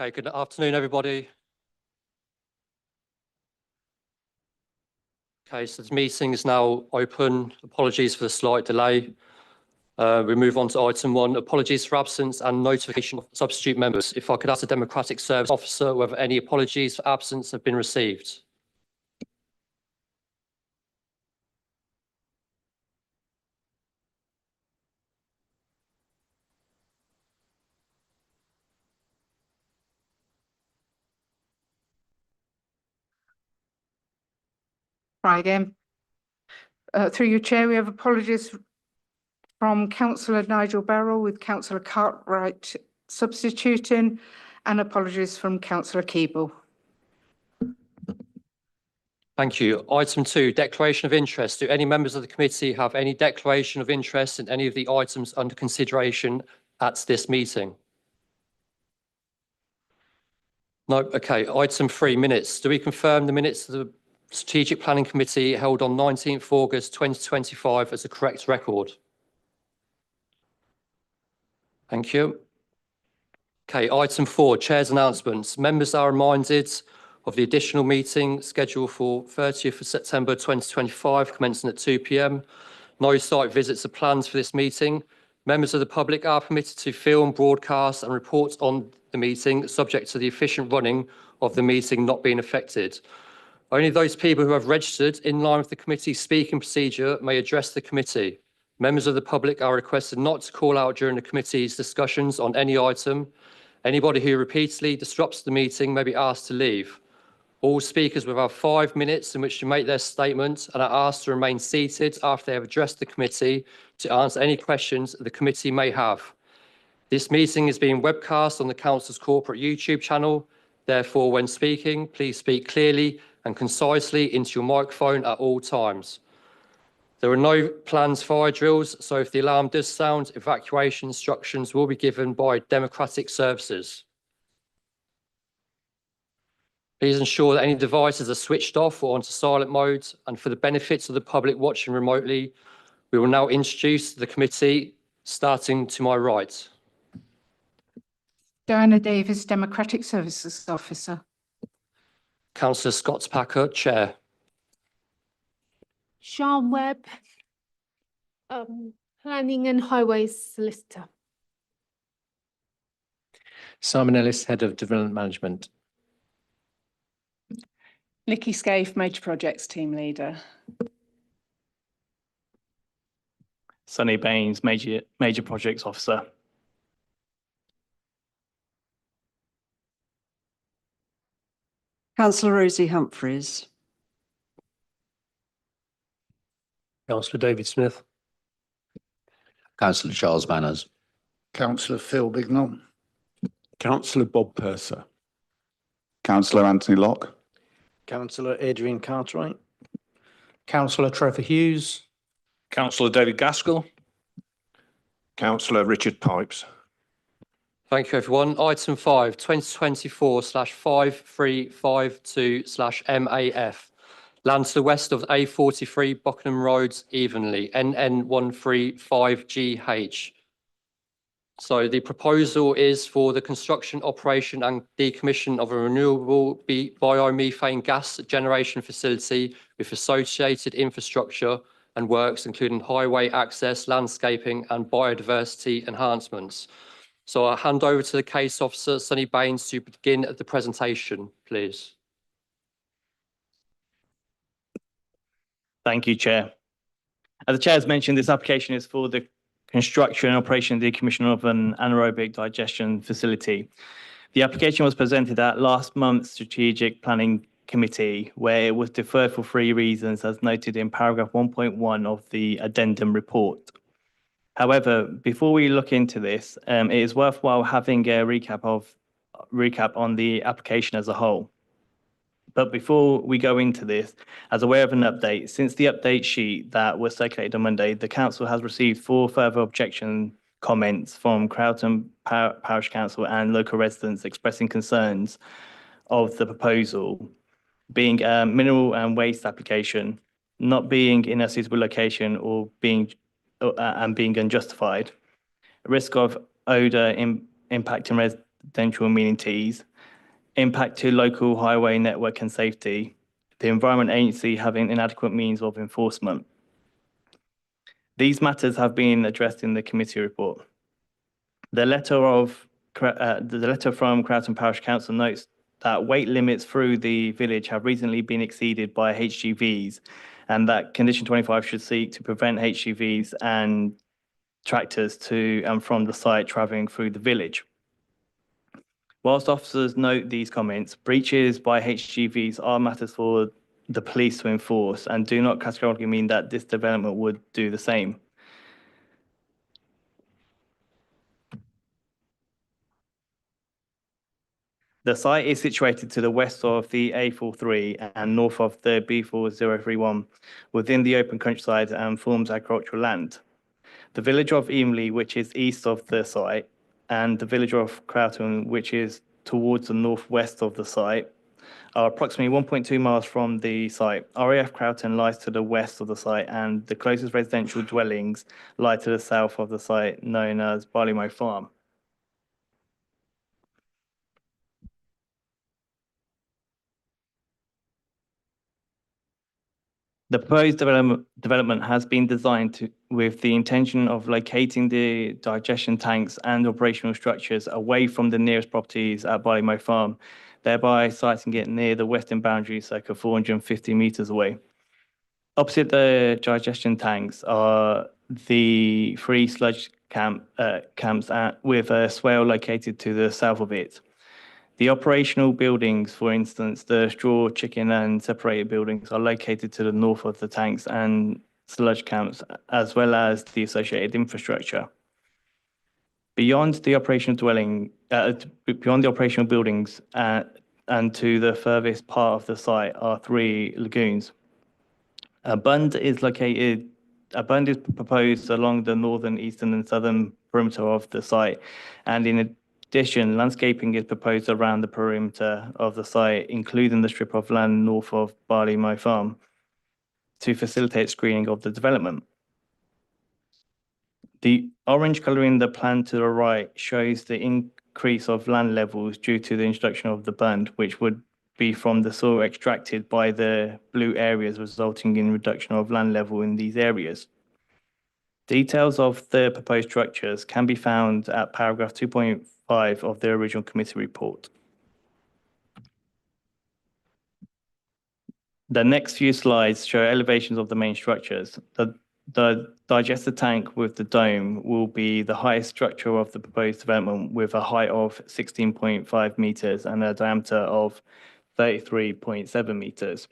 Okay, good afternoon, everybody. Okay, so the meeting is now open. Apologies for the slight delay. We move on to item 1, apologies for absence and notification of substitute members. If I could ask the Democratic Service Officer whether any apologies for absence have been received. Try again. Through your chair, we have apologies from Councillor Nigel Barrell with Councillor Cartwright substituting, and apologies from Councillor Keeble. Thank you. Item 2, declaration of interest. Do any members of the committee have any declaration of interest in any of the items under consideration at this meeting? No. Okay. Item 3, minutes. Do we confirm the minutes of the Strategic Planning Committee held on 19th August 2025 as a correct record? Thank you. Okay, item 4, Chair's announcements. Members are reminded of the additional meeting scheduled for 30th of September 2025, commencing at 2 p.m. No site visits are planned for this meeting. Members of the public are permitted to film, broadcast and report on the meeting, subject to the efficient running of the meeting not being affected. Only those people who have registered in line with the committee's speaking procedure may address the committee. Members of the public are requested not to call out during the committee's discussions on any item. Anybody who repeatedly disrupts the meeting may be asked to leave. All speakers will have 5 minutes in which to make their statement and are asked to remain seated after they have addressed the committee to answer any questions the committee may have. This meeting is being webcast on the Council's corporate YouTube channel. Therefore, when speaking, please speak clearly and concisely into your microphone at all times. There are no planned fire drills, so if the alarm does sound, evacuation instructions will be given by Democratic Services. Please ensure that any devices are switched off or onto silent mode, and for the benefits of the public watching remotely, we will now introduce the committee, starting to my right. Diana Davis, Democratic Services Officer. Councillor Scott Packer, Chair. Sean Webb, Planning and Highways Solicitor. Simon Ellis, Head of Development Management. Nikki Scaife, Major Projects Team Leader. Sonny Baines, Major Projects Officer. Councillor Rosie Humphreys. Councillor David Smith. Councillor Charles Manners. Councillor Phil Bignell. Councillor Bob Purser. Councillor Anthony Locke. Councillor Adrian Cartwright. Councillor Trevor Hughes. Councillor David Gaskell. Councillor Richard Pipes. Thank you, everyone. Item 5, 2024/5352/MAF. Land to the west of A43 Buckingham Road, Evenly, NN135GH. So the proposal is for the construction, operation and decommission of a renewable biomethane gas generation facility with associated infrastructure and works, including highway access, landscaping and biodiversity enhancements. So I'll hand over to the case officer, Sonny Baines, to begin the presentation, please. Thank you, Chair. As the Chair has mentioned, this application is for the construction and operation and decommission of an anaerobic digestion facility. The application was presented at last month's Strategic Planning Committee, where it was deferred for 3 reasons, as noted in paragraph 1.1 of the addendum report. However, before we look into this, it is worthwhile having a recap on the application as a whole. But before we go into this, as a way of an update, since the update sheet that was circulated on Monday, the Council has received 4 further objection comments from Crowton Parish Council and local residents expressing concerns of the proposal being a mineral and waste application, not being in a suitable location or being unjustified, risk of odour impacting potential amenities, impact to local highway network and safety, the Environment Agency having inadequate means of enforcement. These matters have been addressed in the committee report. The letter from Croughton Parish Council notes that weight limits through the village have recently been exceeded by HGVs, and that Condition 25 should seek to prevent HGVs and tractors to and from the site travelling through the village. Whilst officers note these comments, breaches by HGVs are matters for the police to enforce and do not categorically mean that this development would do the same. The site is situated to the west of the A43 and north of the B4031 within the open countryside and forms agricultural land. The village of Emley, which is east of the site, and the village of Croughton, which is towards the northwest of the site, are approximately 1.2 miles from the site. RAF Croughton lies to the west of the site, and the closest residential dwellings lie to the south of the site, known as Barleymow Farm. The proposed development has been designed with the intention of locating the digestion tanks and operational structures away from the nearest properties at Barleymow Farm, thereby siting it near the western boundary, circa 450 metres away. Opposite the digestion tanks are the three sludge camps with a swale located to the south of it. The operational buildings, for instance, the straw, chicken and separated buildings are located to the north of the tanks and sludge camps, as well as the associated infrastructure. Beyond the operational buildings and to the furthest part of the site are three lagoons. A bund is proposed along the northern, eastern and southern perimeter of the site, and in addition, landscaping is proposed around the perimeter of the site, including the strip of land north of Barleymow Farm, to facilitate screening of the development. The orange colour in the plan to the right shows the increase of land levels due to the introduction of the bund, which would be from the soil extracted by the blue areas, resulting in reduction of land level in these areas. Details of the proposed structures can be found at paragraph 2.5 of the original committee report. The next few slides show elevations of the main structures. The digester tank with the dome will be the highest structure of the proposed development, with a height of 16.5 metres and a diameter of 33.7 metres.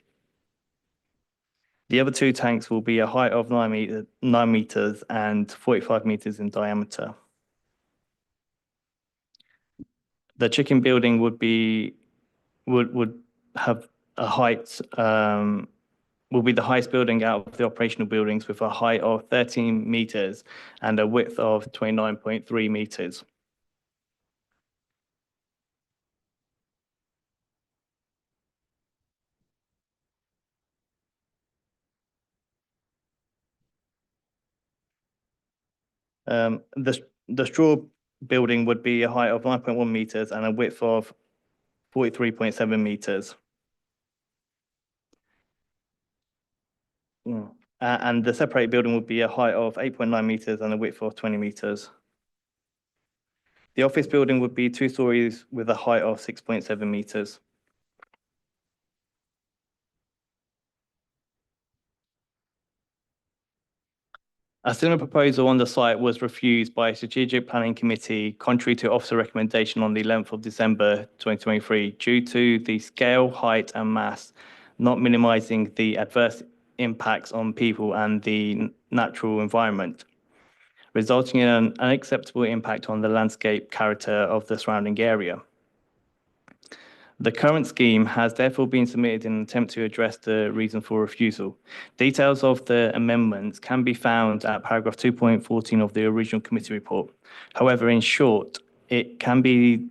The other two tanks will be a height of 9 metres and 45 metres in diameter. The chicken building would have a height, will be the highest building out of the operational buildings, with a height of 13 metres and a width of 29.3 metres. The straw building would be a height of 9.1 metres and a width of 43.7 metres. And the separated building would be a height of 8.9 metres and a width of 20 metres. The office building would be 2 stories with a height of 6.7 metres. A similar proposal on the site was refused by a strategic planning committee, contrary to officer recommendation on the 11th of December 2023, due to the scale, height and mass not minimising the adverse impacts on people and the natural environment, resulting in an unacceptable impact on the landscape character of the surrounding area. The current scheme has therefore been submitted in an attempt to address the reason for refusal. Details of the amendments can be found at paragraph 2.14 of the original committee report. However, in short, it can be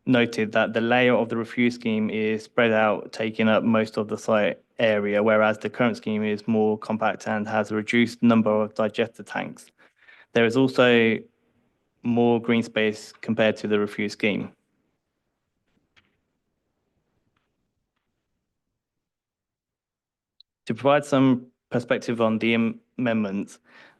noted that the layout of the refused scheme is spread out, taking up most of the site area, whereas the current scheme is more compact and has a reduced number of digester tanks. There is also more green space compared to the refused scheme. To provide some perspective on the amendments,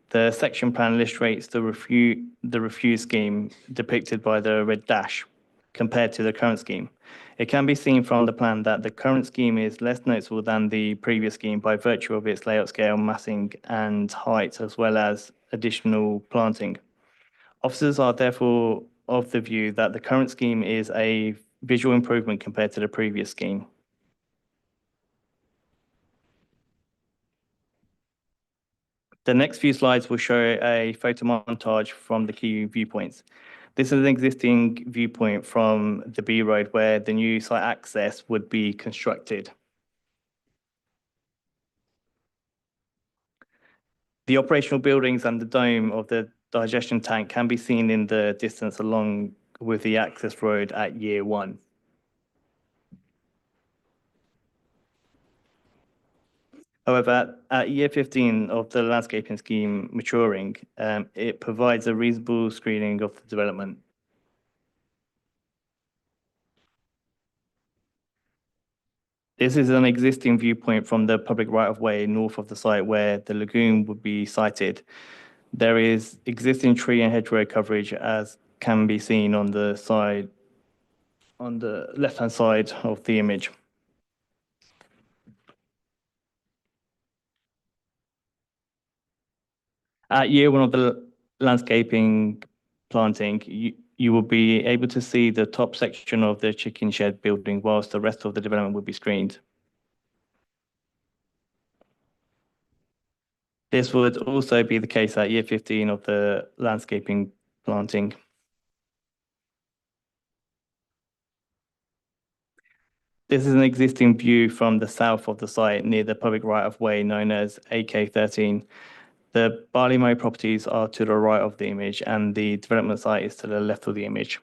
the section plan illustrates the review scheme depicted by the red dash compared to the current scheme. It can be seen from the plan that the current scheme is less noticeable than the previous scheme by virtue of its layout scale, massing and height, as well as additional planting. Officers are therefore of the view that the current scheme is a visual improvement compared to the previous scheme. The next few slides will show a photo montage from the key viewpoints. This is an existing viewpoint from the B Road where the new site access would be constructed. The operational buildings and the dome of the digestion tank can be seen in the distance along with the access road at year 1. However, at year 15 of the landscaping scheme maturing, it provides a reasonable screening of the development. This is an existing viewpoint from the public right-of-way north of the site where the lagoon would be sited. There is existing tree and hedgerow coverage as can be seen on the side, on the left-hand side of the image. At year 1 of the landscaping planting, you will be able to see the top section of the chicken shed building whilst the rest of the development will be screened. This would also be the case at year 15 of the landscaping planting. This is an existing view from the south of the site near the public right-of-way known as AK13. The barley mow properties are to the right of the image and the development site is to the left of the image.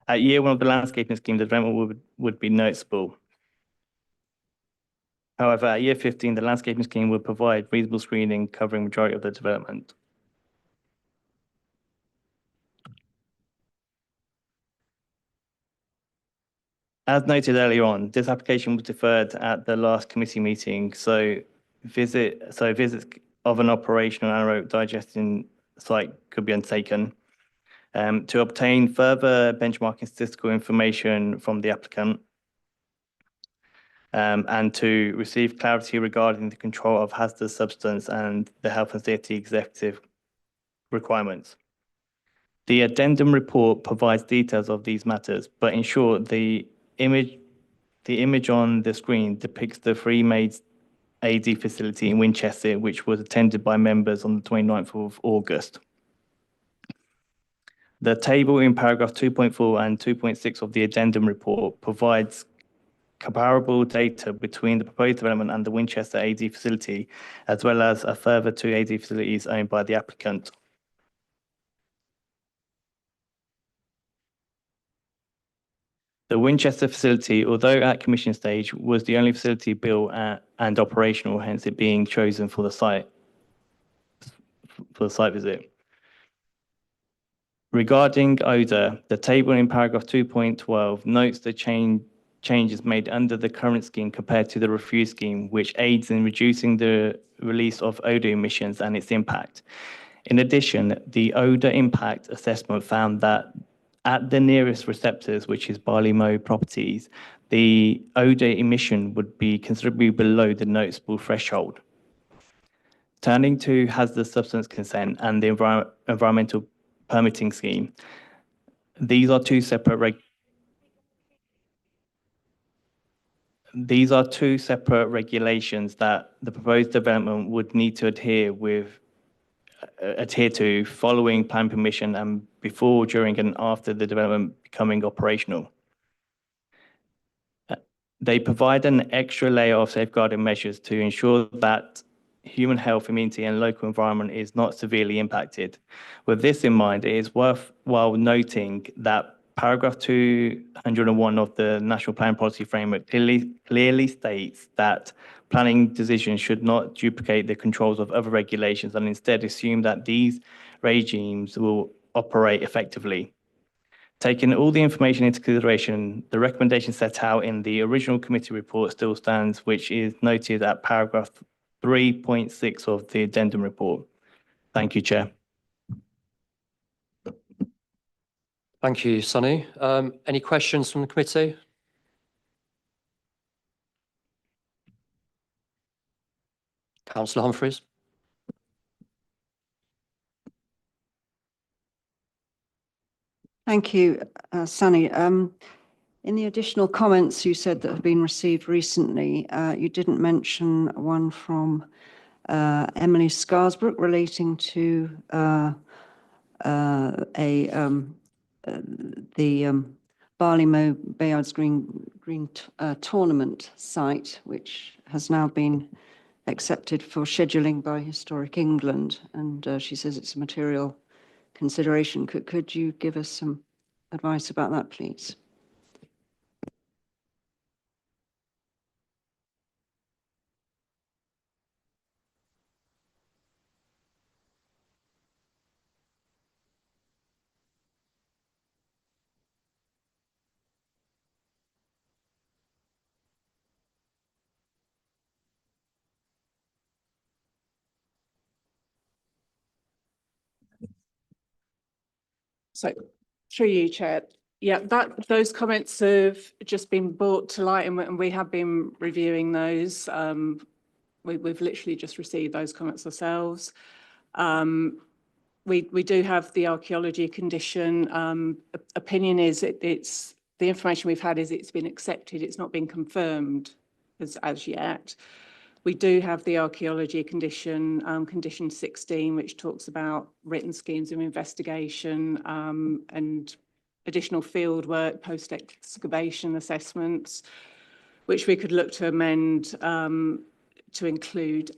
At year 1 of the landscaping scheme, the development would be noticeable. However, at year 15, the landscaping scheme would provide reasonable screening covering majority of the development. As noted earlier on, this application was deferred at the last committee meeting, so visits of an operational anaerobic digestion site could be undertaken. To obtain further benchmarking statistical information from the applicant and to receive clarity regarding the control of hazardous substance and the health and safety executive requirements. The addendum report provides details of these matters, but in short, the image on the screen depicts the Free Maids AD facility in Winchester, which was attended by members on the 29th of August. The table in paragraph 2.4 and 2.6 of the addendum report provides comparable data between the proposed development and the Winchester AD facility, as well as a further 2 AD facilities owned by the applicant. The Winchester facility, although at commission stage, was the only facility built and operational, hence it being chosen for the site visit. Regarding odour, the table in paragraph 2.12 notes the changes made under the current scheme compared to the review scheme, which aids in reducing the release of odour emissions and its impact. In addition, the odour impact assessment found that at the nearest receptors, which is barley mow properties, the odour emission would be considerably below the noticeable threshold. Turning to hazardous substance consent and the environmental permitting scheme, these are two separate regulations that the proposed development would need to adhere to following plan permission and before, during, and after the development becoming operational. They provide an extra layer of safeguarding measures to ensure that human health, immunity, and local environment is not severely impacted. With this in mind, it is worthwhile noting that paragraph 201 of the National Plan Policy Framework clearly states that planning decisions should not duplicate the controls of other regulations and instead assume that these regimes will operate effectively. Taking all the information into consideration, the recommendation set out in the original committee report still stands, which is noted at paragraph 3.6 of the addendum report. Thank you, Chair. Thank you, Sonny. Any questions from the committee? Councillor Humphreys. Thank you, Sunny. In the additional comments you said that have been received recently, you didn't mention one from Emily Scarsbrook relating to the Barleymow Bayards Green tournament site, which has now been accepted for scheduling by Historic England, and she says it's a material consideration. Could you give us some advice about that, please? So through you, Chair. Yeah, those comments have just been brought to light, and we have been reviewing those. We've literally just received those comments ourselves. We do have the archaeology condition. Opinion is it's the information we've had is it's been accepted. It's not been confirmed as yet. We do have the archaeology condition, condition 16, which talks about written schemes of investigation and additional field work, post-excavation assessments, which we could look to amend to include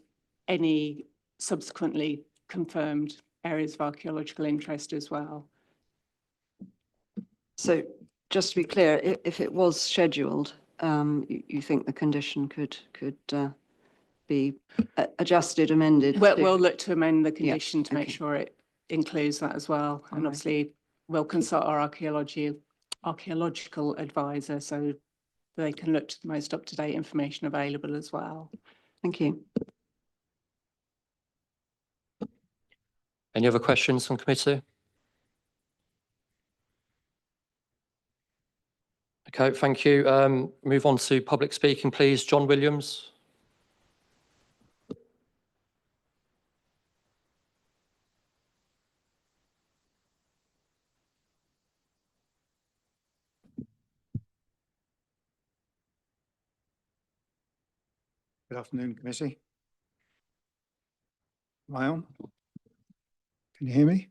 any subsequently confirmed areas of archaeological interest as well. So just to be clear, if it was scheduled, you think the condition could be adjusted, amended? We'll look to amend the condition to make okay. sure it includes that as well. And obviously we'll consult our archaeological advisor so they can look to the most up-to-date information available as well. Thank you. Any other questions from committee? Okay, thank you. Move on to public speaking, please. John Williams. Good afternoon, committee. Am I on? Can you hear me?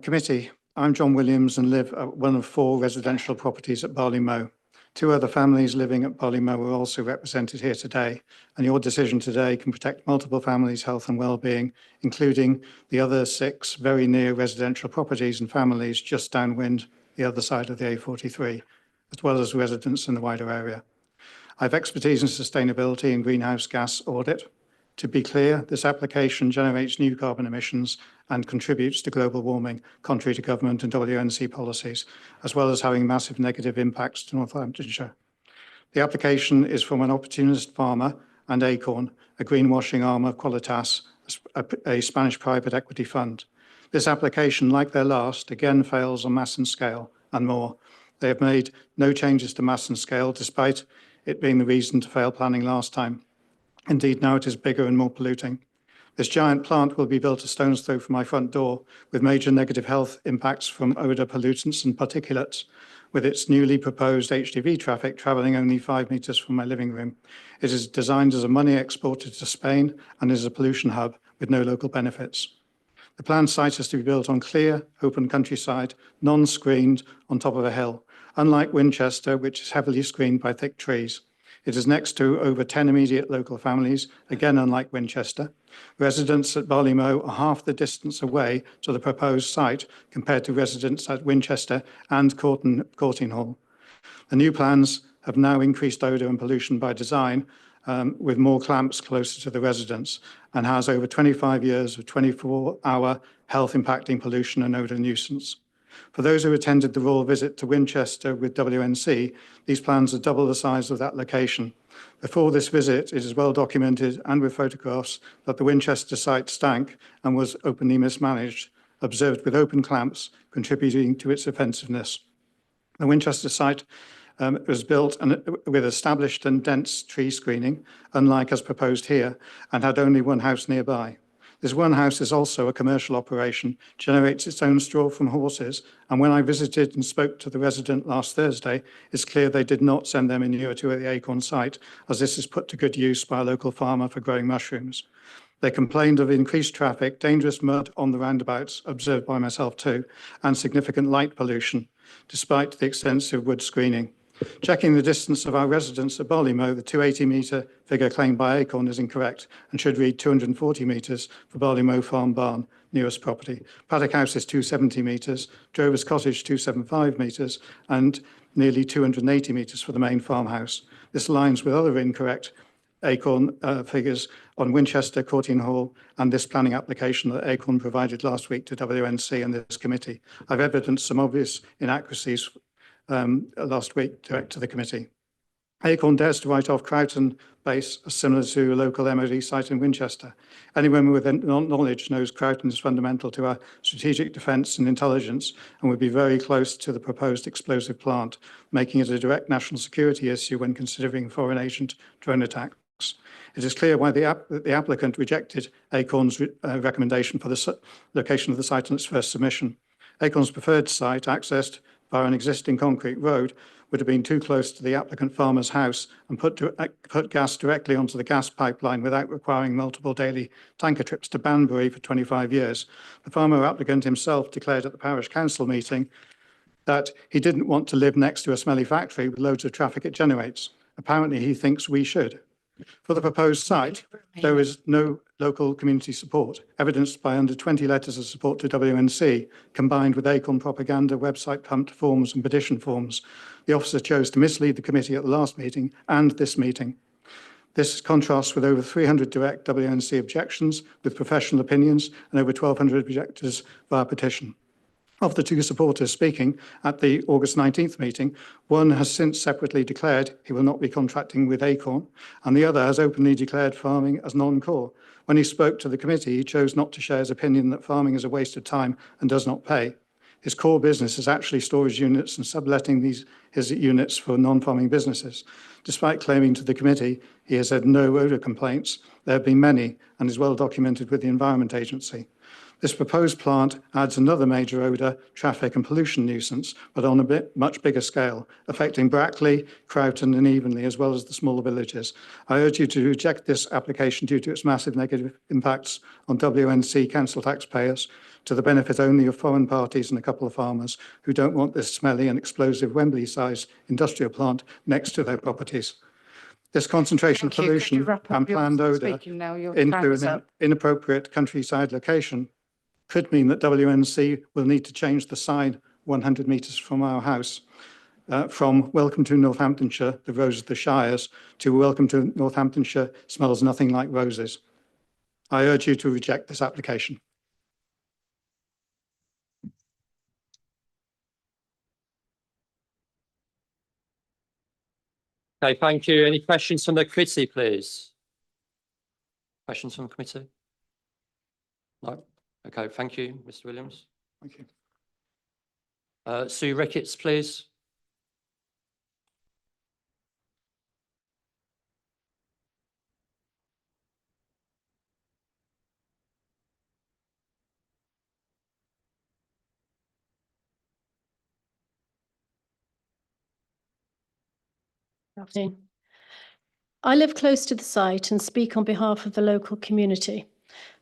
Committee, I'm John Williams and live at one of 4 residential properties at Barleymow. 2 other families living at Barleymow are also represented here today, and your decision today can protect multiple families' health and well-being, including the other 6 very near residential properties and families just downwind the other side of the A43, as well as residents in the wider area. I have expertise in sustainability and greenhouse gas audit. To be clear, this application generates new carbon emissions and contributes to global warming, contrary to government and WNC policies, as well as having massive negative impacts to Northamptonshire. The application is from an opportunist farmer and Acorn, a greenwashing arm of Qualitas, a Spanish private equity fund. This application, like their last, again fails on mass and scale and more. They have made no changes to mass and scale, despite it being the reason to fail planning last time. Indeed, now it is bigger and more polluting. This giant plant will be built a stone's throw from my front door, with major negative health impacts from odour pollutants and particulates, with its newly proposed HGV traffic travelling only 5 metres from my living room. It is designed as a money exporter to Spain and is a pollution hub with no local benefits. The planned site is to be built on clear, open countryside, non-screened, on top of a hill, unlike Winchester, which is heavily screened by thick trees. It is next to over 10 immediate local families, again unlike Winchester. Residents at Barleymow are half the distance away to the proposed site compared to residents at Winchester and Courting Hall. The new plans have now increased odour and pollution by design with more clamps closer to the residents, and has over 25 years of 24-hour health impacting pollution and odour nuisance. For those who attended the royal visit to Winchester with WNC, these plans are double the size of that location. Before this visit, it is well documented and with photographs that the Winchester site stank and was openly mismanaged, observed with open clamps, contributing to its offensiveness. The Winchester site was built with established and dense tree screening, unlike as proposed here, and had only one house nearby. This one house is also a commercial operation, generates its own straw from horses, and when I visited and spoke to the resident last Thursday, it's clear they did not send their manure to the Acorn site, as this is put to good use by a local farmer for growing mushrooms. They complained of increased traffic, dangerous mud on the roundabouts, observed by myself too, and significant light pollution, despite the extensive wood screening. Checking the distance of our residents at Barleymow, the 280-metre figure claimed by Acorn is incorrect and should read 240 metres for Barleymow Farm Barn, nearest property. Paddock House is 270 metres, Drover's Cottage 275 metres, and nearly 280 metres for the main farmhouse. This aligns with other incorrect Acorn figures on Winchester, Courtine Hall, and this planning application that Acorn provided last week to WNC and this committee. I've evidenced some obvious inaccuracies last week direct to the committee. Acorn dares to write off Croughton base as similar to a local MOD site in Winchester. Anyone with knowledge knows Croughton is fundamental to our strategic defence and intelligence and would be very close to the proposed explosive plant, making it a direct national security issue when considering foreign agent drone attacks. It is clear why the applicant rejected Acorn's recommendation for the location of the site on its first submission. Acorn's preferred site, accessed via an existing concrete road, would have been too close to the applicant farmer's house and put gas directly onto the gas pipeline without requiring multiple daily tanker trips to Banbury for 25 years. The farmer applicant himself declared at the parish council meeting that he didn't want to live next to a smelly factory with loads of traffic it generates. Apparently, he thinks we should. For the proposed site, there is no local community support, evidenced by under 20 letters of support to WNC, combined with Acorn propaganda, website pumped forms and petition forms. The officer chose to mislead the committee at the last meeting and this meeting. This contrasts with over 300 direct WNC objections with professional opinions and over 1,200 objectors via petition. Of the two supporters speaking at the August 19th meeting, one has since separately declared he will not be contracting with Acorn, and the other has openly declared farming as non-core. When he spoke to the committee, he chose not to share his opinion that farming is a waste of time and does not pay. His core business is actually storage units and subletting his units for non-farming businesses. Despite claiming to the committee he has had no odour complaints, there have been many and is well documented with the Environment Agency. This proposed plant adds another major odour, traffic and pollution nuisance, but on a much bigger scale, affecting Brackley, Croughton and Evenley, as well as the smaller villages. I urge you to reject this application due to its massive negative impacts on WNC council taxpayers, to the benefit only of foreign parties and a couple of farmers who don't want this smelly and explosive Wembley-sized industrial plant next to their properties. This concentration of pollution and planned odour into an inappropriate countryside location could mean that WNC will need to change the sign 100 metres from our house, from Welcome to Northamptonshire, the rose of the Shires, to Welcome to Northamptonshire, smells nothing like roses. I urge you to reject this application. Okay, thank you. Any questions from the committee, please? Questions from the committee? No? Okay, thank you, Mr. Williams. Thank you. Sue Ricketts, please. Afternoon. I live close to the site and speak on behalf of the local community.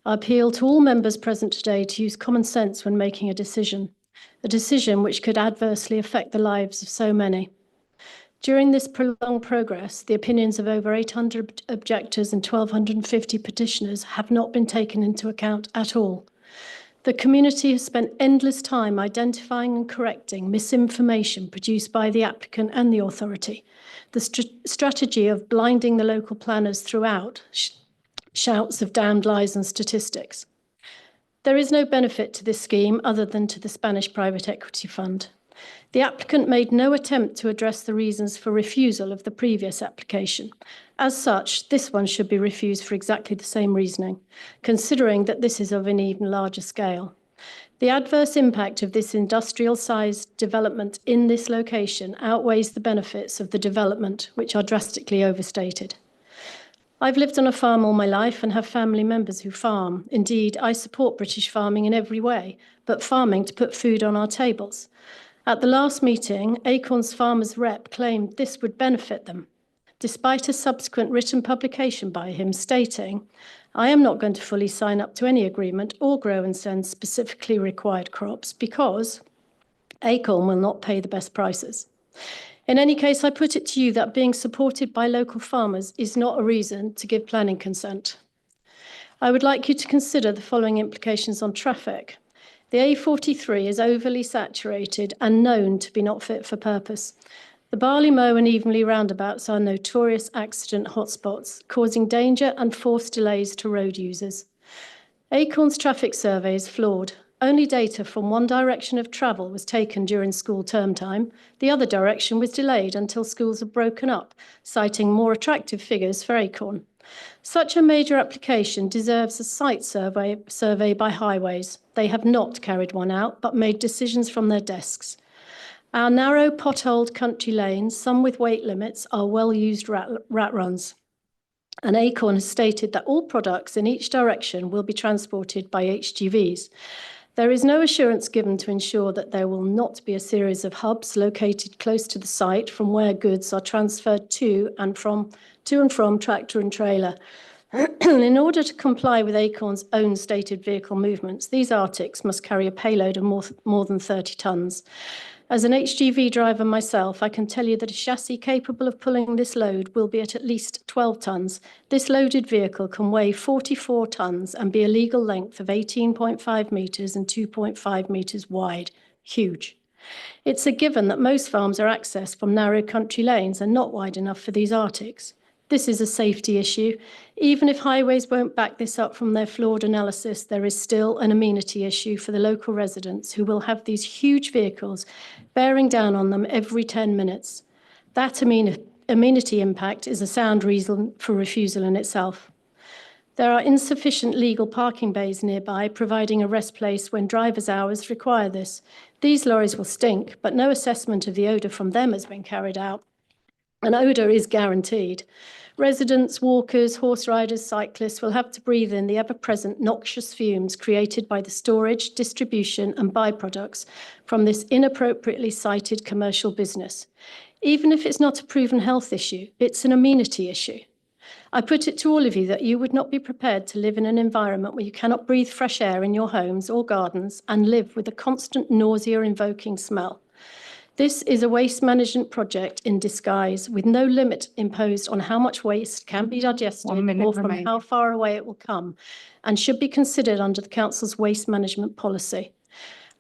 I appeal to all members present today to use common sense when making a decision which could adversely affect the lives of so many. During this prolonged progress, the opinions of over 800 objectors and 1,250 petitioners have not been taken into account at all. The community has spent endless time identifying and correcting misinformation produced by the applicant and the authority. The strategy of blinding the local planners throughout shouts of damned lies and statistics. There is no benefit to this scheme other than to the Spanish private equity fund. The applicant made no attempt to address the reasons for refusal of the previous application. As such, this one should be refused for exactly the same reasoning, considering that this is of an even larger scale. The adverse impact of this industrial-sized development in this location outweighs the benefits of the development, which are drastically overstated. I've lived on a farm all my life and have family members who farm. Indeed, I support British farming in every way, but farming to put food on our tables. At the last meeting, Acorn's farmers' rep claimed this would benefit them, despite a subsequent written publication by him stating, "I am not going to fully sign up to any agreement or grow and send specifically required crops because Acorn will not pay the best prices." In any case, I put it to you that being supported by local farmers is not a reason to give planning consent. I would like you to consider the following implications on traffic. The A43 is overly saturated and known to be not fit for purpose. The Barley Mow and Evenley roundabouts are notorious accident hotspots, causing danger and forced delays to road users. Acorn's traffic survey is flawed. Only data from one direction of travel was taken during school term time. The other direction was delayed until schools had broken up, citing more attractive figures for Acorn. Such a major application deserves a site survey by Highways. They have not carried one out, but made decisions from their desks. Our narrow, potholed country lanes, some with weight limits, are well-used rat runs. And Acorn has stated that all products in each direction will be transported by HGVs. There is no assurance given to ensure that there will not be a series of hubs located close to the site from where goods are transferred to and from tractor and trailer. In order to comply with Acorn's own stated vehicle movements, these Arctics must carry a payload of more than 30 tonnes. As an HGV driver myself, I can tell you that a chassis capable of pulling this load will be at least 12 tonnes. This loaded vehicle can weigh 44 tonnes and be a legal length of 18.5 metres and 2.5 metres wide. Huge. It's a given that most farms are accessed from narrow country lanes and not wide enough for these Arctics. This is a safety issue. Even if Highways won't back this up from their flawed analysis, there is still an amenity issue for the local residents who will have these huge vehicles bearing down on them every 10 minutes. That amenity impact is a sound reason for refusal in itself. There are insufficient legal parking bays nearby, providing a rest place when driver's hours require this. These lorries will stink, but no assessment of the odour from them has been carried out. An odour is guaranteed. Residents, walkers, horse riders, cyclists will have to breathe in the ever-present noxious fumes created by the storage, distribution and byproducts from this inappropriately sited commercial business. Even if it's not a proven health issue, it's an amenity issue. I put it to all of you that you would not be prepared to live in an environment where you cannot breathe fresh air in your homes or gardens and live with a constant nausea-invoking smell. This is a waste management project in disguise, with no limit imposed on how much waste can be digested or from how far away it will come, and should be considered under the Council's waste management policy.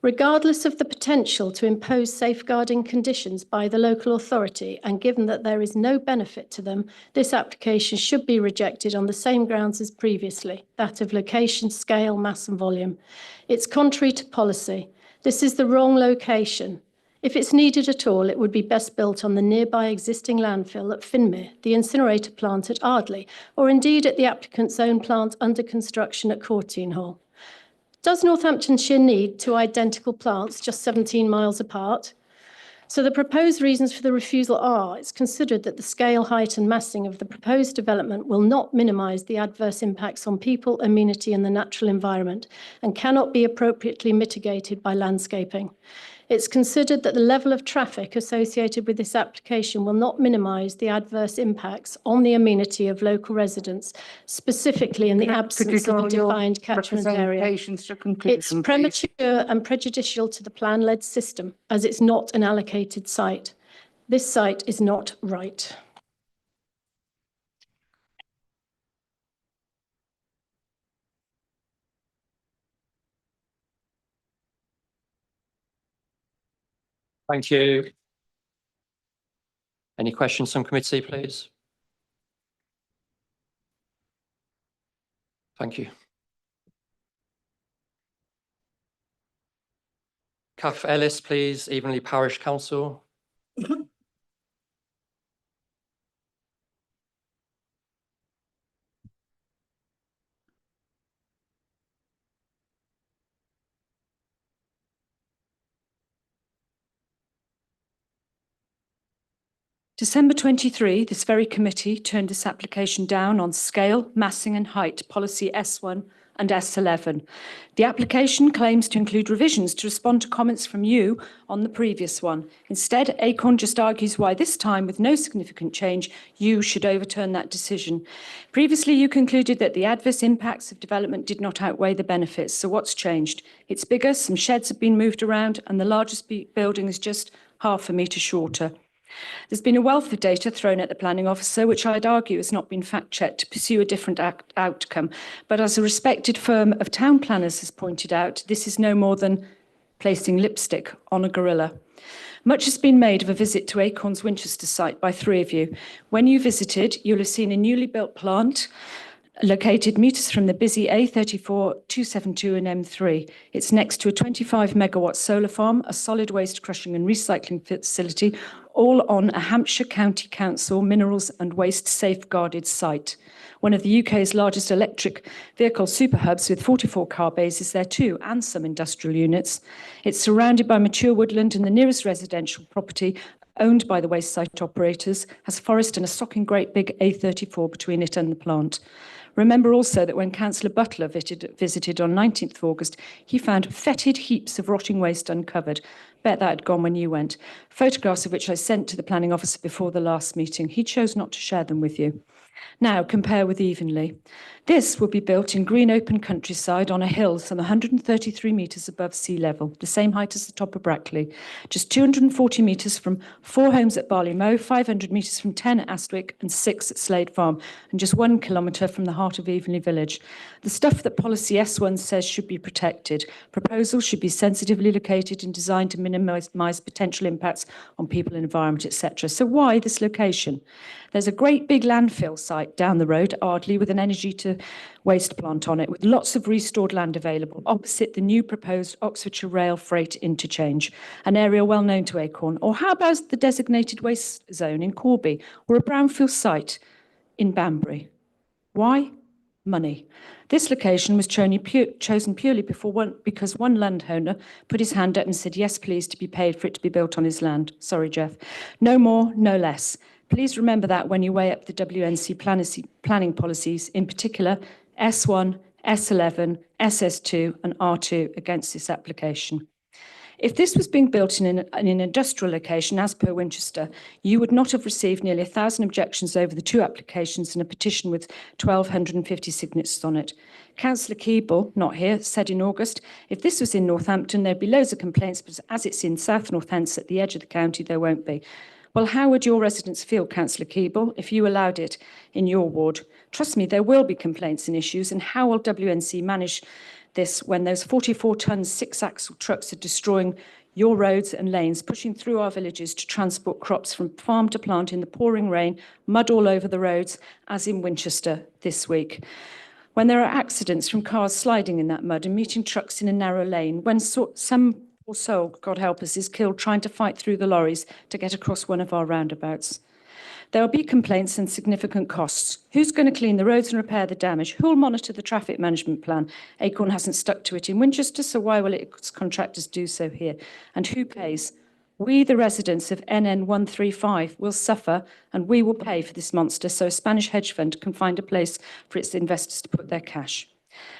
Regardless of the potential to impose safeguarding conditions by the local authority, and given that there is no benefit to them, this application should be rejected on the same grounds as previously, that of location, scale, mass and volume. It's contrary to policy. This is the wrong location. If it's needed at all, it would be best built on the nearby existing landfill at Finmere, the incinerator plant at Ardley, or indeed at the applicant's own plant under construction at Courtine Hall. Does Northamptonshire need two identical plants just 17 miles apart? So the proposed reasons for the refusal are, it's considered that the scale, height and massing of the proposed development will not minimise the adverse impacts on people, amenity and the natural environment, and cannot be appropriately mitigated by landscaping. It's considered that the level of traffic associated with this application will not minimise the adverse impacts on the amenity of local residents, specifically in the absence of a defined catchment area. It's premature and prejudicial to the plan-led system, as it's not an allocated site. This site is not right. Thank you. Any questions from committee, please? Thank you. Kath Ellis, please, Evenley Parish Council. December 23, this very committee turned this application down on scale, massing and height policy S1 and S11. The application claims to include revisions to respond to comments from you on the previous one. Instead, Acorn just argues why this time, with no significant change, you should overturn that decision. Previously, you concluded that the adverse impacts of development did not outweigh the benefits. So what's changed? It's bigger, some sheds have been moved around, and the largest building is just half a metre shorter. There's been a wealth of data thrown at the planning officer, which I'd argue has not been fact-checked to pursue a different outcome. But as a respected firm of town planners has pointed out, this is no more than placing lipstick on a gorilla. Much has been made of a visit to Acorn's Winchester site by three of you. When you visited, you'll have seen a newly built plant located metres from the busy A34, 272 and M3. It's next to a 25 megawatt solar farm, a solid waste crushing and recycling facility, all on a Hampshire County Council minerals and waste safeguarded site. One of the UK's largest electric vehicle super hubs with 44 car bays is there too, and some industrial units. It's surrounded by mature woodland, and the nearest residential property, owned by the waste site operators, has forest and a stocking great big A34 between it and the plant. Remember also that when Councillor Butler visited on 19th of August, he found fetid heaps of rotting waste uncovered. Bet that had gone when you went. Photographs of which I sent to the planning officer before the last meeting. He chose not to share them with you. Now, compare with Evenley. This will be built in green open countryside on a hill some 133 metres above sea level, the same height as the top of Brackley. Just 240 metres from 4 homes at Barley Mow, 500 metres from 10 at Astwick and 6 at Slade Farm, and just 1 kilometre from the heart of Evenley village. The stuff that policy S1 says should be protected. Proposals should be sensitively located and designed to minimise potential impacts on people and environment, etc. So why this location? There's a great big landfill site down the road, Ardley, with an energy to waste plant on it, with lots of restored land available opposite the new proposed Oxfordshire Rail Freight interchange, an area well known to Acorn. Or how about the designated waste zone in Corby, or a brownfield site in Banbury? Why? Money. This location was chosen purely because one landowner put his hand up and said, yes, please, to be paid for it to be built on his land. Sorry, Jeff. No more, no less. Please remember that when you weigh up the WNC planning policies, in particular S1, S11, SS2 and R2 against this application. If this was being built in an industrial location, as per Winchester, you would not have received nearly 1,000 objections over the 2 applications and a petition with 1,250 signatures on it. Councillor Keeble, not here, said in August, if this was in Northampton, there'd be loads of complaints, but as it's in South Northants at the edge of the county, there won't be. Well, how would your residents feel, Councillor Keeble, if you allowed it in your ward? Trust me, there will be complaints and issues, and how will WNC manage this when those 44-ton 6-axle trucks are destroying your roads and lanes, pushing through our villages to transport crops from farm to plant in the pouring rain, mud all over the roads, as in Winchester this week? When there are accidents from cars sliding in that mud and meeting trucks in a narrow lane, when some poor soul, God help us, is killed trying to fight through the lorries to get across one of our roundabouts. There will be complaints and significant costs. Who's going to clean the roads and repair the damage? Who will monitor the traffic management plan? Acorn hasn't stuck to it in Winchester, so why will its contractors do so here? And who pays? We, the residents of NN 135, will suffer, and we will pay for this monster so a Spanish hedge fund can find a place for its investors to put their cash.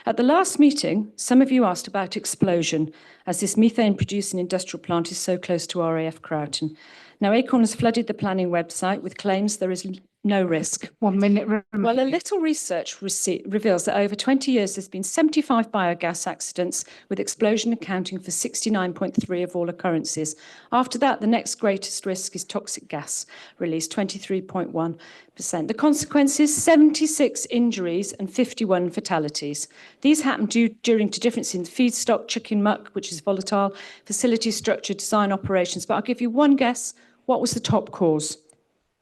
At the last meeting, some of you asked about explosion, as this methane-producing industrial plant is so close to RAF Croughton. Now, Acorn has flooded the planning website with claims there is no risk. 1 minute. Well, a little research reveals that over 20 years, there's been 75 biogas accidents, with explosion accounting for 69.3% of all occurrences. After that, the next greatest risk is toxic gas release, 23.1%. The consequences, 76 injuries and 51 fatalities. These happen during to differences in feedstock, chicken muck, which is volatile, facility structure, design, operations. But I'll give you one guess. What was the top cause?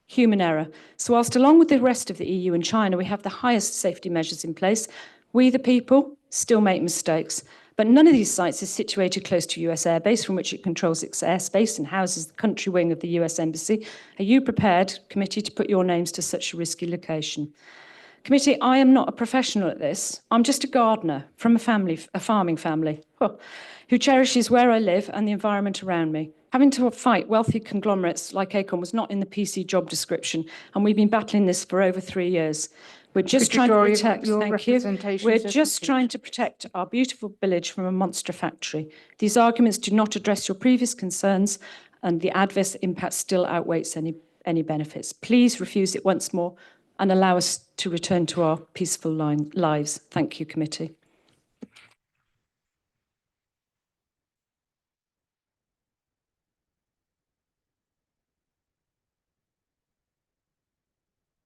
Human error. So whilst along with the rest of the EU and China, we have the highest safety measures in place, we the people still make mistakes. But none of these sites is situated close to US airbase, from which it controls its airspace and houses the country wing of the US Embassy. Are you prepared, committee, to put your names to such a risky location? Committee, I am not a professional at this. I'm just a gardener from a farming family, who cherishes where I live and the environment around me. Having to fight wealthy conglomerates like Acorn was not in the PC job description, and we've been battling this for over 3 years. We're just trying to protect, thank you. We're just trying to protect our beautiful village from a monster factory. These arguments do not address your previous concerns, and the adverse impact still outweighs any benefits. Please refuse it once more and allow us to return to our peaceful lives. Thank you, committee.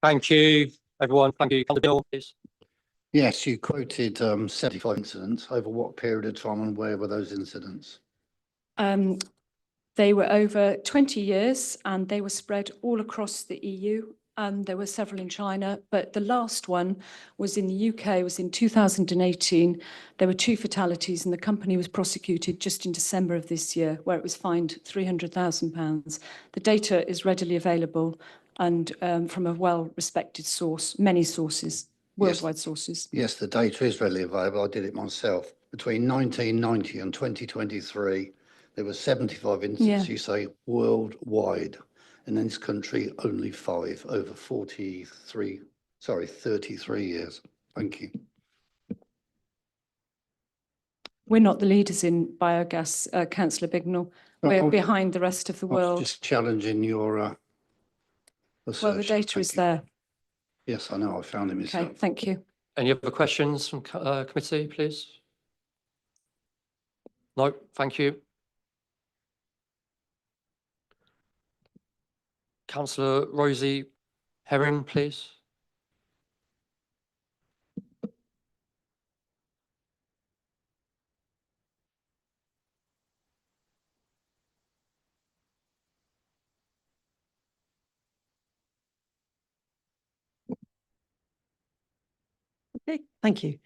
Thank you, everyone. Thank you. Councillor Bill, please. Yes, you quoted 75 incidents. Over what period of time and where were those incidents? They were over 20 years and they were spread all across the EU. There were several in China, but the last one was in the UK, was in 2018. There were 2 fatalities and the company was prosecuted just in December of this year, where it was fined £300,000. The data is readily available and from a well-respected source, many sources, worldwide sources. Yes, the data is readily available. I did it myself. Between 1990 and 2023, there were 75 incidents, you say, worldwide. And in this country, only 5 over 33 years. Thank you. We're not the leaders in biogas, Councillor Bignell. We're behind the rest of the world. Just challenging your well, the data is there. Yes, I know. I found it myself. Okay, thank you. Any other questions from committee, please? No, thank you. Councillor Rosie Herring, please. Okay, thank you.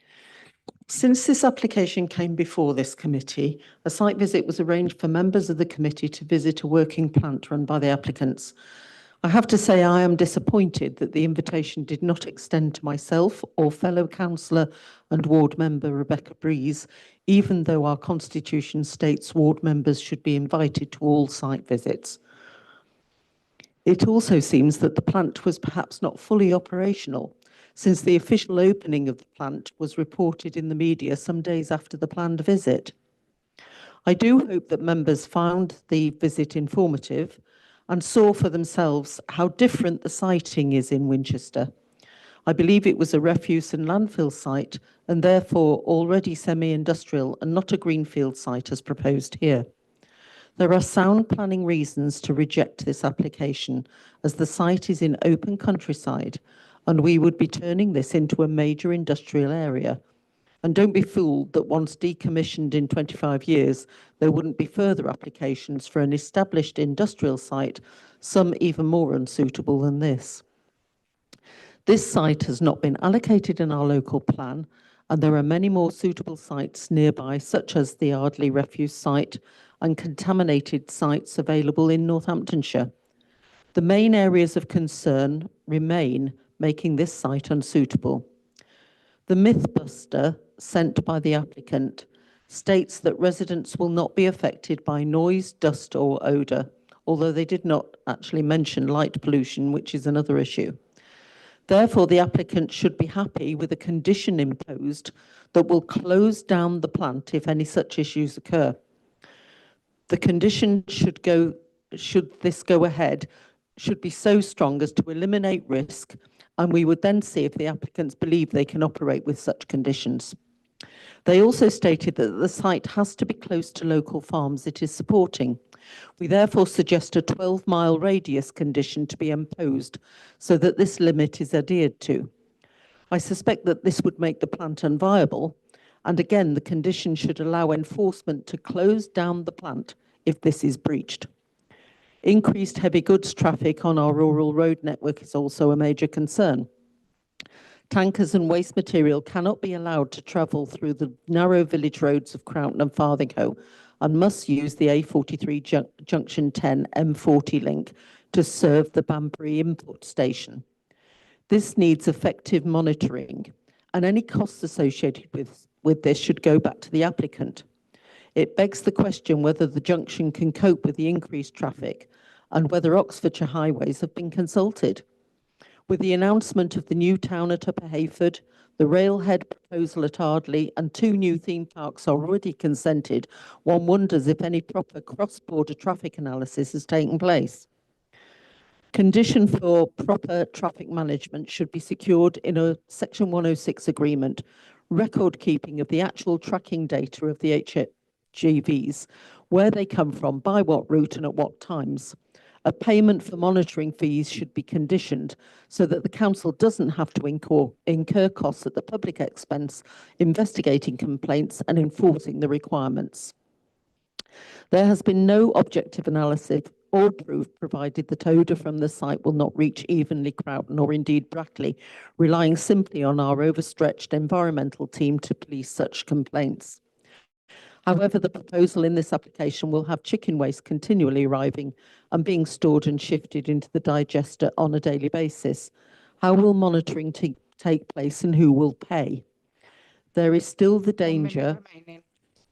Since this application came before this committee, a site visit was arranged for members of the committee to visit a working plant run by the applicants. I have to say I am disappointed that the invitation did not extend to myself or fellow councillor and ward member Rebecca Breeze, even though our constitution states ward members should be invited to all site visits. It also seems that the plant was perhaps not fully operational, since the official opening of the plant was reported in the media some days after the planned visit. I do hope that members found the visit informative and saw for themselves how different the siting is in Winchester. I believe it was a refuse and landfill site and therefore already semi-industrial and not a greenfield site as proposed here. There are sound planning reasons to reject this application, as the site is in open countryside and we would be turning this into a major industrial area. And don't be fooled that once decommissioned in 25 years, there wouldn't be further applications for an established industrial site, some even more unsuitable than this. This site has not been allocated in our local plan, and there are many more suitable sites nearby, such as the Ardley refuse site and contaminated sites available in Northamptonshire. The main areas of concern remain, making this site unsuitable. The Mythbuster sent by the applicant states that residents will not be affected by noise, dust or odour, although they did not actually mention light pollution, which is another issue. Therefore, the applicant should be happy with a condition imposed that will close down the plant if any such issues occur. The condition should this go ahead, should be so strong as to eliminate risk, and we would then see if the applicants believe they can operate with such conditions. They also stated that the site has to be close to local farms it is supporting. We therefore suggest a 12-mile radius condition to be imposed so that this limit is adhered to. I suspect that this would make the plant unviable, and again, the condition should allow enforcement to close down the plant if this is breached. Increased heavy goods traffic on our rural road network is also a major concern. Tankers and waste material cannot be allowed to travel through the narrow village roads of Croughton and Farthinghoe and must use the A43 Junction 10 M40 link to serve the Banbury import station. This needs effective monitoring, and any costs associated with this should go back to the applicant. It begs the question whether the junction can cope with the increased traffic and whether Oxfordshire Highways have been consulted. With the announcement of the new town at Upper Hayford, the railhead proposal at Ardley, and 2 new theme parks already consented, one wonders if any proper cross-border traffic analysis has taken place. Condition for proper traffic management should be secured in a Section 106 agreement, record keeping of the actual tracking data of the HGVs, where they come from, by what route and at what times. A payment for monitoring fees should be conditioned so that the council doesn't have to incur costs at the public expense, investigating complaints and enforcing the requirements. There has been no objective analysis or proof provided that odour from the site will not reach evenly Croughton or indeed Brackley, relying simply on our overstretched environmental team to police such complaints. However, the proposal in this application will have chicken waste continually arriving and being stored and shifted into the digester on a daily basis. How will monitoring take place and who will pay? There is still the danger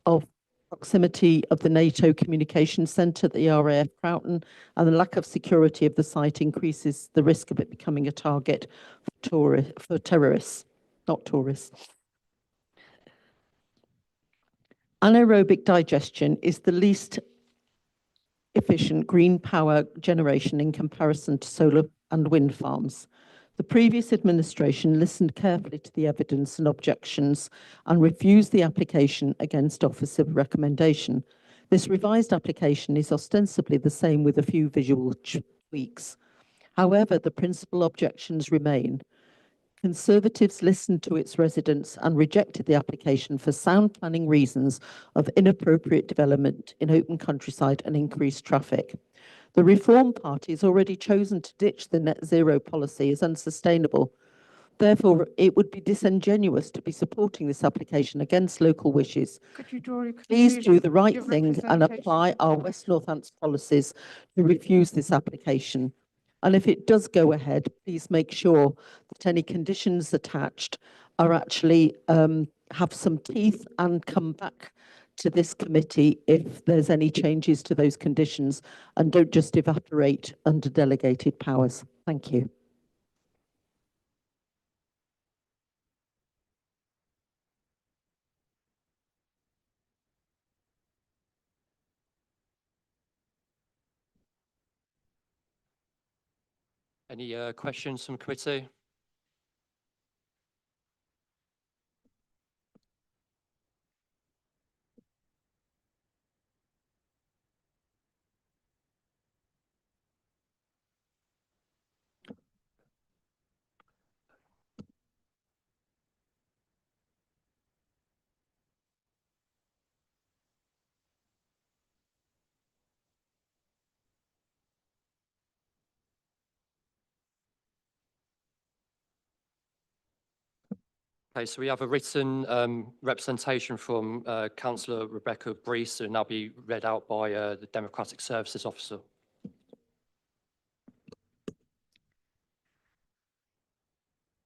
of proximity of the NATO Communications Centre at the RAF Croughton, and the lack of security of the site increases the risk of it becoming a target for terrorists, not tourists. Anaerobic digestion is the least efficient green power generation in comparison to solar and wind farms. The previous administration listened carefully to the evidence and objections and refused the application against Office of Recommendation. This revised application is ostensibly the same with a few visual tweaks. However, the principal objections remain. Conservatives listened to its residents and rejected the application for sound planning reasons of inappropriate development in open countryside and increased traffic. The Reform Party has already chosen to ditch the net zero policy as unsustainable. Therefore, it would be disingenuous to be supporting this application against local wishes. Could you draw your Please conclusion? do the right Your thing and apply our West Northants policies to refuse this application. And if it does go ahead, please make sure that any conditions attached are actually have some teeth and come back to this committee if there's any changes to those conditions, and don't just evaporate under delegated powers. Thank you. Any questions from committee? Okay, so we have a written representation from Councillor Rebecca Breese, and that'll be read out by the Democratic Services Officer.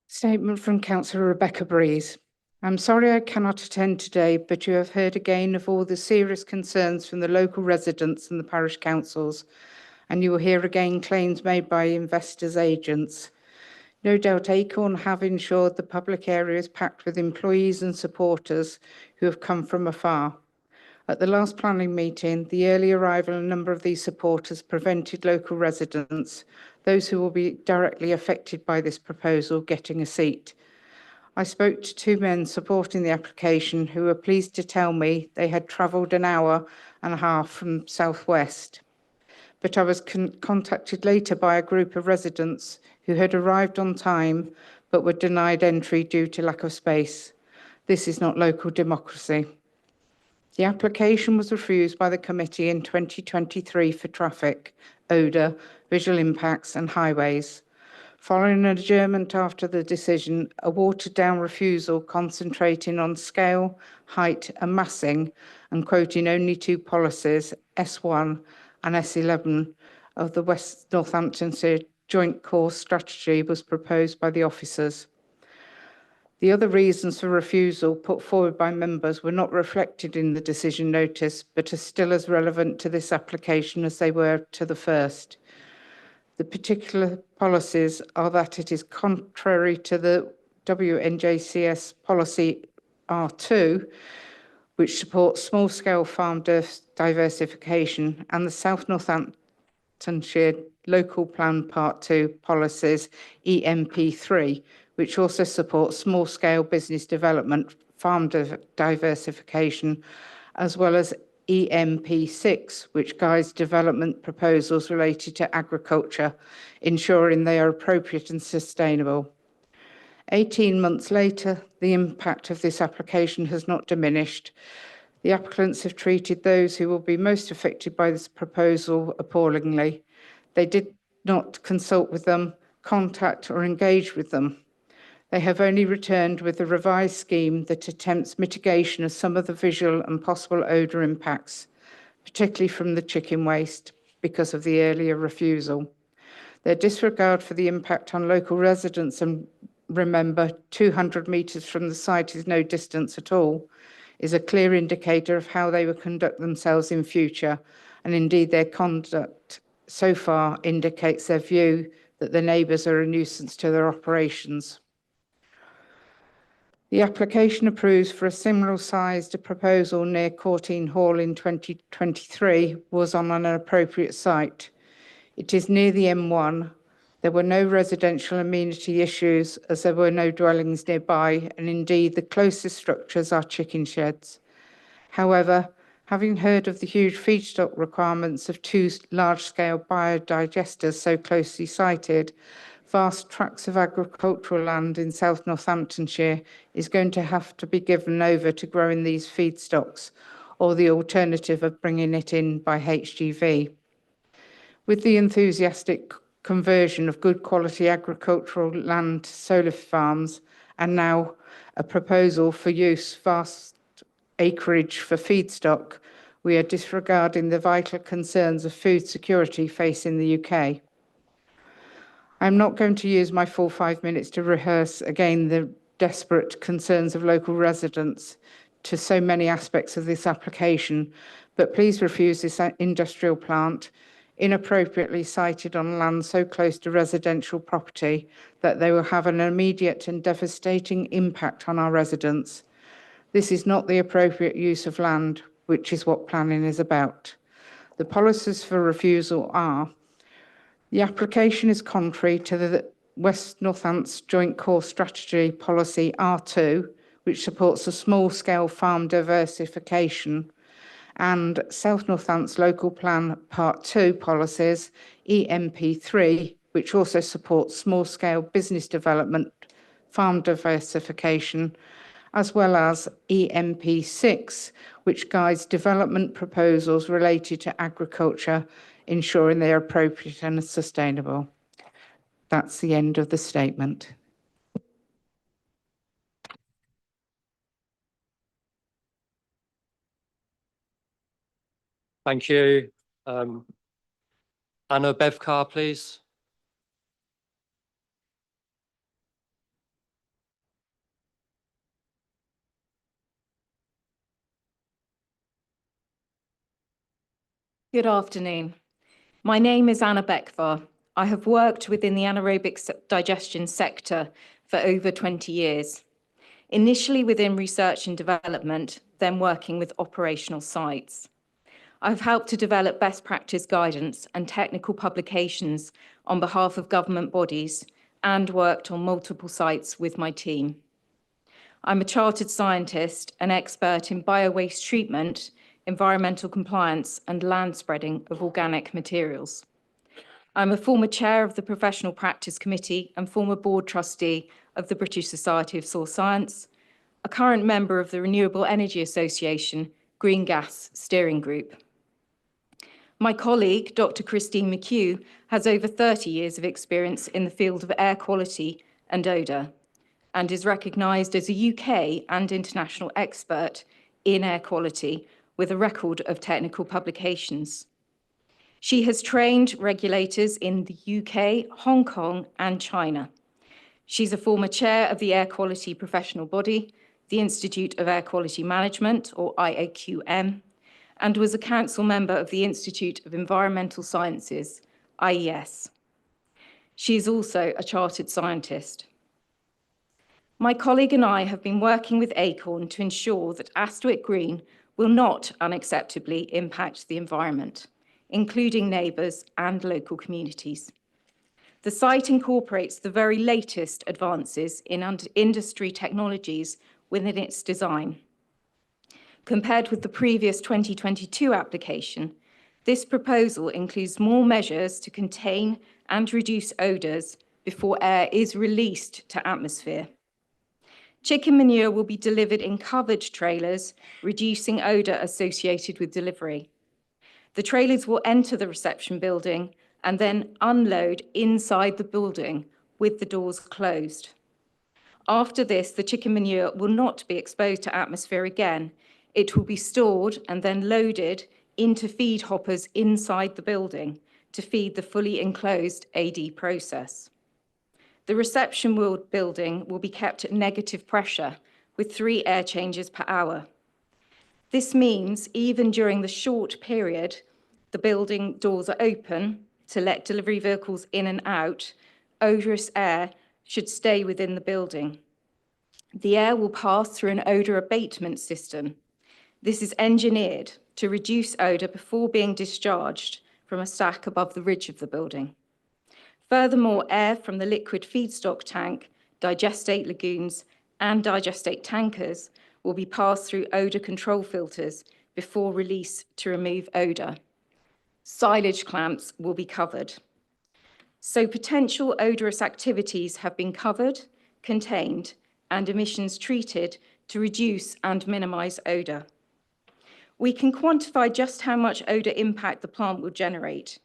Statement from Councillor Rebecca Breese. I'm sorry I cannot attend today, but you have heard again of all the serious concerns from the local residents and the parish councils, and you will hear again claims made by investors' agents. No doubt Acorn have ensured the public area is packed with employees and supporters who have come from afar. At the last planning meeting, the early arrival and number of these supporters prevented local residents, those who will be directly affected by this proposal, getting a seat. I spoke to two men supporting the application who were pleased to tell me they had travelled an hour and a half from southwest. But I was contacted later by a group of residents who had arrived on time but were denied entry due to lack of space. This is not local democracy. The application was refused by the committee in 2023 for traffic, odour, visual impacts and highways. Following an adjournment after the decision, a watered-down refusal concentrating on scale, height and massing and quoting only two policies, S1 and S11 of the West Northamptonshire Joint Core Strategy was proposed by the officers. The other reasons for refusal put forward by members were not reflected in the decision notice, but are still as relevant to this application as they were to the first. The particular policies are that it is contrary to the WNJCS policy R2, which supports small-scale farm diversification, and the South Northamptonshire Local Plan Part 2 policies EMP3, which also supports small-scale business development, farm diversification, as well as EMP6, which guides development proposals related to agriculture, ensuring they are appropriate and sustainable. 18 months later, the impact of this application has not diminished. The applicants have treated those who will be most affected by this proposal appallingly. They did not consult with them, contact or engage with them. They have only returned with a revised scheme that attempts mitigation of some of the visual and possible odour impacts, particularly from the chicken waste, because of the earlier refusal. Their disregard for the impact on local residents, and remember 200 metres from the site is no distance at all, is a clear indicator of how they will conduct themselves in future, and indeed their conduct so far indicates their view that the neighbours are a nuisance to their operations. The application approves for a similar sized proposal near Courtine Hall in 2023 was on an appropriate site. It is near the M1. There were no residential amenity issues as there were no dwellings nearby, and indeed the closest structures are chicken sheds. However, having heard of the huge feedstock requirements of two large-scale biodigesters so closely sited, vast tracts of agricultural land in South Northamptonshire is going to have to be given over to growing these feedstocks, or the alternative of bringing it in by HGV. With the enthusiastic conversion of good quality agricultural land to solar farms, and now a proposal for use vast acreage for feedstock, we are disregarding the vital concerns of food security facing the UK. I'm not going to use my full 5 minutes to rehearse again the desperate concerns of local residents to so many aspects of this application, but please refuse this industrial plant, inappropriately sited on land so close to residential property that they will have an immediate and devastating impact on our residents. This is not the appropriate use of land, which is what planning is about. The policies for refusal are: the application is contrary to the West Northants Joint Core Strategy Policy R2, which supports a small-scale farm diversification, and South Northants Local Plan Part 2 policies EMP3, which also supports small-scale business development, farm diversification, as well as EMP6, which guides development proposals related to agriculture, ensuring they are appropriate and sustainable. That's the end of the statement. Thank you. Anna Bevkar, please. Good afternoon. My name is Anna Bekvar. I have worked within the anaerobic digestion sector for over 20 years. initially within research and development, then working with operational sites. I've helped to develop best practice guidance and technical publications on behalf of government bodies and worked on multiple sites with my team. I'm a chartered scientist, an expert in bio-waste treatment, environmental compliance and land spreading of organic materials. I'm a former chair of the Professional Practice Committee and former board trustee of the British Society of Soil Science, a current member of the Renewable Energy Association Green Gas Steering Group. My colleague, Dr. Christine McHugh, has over 30 years of experience in the field of air quality and odour and is recognised as a UK and international expert in air quality with a record of technical publications. She has trained regulators in the UK, Hong Kong and China. She's a former chair of the air quality professional body, the Institute of Air Quality Management, or IAQM, and was a council member of the Institute of Environmental Sciences, IES. She is also a chartered scientist. My colleague and I have been working with Acorn to ensure that Astwick Green will not unacceptably impact the environment, including neighbours and local communities. The site incorporates the very latest advances in industry technologies within its design. Compared with the previous 2022 application, this proposal includes more measures to contain and reduce odours before air is released to atmosphere. Chicken manure will be delivered in covered trailers, reducing odour associated with delivery. The trailers will enter the reception building and then unload inside the building with the doors closed. After this, the chicken manure will not be exposed to atmosphere again. It will be stored and then loaded into feed hoppers inside the building to feed the fully enclosed AD process. The reception building will be kept at negative pressure with 3 air changes per hour. This means even during the short period, the building doors are open to let delivery vehicles in and out, odorous air should stay within the building. The air will pass through an odour abatement system. This is engineered to reduce odour before being discharged from a stack above the ridge of the building. Furthermore, air from the liquid feedstock tank, digestate lagoons, and digestate tankers will be passed through odour control filters before release to remove odour. Silage clamps will be covered. So potential odorous activities have been covered, contained, and emissions treated to reduce and minimise odour. We can quantify just how much odour impact the plant will generate.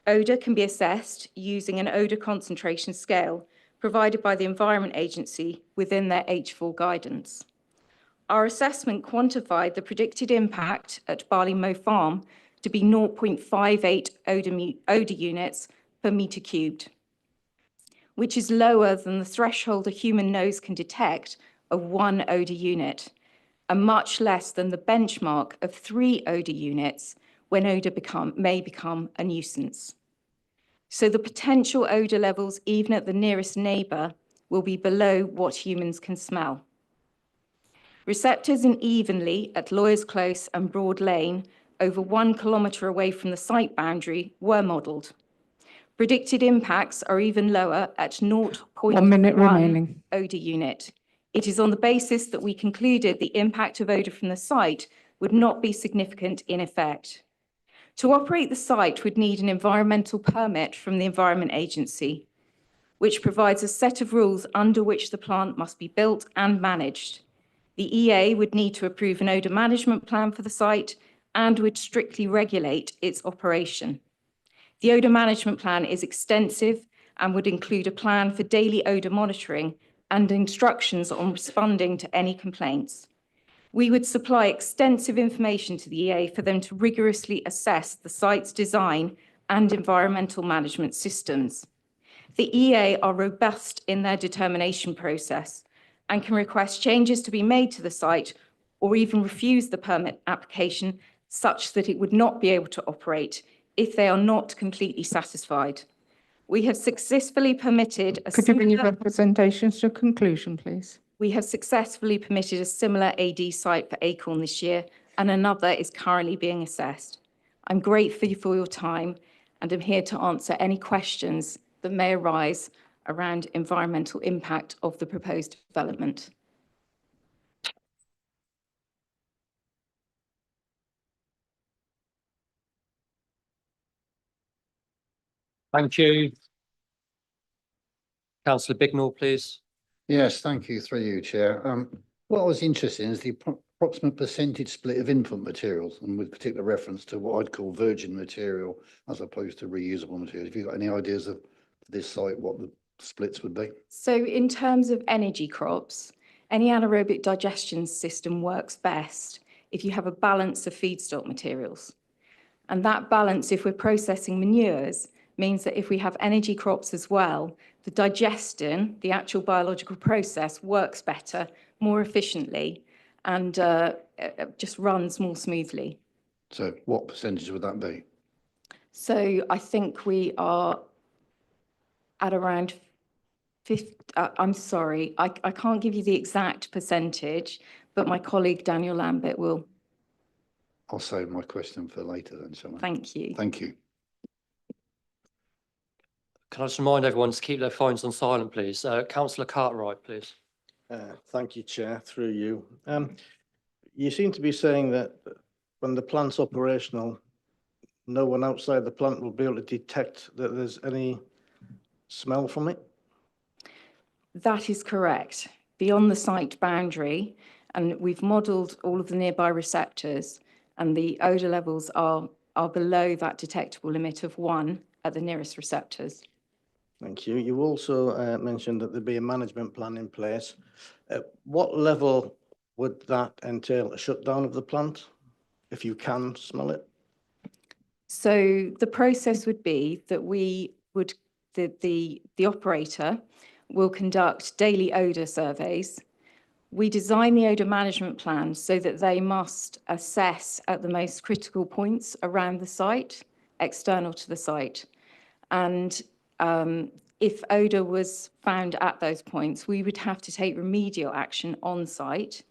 Odour can be assessed using an odour concentration scale provided by the Environment Agency within their H4 guidance. Our assessment quantified the predicted impact at Barley Mow Farm to be 0.58 odour units per metre cubed, which is lower than the threshold a human nose can detect of 1 odour unit, and much less than the benchmark of 3 odour units when odour may become a nuisance. So the potential odour levels, even at the nearest neighbour, will be below what humans can smell. Receptors in Evenley at Lawyers Close and Broad Lane, over 1 kilometre away from the site boundary, were modelled. Predicted impacts are even lower at 0.1 odour unit. It is on the basis that we concluded the impact of odour from the site would not be significant in effect. To operate the site would need an environmental permit from the Environment Agency, which provides a set of rules under which the plant must be built and managed. The EA would need to approve an odour management plan for the site and would strictly regulate its operation. The odour management plan is extensive and would include a plan for daily odour monitoring and instructions on responding to any complaints. We would supply extensive information to the EA for them to rigorously assess the site's design and environmental management systems. The EA are robust in their determination process and can request changes to be made to the site or even refuse the permit application such that it would not be able to operate if they are not completely satisfied. We have successfully permitted a Could you bring your representations to a conclusion, please? We have successfully permitted a similar AD site for Acorn this year, and another is currently being assessed. I'm grateful for your time, and I'm here to answer any questions that may arise around environmental impact of the proposed development. Thank you. Councillor Bignell, please. Yes, thank you, through you, Chair. What I was interested in is the approximate percentage split of input materials, and with particular reference to what I'd call virgin material as opposed to reusable material. Have you got any ideas of this site, what the splits would be? So in terms of energy crops, any anaerobic digestion system works best if you have a balance of feedstock materials. And that balance, if we're processing manures, means that if we have energy crops as well, the digestion, the actual biological process, works better, more efficiently, and just runs more smoothly. So what percentage would that be? So I think we are at around 50, I'm sorry, I can't give you the exact percentage, but my colleague Daniel Lambert will. I'll save my question for later then, shall I? Thank you. Thank you. Can I just remind everyone to keep their phones on silent, please? Councillor Cartwright, please. Thank you, Chair, through you. You seem to be saying that when the plant's operational, no one outside the plant will be able to detect that there's any smell from it? That is correct. Beyond the site boundary, and we've modelled all of the nearby receptors, and the odour levels are below that detectable limit of 1 at the nearest receptors. Thank you. You also mentioned that there'd be a management plan in place. At what level would that entail? A shutdown of the plant, if you can smell it? So the process would be that we would, the operator will conduct daily odour surveys. We design the odour management plan so that they must assess at the most critical points around the site, external to the site. And if odour was found at those points, we would have to take remedial action on site.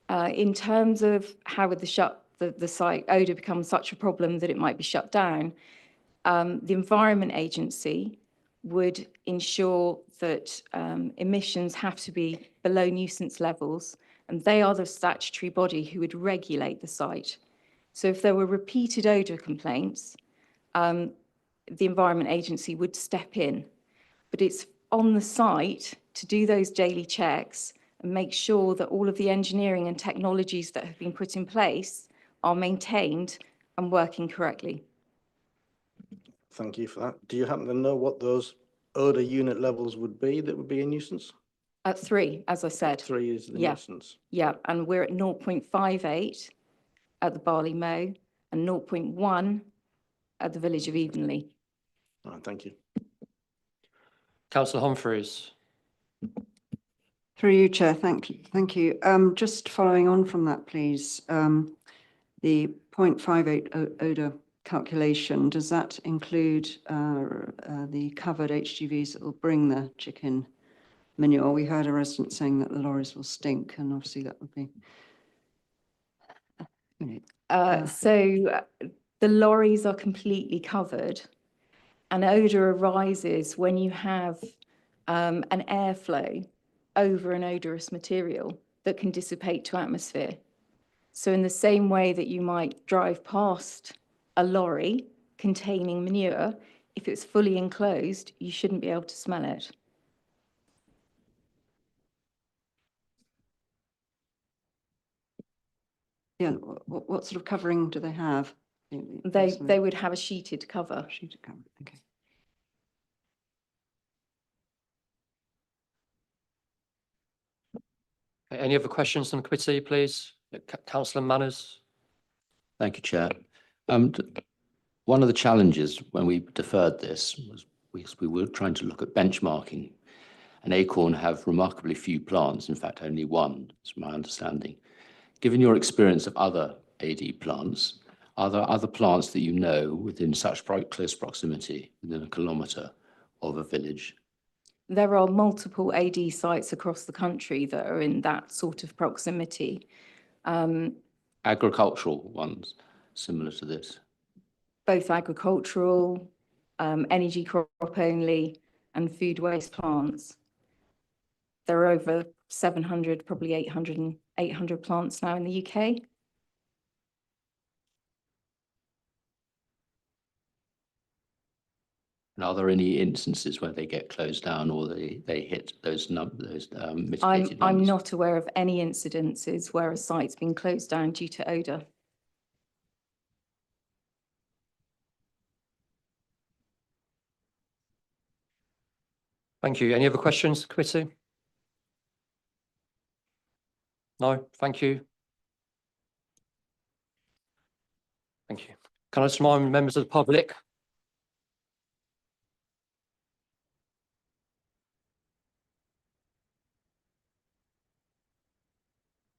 In terms of how would the site odour become such a problem that it might be shut down, the Environment Agency would ensure that emissions have to be below nuisance levels, and they are the statutory body who would regulate the site. So if there were repeated odour complaints, the Environment Agency would step in. But it's on the site to do those daily checks and make sure that all of the engineering and technologies that have been put in place are maintained and working correctly. Thank you for that. Do you happen to know what those odour unit levels would be that would be a nuisance? At 3, as I said. 3 is the Yeah. nuisance. Yeah, and we're at 0.58 at the Barley Mow and 0.1 at the village of Evenley. All right, thank you. Councillor Humphreys. Through you, Chair. Thank you. Thank you. Just following on from that, please. The 0.58 odour calculation, does that include the covered HGVs that will bring the chicken manure? We heard a resident saying that the lorries will stink, and obviously that would be. So the lorries are completely covered, and odour arises when you have an airflow over an odorous material that can dissipate to atmosphere. So in the same way that you might drive past a lorry containing manure, if it's fully enclosed, you shouldn't be able to smell it. Yeah, what sort of covering do they have? They would have a sheeted cover. Sheeted cover, okay. Any other questions on the committee, please? Councillor Manners. Thank you, Chair. One of the challenges when we deferred this was we were trying to look at benchmarking, and Acorn have remarkably few plants, in fact only one, is my understanding. Given your experience of other AD plants, are there other plants that you know within such close proximity, within a kilometre of a village? There are multiple AD sites across the country that are in that sort of proximity. Agricultural ones similar to this. Both agricultural, energy crop only, and food waste plants. There are over 700, probably 800 plants now in the UK. And are there any instances where they get closed down or they hit those mitigated numbers? I'm not aware of any incidences where a site's been closed down due to odour. Thank you. Any other questions, committee? No, thank you. Thank you. Can I just remind members of the public?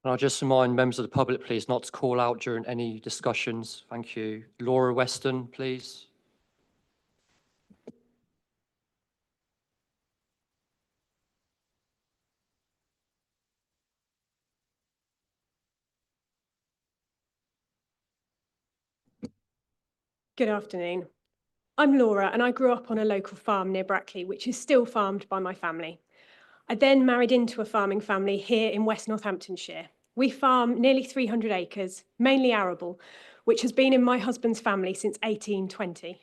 Can I just remind members of the public, please, not to call out during any discussions? Thank you. Laura Weston, please. Good afternoon. I'm Laura and I grew up on a local farm near Brackley, which is still farmed by my family. I then married into a farming family here in West Northamptonshire. We farm nearly 300 acres, mainly arable, which has been in my husband's family since 1820.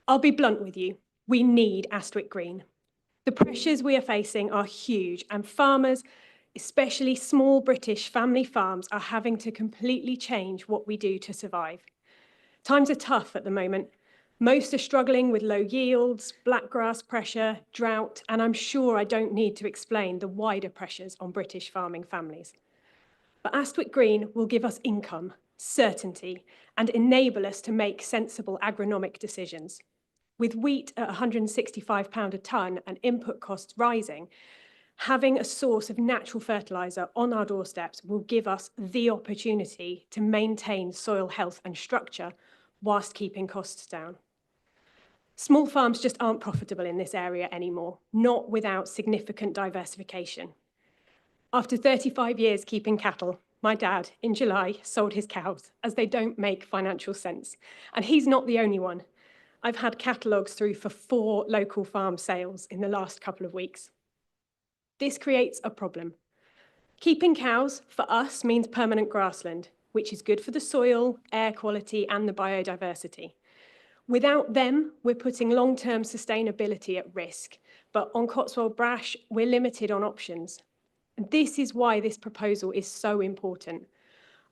I'll be blunt with you, we need Astwick Green. The pressures we are facing are huge and farmers, especially small British family farms, are having to completely change what we do to survive. Times are tough at the moment. Most are struggling with low yields, blackgrass pressure, drought, and I'm sure I don't need to explain the wider pressures on British farming families. But Astwick Green will give us income, certainty, and enable us to make sensible agronomic decisions. With wheat at £165 a tonne and input costs rising, having a source of natural fertiliser on our doorsteps will give us the opportunity to maintain soil health and structure whilst keeping costs down. Small farms just aren't profitable in this area anymore, not without significant diversification. After 35 years keeping cattle, my dad, in July, sold his cows as they don't make financial sense. And he's not the only one. I've had catalogues through for 4 local farm sales in the last couple of weeks. This creates a problem. Keeping cows, for us, means permanent grassland, which is good for the soil, air quality, and the biodiversity. Without them, we're putting long-term sustainability at risk, but on Cotswold Brash, we're limited on options. And this is why this proposal is so important.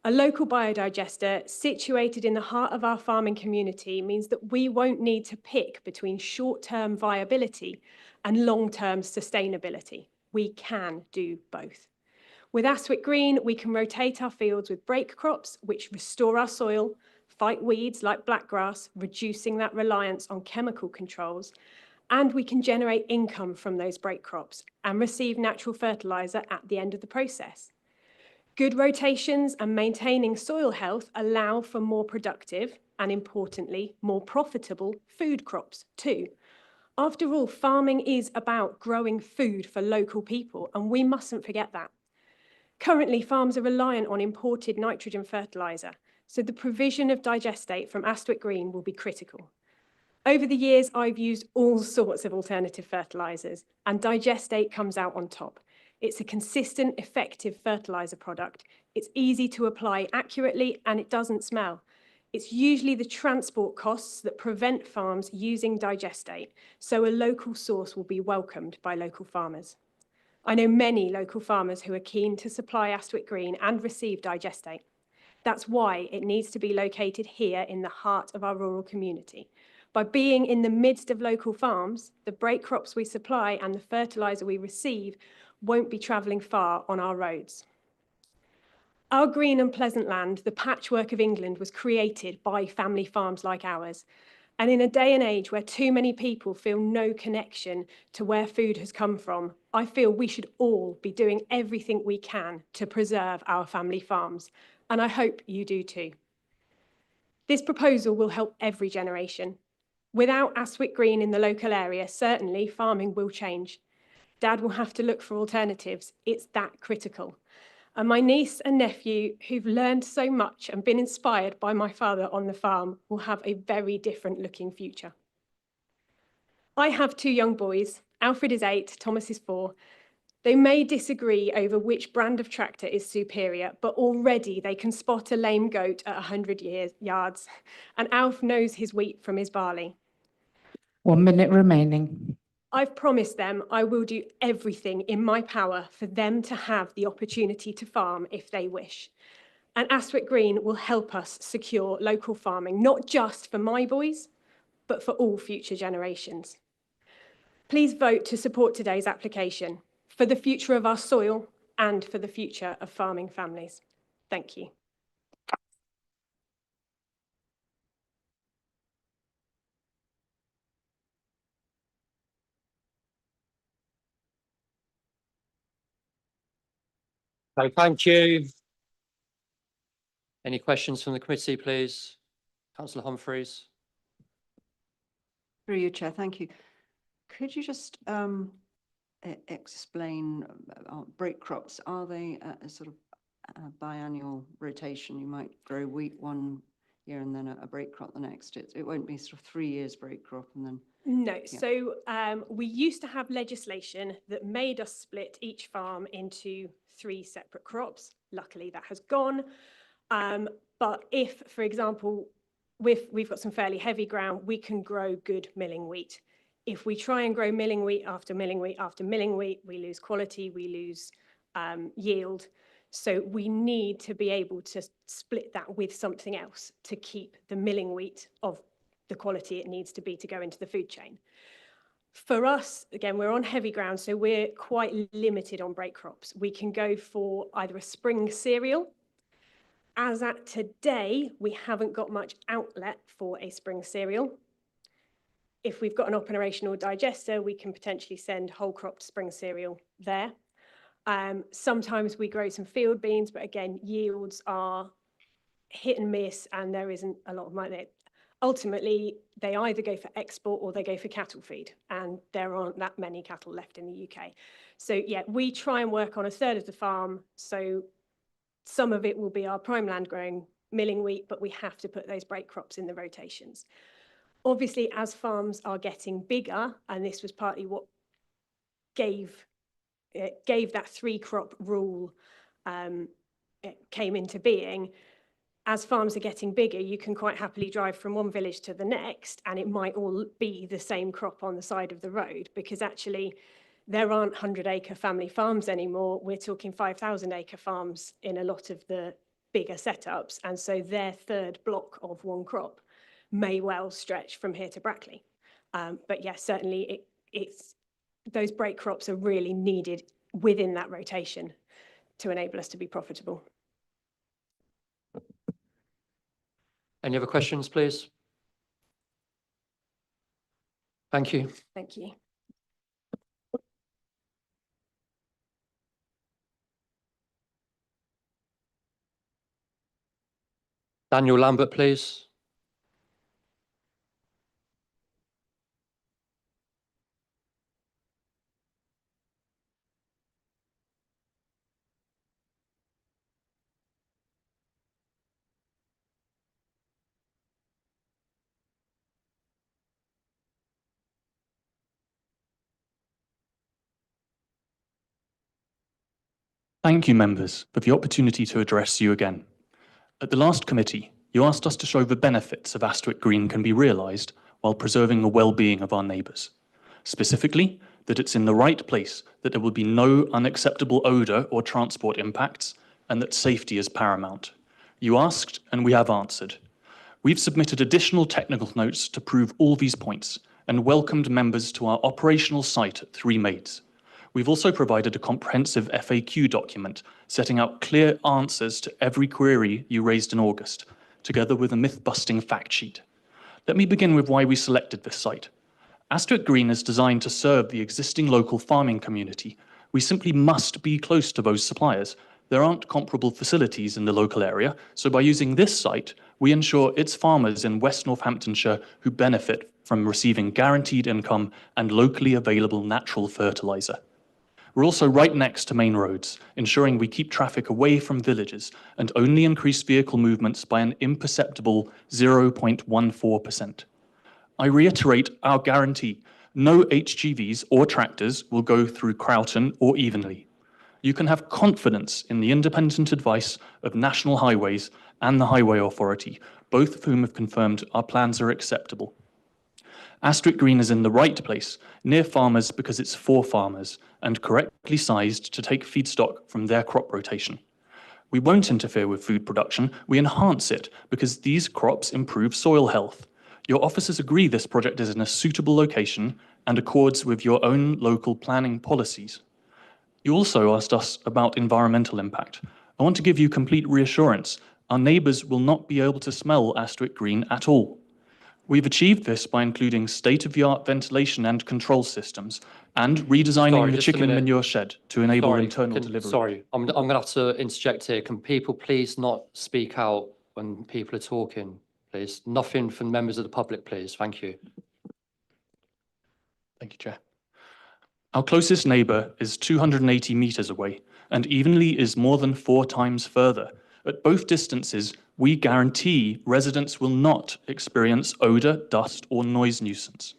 A local biodigester situated in the heart of our farming community means that we won't need to pick between short-term viability and long-term sustainability. We can do both. With Astwick Green, we can rotate our fields with break crops, which restore our soil, fight weeds like blackgrass, reducing that reliance on chemical controls, and we can generate income from those break crops and receive natural fertiliser at the end of the process. Good rotations and maintaining soil health allow for more productive and, importantly, more profitable food crops too. After all, farming is about growing food for local people, and we mustn't forget that. Currently, farms are reliant on imported nitrogen fertiliser, so the provision of digestate from Astwick Green will be critical. Over the years, I've used all sorts of alternative fertilisers, and digestate comes out on top. It's a consistent, effective fertiliser product. It's easy to apply accurately, and it doesn't smell. It's usually the transport costs that prevent farms using digestate, so a local source will be welcomed by local farmers. I know many local farmers who are keen to supply Astwick Green and receive digestate. That's why it needs to be located here in the heart of our rural community. By being in the midst of local farms, the break crops we supply and the fertiliser we receive won't be travelling far on our roads. Our green and pleasant land, the patchwork of England, was created by family farms like ours. And in a day and age where too many people feel no connection to where food has come from, I feel we should all be doing everything we can to preserve our family farms. And I hope you do too. This proposal will help every generation. Without Aswick Green in the local area, certainly farming will change. Dad will have to look for alternatives. It's that critical. And my niece and nephew, who've learned so much and been inspired by my father on the farm, will have a very different looking future. I have 2 young boys. Alfred is 8, Thomas is 4. They may disagree over which brand of tractor is superior, but already they can spot a lame goat at 100 yards, and Alf knows his wheat from his barley. 1 minute remaining. I've promised them I will do everything in my power for them to have the opportunity to farm if they wish. And Aswick Green will help us secure local farming, not just for my boys, but for all future generations. Please vote to support today's application for the future of our soil and for the future of farming families. Thank you. Okay, thank you. Any questions from the committee, please? Councillor Humphreys. Through you, Chair, thank you. Could you just explain break crops? Are they a sort of biannual rotation? You might grow wheat one year and then a break crop the next. It won't be sort of 3 years break crop and then. No, Yeah. so we used to have legislation that made us split each farm into 3 separate crops. Luckily, that has gone. But if, for example, we've got some fairly heavy ground, we can grow good milling wheat. If we try and grow milling wheat after milling wheat after milling wheat, we lose quality, we lose yield. So we need to be able to split that with something else to keep the milling wheat of the quality it needs to be to go into the food chain. For us, again, we're on heavy ground, so we're quite limited on break crops. We can go for either a spring cereal. As at today, we haven't got much outlet for a spring cereal. If we've got an operational digester, we can potentially send whole cropped spring cereal there. Sometimes we grow some field beans, but again, yields are hit and miss, and there isn't a lot of money. Ultimately, they either go for export or they go for cattle feed, and there aren't that many cattle left in the UK. So yeah, we try and work on a third of the farm. So some of it will be our prime land growing milling wheat, but we have to put those break crops in the rotations. Obviously, as farms are getting bigger, and this was partly what gave that 3 crop rule it came into being. As farms are getting bigger, you can quite happily drive from one village to the next, and it might all be the same crop on the side of the road, because actually there aren't 100-acre family farms anymore. We're talking 5,000-acre farms in a lot of the bigger setups. And so their third block of one crop may well stretch from here to Brackley. But yes, certainly it's those break crops are really needed within that rotation to enable us to be profitable. Any other questions, please? Thank you. Thank you. Daniel Lambert, please. Thank you, members, for the opportunity to address you again. At the last committee, you asked us to show the benefits of Astwick Green can be realised while preserving the well-being of our neighbours. Specifically, that it's in the right place, that there will be no unacceptable odour or transport impacts, and that safety is paramount. You asked, and we have answered. We've submitted additional technical notes to prove all these points and welcomed members to our operational site at Three Maids. We've also provided a comprehensive FAQ document setting out clear answers to every query you raised in August, together with a myth-busting fact sheet. Let me begin with why we selected this site. Astwick Green is designed to serve the existing local farming community. We simply must be close to those suppliers. There aren't comparable facilities in the local area, so by using this site, we ensure it's farmers in West Northamptonshire who benefit from receiving guaranteed income and locally available natural fertiliser. We're also right next to main roads, ensuring we keep traffic away from villages and only increase vehicle movements by an imperceptible 0.14%. I reiterate our guarantee: no HGVs or tractors will go through Crowton or Evenley. You can have confidence in the independent advice of National Highways and the Highway Authority, both of whom have confirmed our plans are acceptable. Astwick Green is in the right place, near farmers because it's for farmers and correctly sized to take feedstock from their crop rotation. We won't interfere with food production, we enhance it because these crops improve soil health. Your officers agree this project is in a suitable location and accords with your own local planning policies. You also asked us about environmental impact. I want to give you complete reassurance. Our neighbours will not be able to smell Astwick Green at all. We've achieved this by including state-of-the-art ventilation and control systems and redesigning the chicken manure shed to enable internal delivery. Sorry, I'm going to have to interject here. Can people please not speak out when people are talking, please? Nothing from members of the public, please. Thank you. Thank you, Chair. Our closest neighbour is 280 metres away, and Evenley is more than 4 times further. At both distances, we guarantee residents will not experience odour, dust or noise nuisance.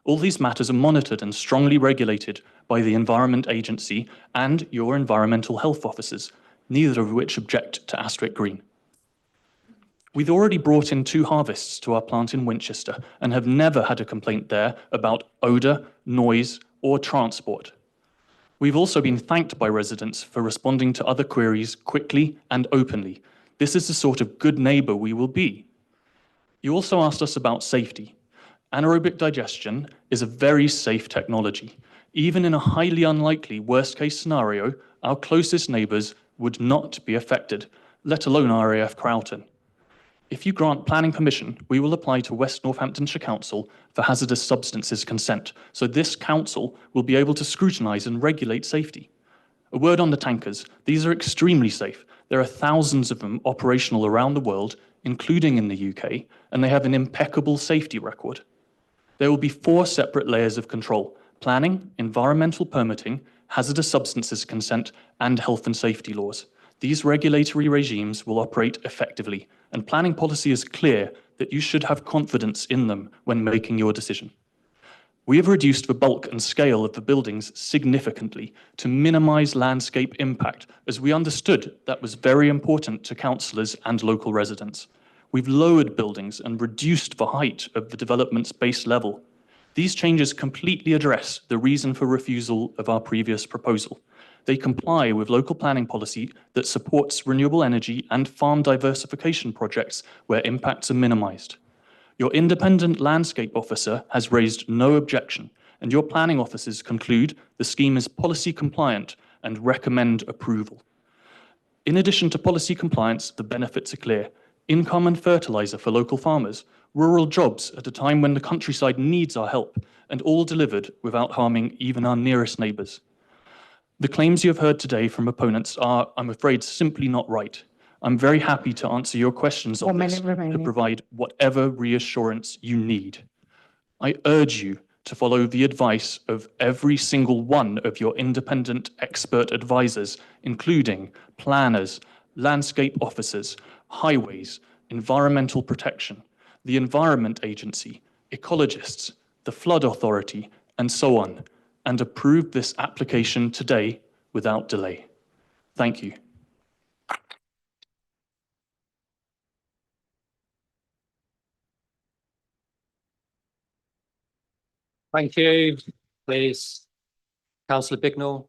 All these matters are monitored and strongly regulated by the Environment Agency and your environmental health officers, neither of which object to Astwick Green. We've already brought in 2 harvests to our plant in Winchester and have never had a complaint there about odour, noise or transport. We've also been thanked by residents for responding to other queries quickly and openly. This is the sort of good neighbour we will be. You also asked us about safety. Anaerobic digestion is a very safe technology. Even in a highly unlikely worst-case scenario, our closest neighbours would not be affected, let alone RAF Crowton. If you grant planning permission, we will apply to West Northamptonshire Council for hazardous substances consent, so this council will be able to scrutinise and regulate safety. A word on the tankers. These are extremely safe. There are thousands of them operational around the world, including in the UK, and they have an impeccable safety record. There will be 4 separate layers of control: planning, environmental permitting, hazardous substances consent, and health and safety laws. These regulatory regimes will operate effectively, and planning policy is clear that you should have confidence in them when making your decision. We have reduced the bulk and scale of the buildings significantly to minimise landscape impact, as we understood that was very important to councillors and local residents. We've lowered buildings and reduced the height of the development's base level. These changes completely address the reason for refusal of our previous proposal. They comply with local planning policy that supports renewable energy and farm diversification projects where impacts are minimised. Your independent landscape officer has raised no objection, and your planning officers conclude the scheme is policy compliant and recommend approval. In addition to policy compliance, the benefits are clear: income and fertiliser for local farmers, rural jobs at a time when the countryside needs our help, and all delivered without harming even our nearest neighbours. The claims you have heard today from opponents are, I'm afraid, simply not right. I'm very happy to answer your questions on this to provide whatever reassurance you need. I urge you to follow the advice of every single one of your independent expert advisors, including planners, landscape officers, highways, environmental protection, the Environment Agency, ecologists, the Flood Authority, and so on, and approve this application today without delay. Thank you. Thank you. Please. Councillor Bignell.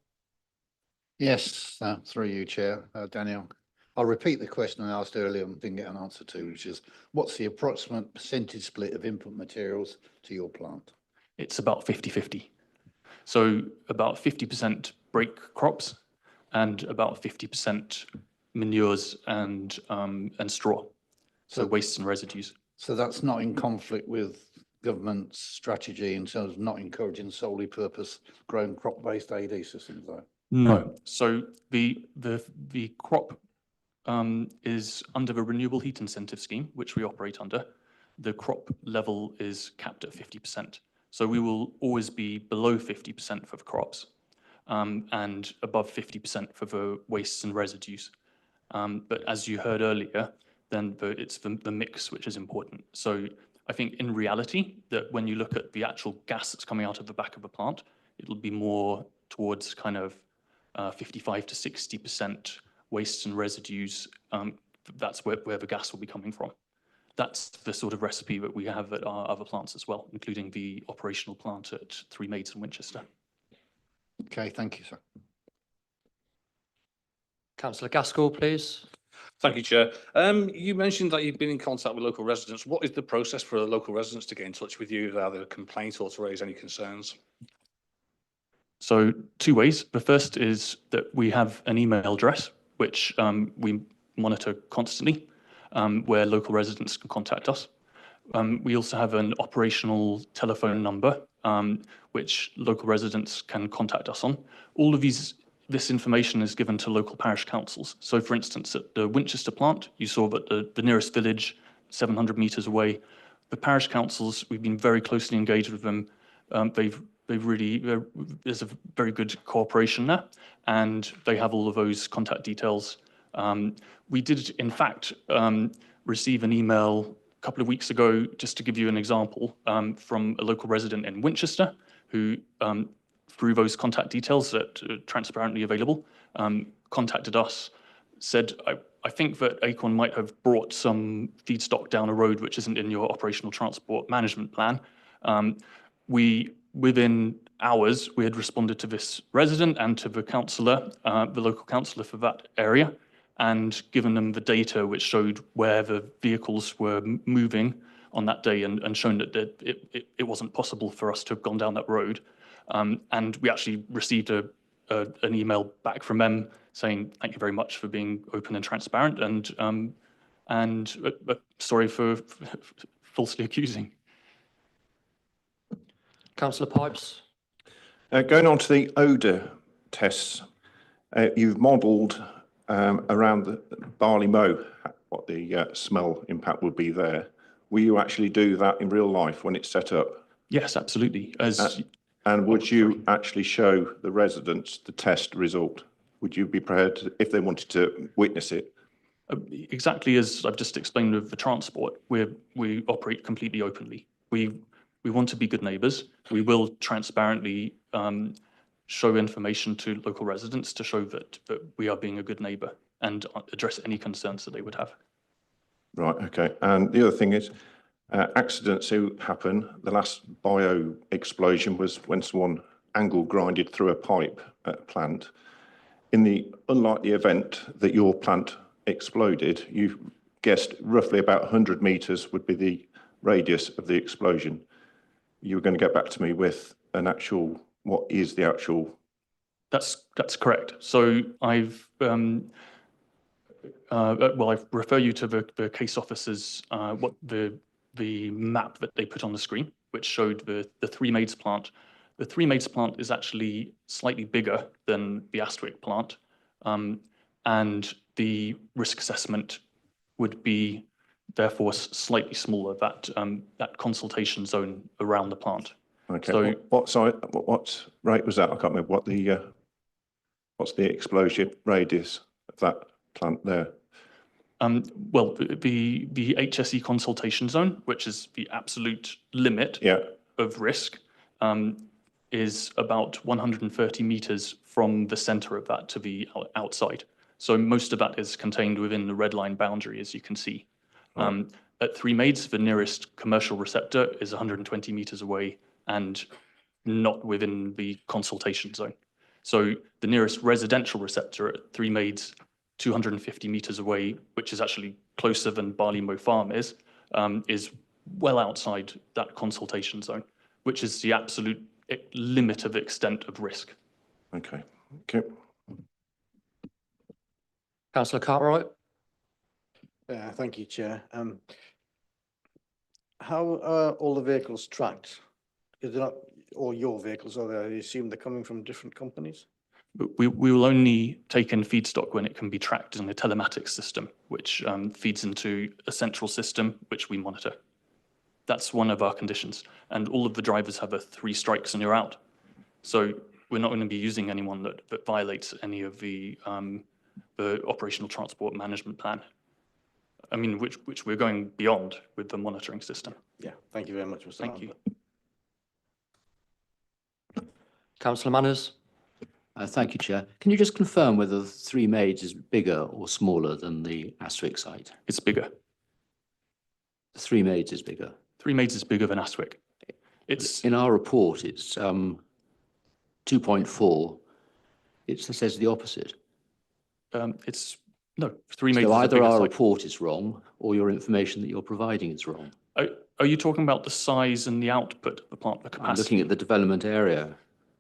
Yes, through you, Chair. Daniel, I'll repeat the question I asked earlier and didn't get an answer to, which is, what's the approximate percentage split of input materials to your plant? It's about 50-50. So about 50% break crops and about 50% manures and straw, so wastes and residues. So that's not in conflict with government's strategy in terms of not encouraging solely purpose grown crop-based AD systems, though? No. So the crop is under the Renewable Heat Incentive Scheme, which we operate under. the crop level is capped at 50%. So we will always be below 50% for the crops and above 50% for the wastes and residues. But as you heard earlier, then it's the mix which is important. So I think in reality that when you look at the actual gas that's coming out of the back of the plant, it'll be more towards kind of 55 to 60% wastes and residues. That's where the gas will be coming from. That's the sort of recipe that we have at our other plants as well, including the operational plant at Three Maids and Winchester. Okay, thank you, sir. Councillor Gaskell, please. Thank you, Chair. You mentioned that you've been in contact with local residents. What is the process for local residents to get in touch with you with either a complaint or to raise any concerns? So two ways. The first is that we have an email address, which we monitor constantly, where local residents can contact us. We also have an operational telephone number, which local residents can contact us on. All of this information is given to local parish councils. So for instance, at the Winchester plant, you saw that the nearest village, 700 metres away, the parish councils, we've been very closely engaged with them. There's a very good cooperation there, and they have all of those contact details. We did, in fact, receive an email a couple of weeks ago, just to give you an example, from a local resident in Winchester who, through those contact details that are transparently available, contacted us, said, I think that Acorn might have brought some feedstock down a road which isn't in your operational transport management plan. Within hours, we had responded to this resident and to the councillor, the local councillor for that area, and given them the data which showed where the vehicles were moving on that day and shown that it wasn't possible for us to have gone down that road. And we actually received an email back from them saying, thank you very much for being open and transparent, and sorry for falsely accusing. Councillor Pipes. Going on to the odour tests, you've modelled around the barley mow what the smell impact would be there. Will you actually do that in real life when it's set up? Yes, absolutely. And would you actually show the residents the test result? Would you be prepared to, if they wanted to witness it? Exactly as I've just explained with the transport, we operate completely openly. We want to be good neighbours. We will transparently show information to local residents to show that we are being a good neighbour and address any concerns that they would have. Right, okay. And the other thing is, accidents do happen. The last bio explosion was when someone angle grinded through a pipe at a plant. In the unlikely event that your plant exploded, you guessed roughly about 100 metres would be the radius of the explosion. You were going to get back to me with an actual, what is the actual? That's correct. So I've refer you to the case officers, what the map that they put on the screen, which showed the Three Maids plant. The Three Maids plant is actually slightly bigger than the Astwick plant, and the risk assessment would be therefore slightly smaller, that consultation zone around the plant. Okay. So what rate was that? I can't remember what the what's the explosion radius of that plant there? Well, the HSE consultation zone, which is the absolute limit of risk, is about 130 metres from the centre of that to the outside. So most of that is contained within the red line boundary, as you can see. At Three Maids, the nearest commercial receptor is 120 metres away and not within the consultation zone. So the nearest residential receptor at Three Maids, 250 metres away, which is actually closer than Barley Mow Farm is well outside that consultation zone, which is the absolute limit of extent of risk. Okay. Okay. Councillor Cartwright. Thank you, Chair. How are all the vehicles tracked? Is it not all your vehicles, or I assume they're coming from different companies? We will only take in feedstock when it can be tracked in the telematics system, which feeds into a central system which we monitor. That's one of our conditions. And all of the drivers have a 3 strikes and you're out. So we're not going to be using anyone that violates any of the operational transport management plan. I mean, which we're going beyond with the monitoring system. Yeah, thank you very much, Mr. Thank you. Councillor Manners. Thank you, Chair. Can you just confirm whether 3 Maids is bigger or smaller than the Astwick site? It's bigger. 3 Maids is bigger. 3 Maids is bigger than Astwick. It's in our report. It's 2.4. It says the opposite. It's no 3 Maids. So is either our site. report is wrong or your information that you're providing is wrong. Are you talking about the size and the output of the plant, the capacity? I'm looking at the development area.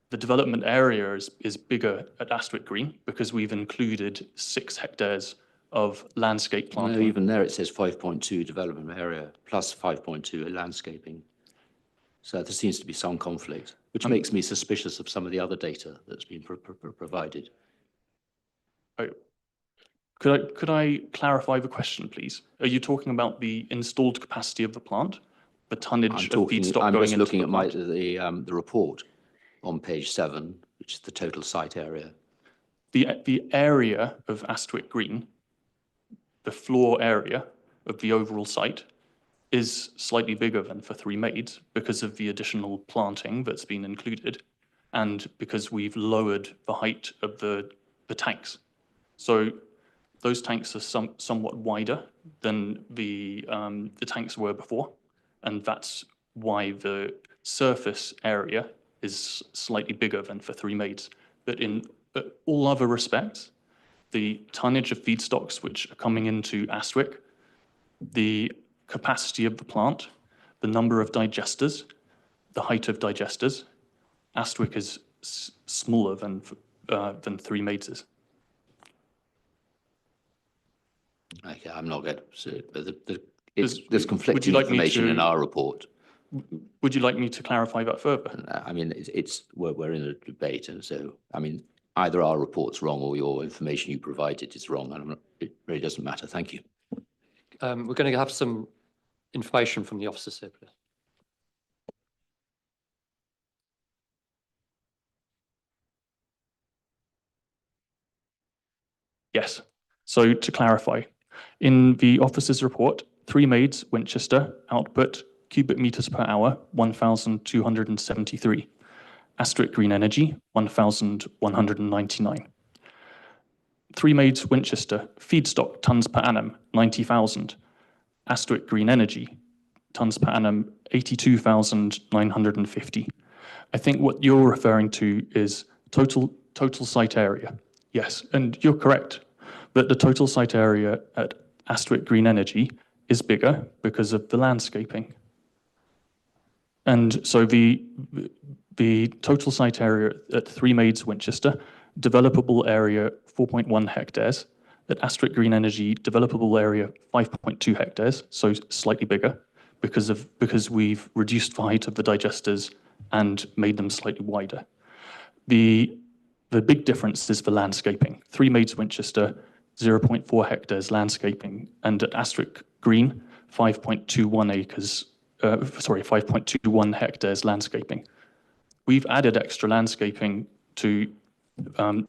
The development area is bigger at Astwick Green because we've included 6 hectares of landscape planting. No, even there it says 5.2 development area plus 5.2 landscaping. So there seems to be some conflict, which makes me suspicious of some of the other data that's been provided. Could I clarify the question, please? Are you talking about the installed capacity of the plant, the tonnage of feedstock I'm going just into looking the at plant? the report on page 7, which is the total site area. The area of Astwick Green, the floor area of the overall site, is slightly bigger than for 3 Maids because of the additional planting that's been included, and because we've lowered the height of the tanks. So those tanks are somewhat wider than the tanks were before, and that's why the surface area is slightly bigger than for 3 Maids. But in all other respects, the tonnage of feedstocks which are coming into Astwick, the capacity of the plant, the number of digesters, the height of digesters, Astwick is smaller than 3 Maids is. Okay, I'm not going to. There's conflicting information in our report. Would you like me to clarify that further? I mean, we're in a debate, and so I mean, either our report's wrong or your information you provided is wrong, and it really doesn't matter. Thank you. We're going to have some information from the officers here, please. Yes. So to clarify, in the officer's report, 3 Maids, Winchester, output cubic meters per hour, 1,273. Astwick Green Energy, 1,199. 3 Maids, Winchester, feedstock tons per annum, 90,000. Astwick Green Energy, tons per annum, 82,950. I think what you're referring to is total site area. Yes, and you're correct that the total site area at Astwick Green Energy is bigger because of the landscaping. And so the total site area at 3 Maids, Winchester, developable area 4.1 hectares. At Astwick Green Energy, developable area 5.2 hectares, so slightly bigger because we've reduced the height of the digesters and made them slightly wider. The big difference is the landscaping. 3 Maids, Winchester, 0.4 hectares landscaping, and at Astwick Green, 5.21 hectares landscaping. We've added extra landscaping to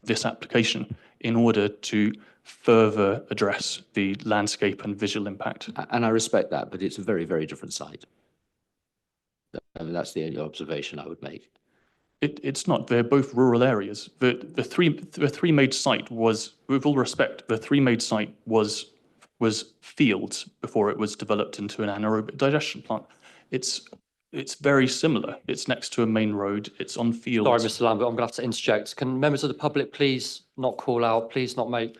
this application in order to further address the landscape and visual impact. And I respect that, but it's a very, very different site. I mean, that's the only observation I would make. It's not. They're both rural areas. The 3 Maids site was, with all respect, the 3 Maids site was fields before it was developed into an anaerobic digestion plant. It's very similar. It's next to a main road. It's on fields. Sorry, Mr. Lambert, I'm going to have to interject. Can members of the public please not call out, please not make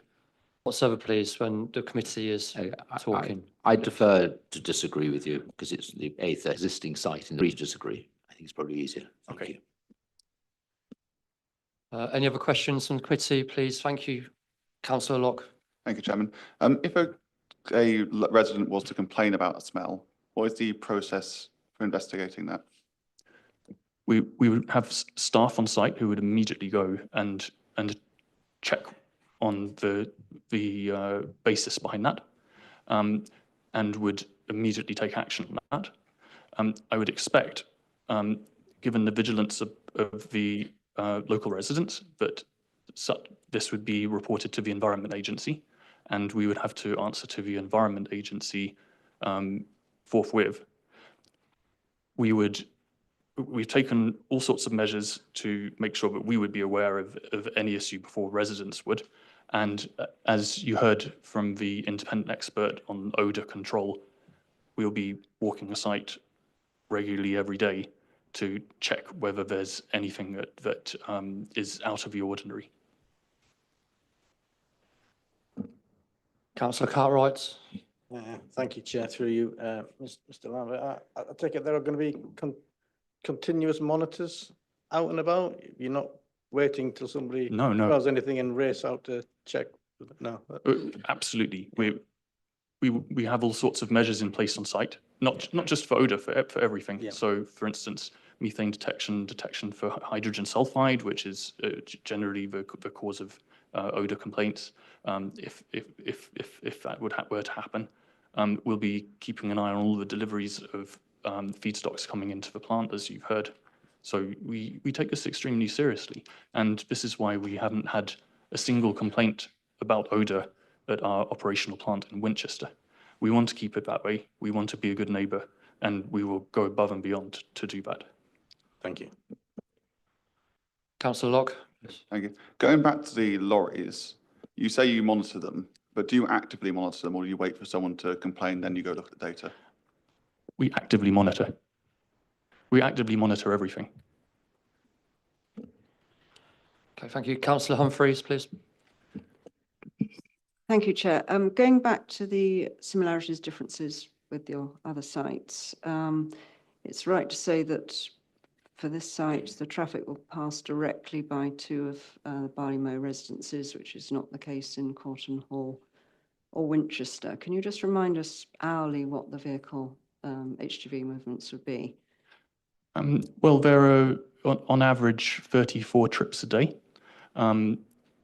whatsoever, please, when the committee is talking? I defer to disagree with you because it's the 8th existing site, and the disagree. I think it's probably easier. Thank you. Any other questions from the committee, please? Thank you. Councillor Locke. Thank you, Chairman. If a resident was to complain about a smell, what is the process for investigating that? We would have staff on site who would immediately go and check on the basis behind that, and would immediately take action on that. I would expect, given the vigilance of the local residents, that this would be reported to the Environment Agency, and we would have to answer to the Environment Agency forthwith. We've taken all sorts of measures to make sure that we would be aware of any issue before residents would. And as you heard from the independent expert on odour control, we'll be walking the site regularly every day to check whether there's anything that is out of the ordinary. Councillor Cartwright. Thank you, Chair, through you. Mr. Lambert, I take it there are going to be continuous monitors out and about? You're not waiting till somebody does anything and race out to check? No. Absolutely. We have all sorts of measures in place on site, not just for odour, for everything. Yeah. So, for instance, methane detection for hydrogen sulfide, which is generally the cause of odour complaints. If that were to happen, we'll be keeping an eye on all the deliveries of feedstocks coming into the plant, as you've heard. So we take this extremely seriously, and this is why we haven't had a single complaint about odour at our operational plant in Winchester. We want to keep it that way. We want to be a good neighbour, and we will go above and beyond to do that. Thank you. Councillor Locke. Thank you. Going back to the lorries, you say you monitor them, but do you actively monitor them, or do you wait for someone to complain, then you go look at the data? We actively monitor. We actively monitor everything. Okay, thank you. Councillor Humphreys, please. Thank you, Chair. Going back to the similarities, differences with your other sites, it's right to say that for this site, the traffic will pass directly by two of Barleymow residences, which is not the case in Corton Hall or Winchester. Can you just remind us hourly what the vehicle HGV movements would be? Well, there are on average 34 trips a day,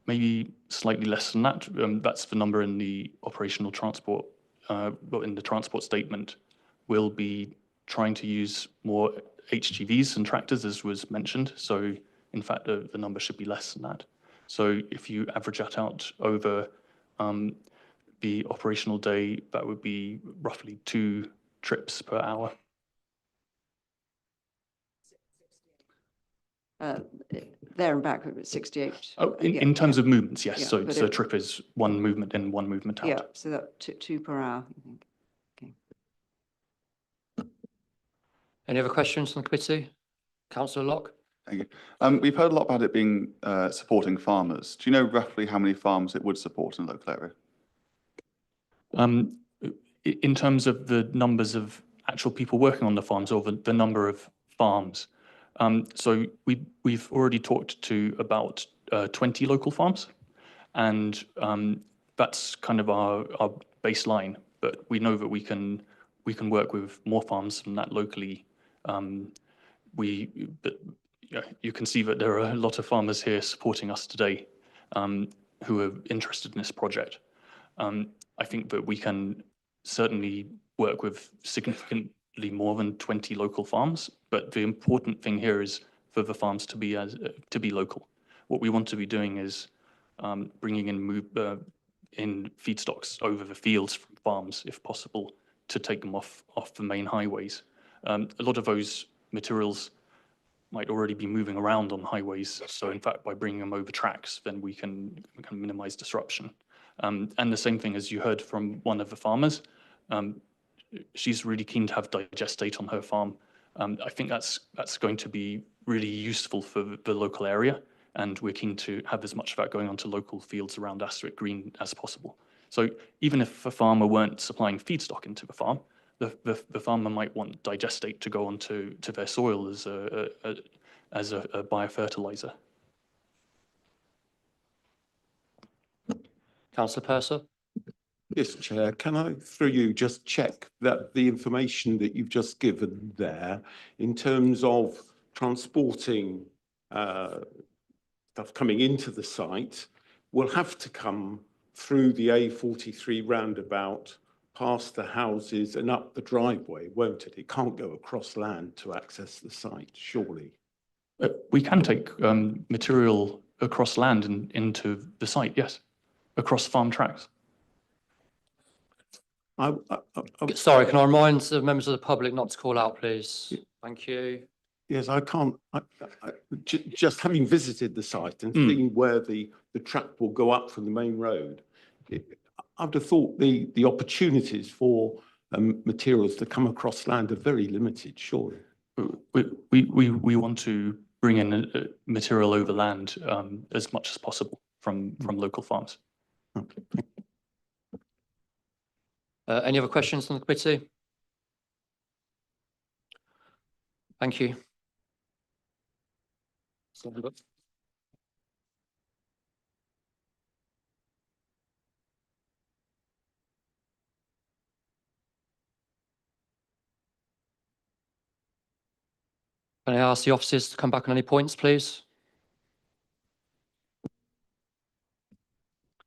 maybe slightly less than that. That's the number in the operational transport, in the transport statement. We'll be trying to use more HGVs and tractors, as was mentioned. So in fact, the number should be less than that. So if you average that out over the operational day, that would be roughly 2 trips per hour. There and back, 68. Oh, in terms of movements, yes. Yeah, so a trip is one movement in, one movement out. Yeah, so that two per hour, I think. Okay. Any other questions from the committee? Councillor Locke. Thank you. We've heard a lot about it being supporting farmers. Do you know roughly how many farms it would support in the local area? In terms of the numbers of actual people working on the farms, or the number of farms, so we've already talked to about 20 local farms, and that's kind of our baseline. But we know that we can work with more farms than that locally. But you can see that there are a lot of farmers here supporting us today, who are interested in this project. I think that we can certainly work with significantly more than 20 local farms, but the important thing here is for the farms to be local. What we want to be doing is bringing in feedstocks over the fields from farms, if possible, to take them off the main highways. A lot of those materials might already be moving around on highways, so in fact, by bringing them over tracks, then we can minimize disruption. And the same thing as you heard from one of the farmers, she's really keen to have digestate on her farm. I think that's going to be really useful for the local area, and we're keen to have as much of that going onto local fields around Astwick Green as possible. So even if a farmer weren't supplying feedstock into the farm, the farmer might want digestate to go onto their soil as a biofertilizer. Councillor Purser. Yes, Chair. Can I, through you, just check that the information that you've just given there, in terms of transporting stuff coming into the site, will have to come through the A43 roundabout past the houses and up the driveway, won't it? It can't go across land to access the site, surely. We can take material across land and into the site, yes, across farm tracks. Sorry, can I remind the members of the public not to call out, please? Thank you. Yes, I can't, just having visited the site and seeing where the track will go up from the main road, I would have thought the opportunities for materials to come across land are very limited, surely. We want to bring in material over land as much as possible from local farms. Okay. Any other questions from the committee? Thank you. Can I ask the officers to come back on any points, please?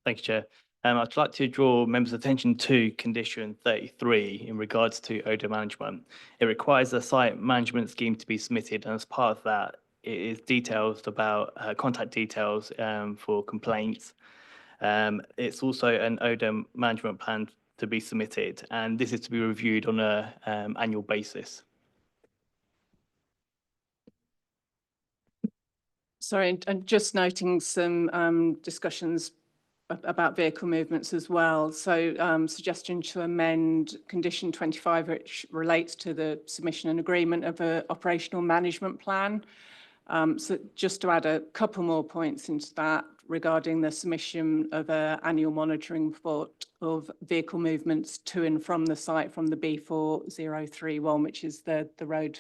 Thank you, Chair. I'd like to draw members' attention to condition 33 in regards to odour management. It requires a site management scheme to be submitted, and as part of that, it is details about contact details for complaints. It's also an odour management plan to be submitted, and this is to be reviewed on an annual basis. Sorry, and just noting some discussions about vehicle movements as well. So suggestion to amend condition 25, which relates to the submission and agreement of an operational management plan. So just to add a couple more points into that regarding the submission of an annual monitoring report of vehicle movements to and from the site from the B4031, which is the road,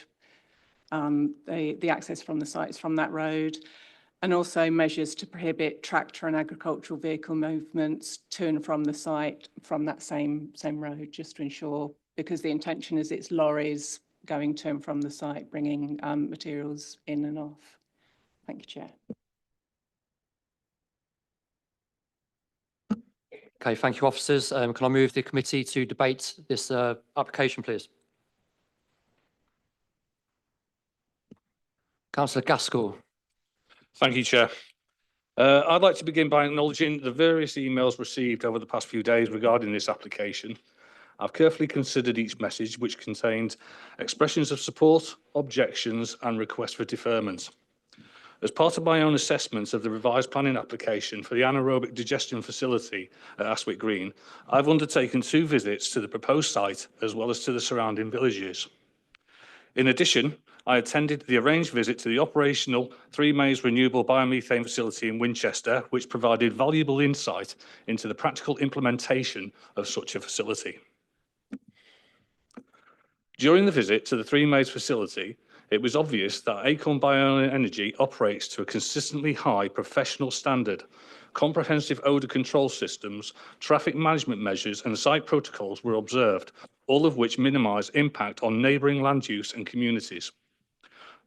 the access from the site is from that road. And also measures to prohibit tractor and agricultural vehicle movements to and from the site from that same road, just to ensure, because the intention is it's lorries going to and from the site, bringing materials in and off. Thank you, Chair. Okay, thank you, officers. Can I move the committee to debate this application, please? Councillor Gaskell. Thank you, Chair. I'd like to begin by acknowledging the various emails received over the past few days regarding this application. I've carefully considered each message, which contained expressions of support, objections, and requests for deferment. As part of my own assessment of the revised planning application for the anaerobic digestion facility at Astwick Green, I've undertaken 2 visits to the proposed site as well as to the surrounding villages. In addition, I attended the arranged visit to the operational 3 Maze renewable biomethane facility in Winchester, which provided valuable insight into the practical implementation of such a facility. During the visit to the 3 Maze facility, it was obvious that Acorn Bioenergy operates to a consistently high professional standard. Comprehensive odour control systems, traffic management measures and site protocols were observed, all of which minimise impact on neighbouring land use and communities.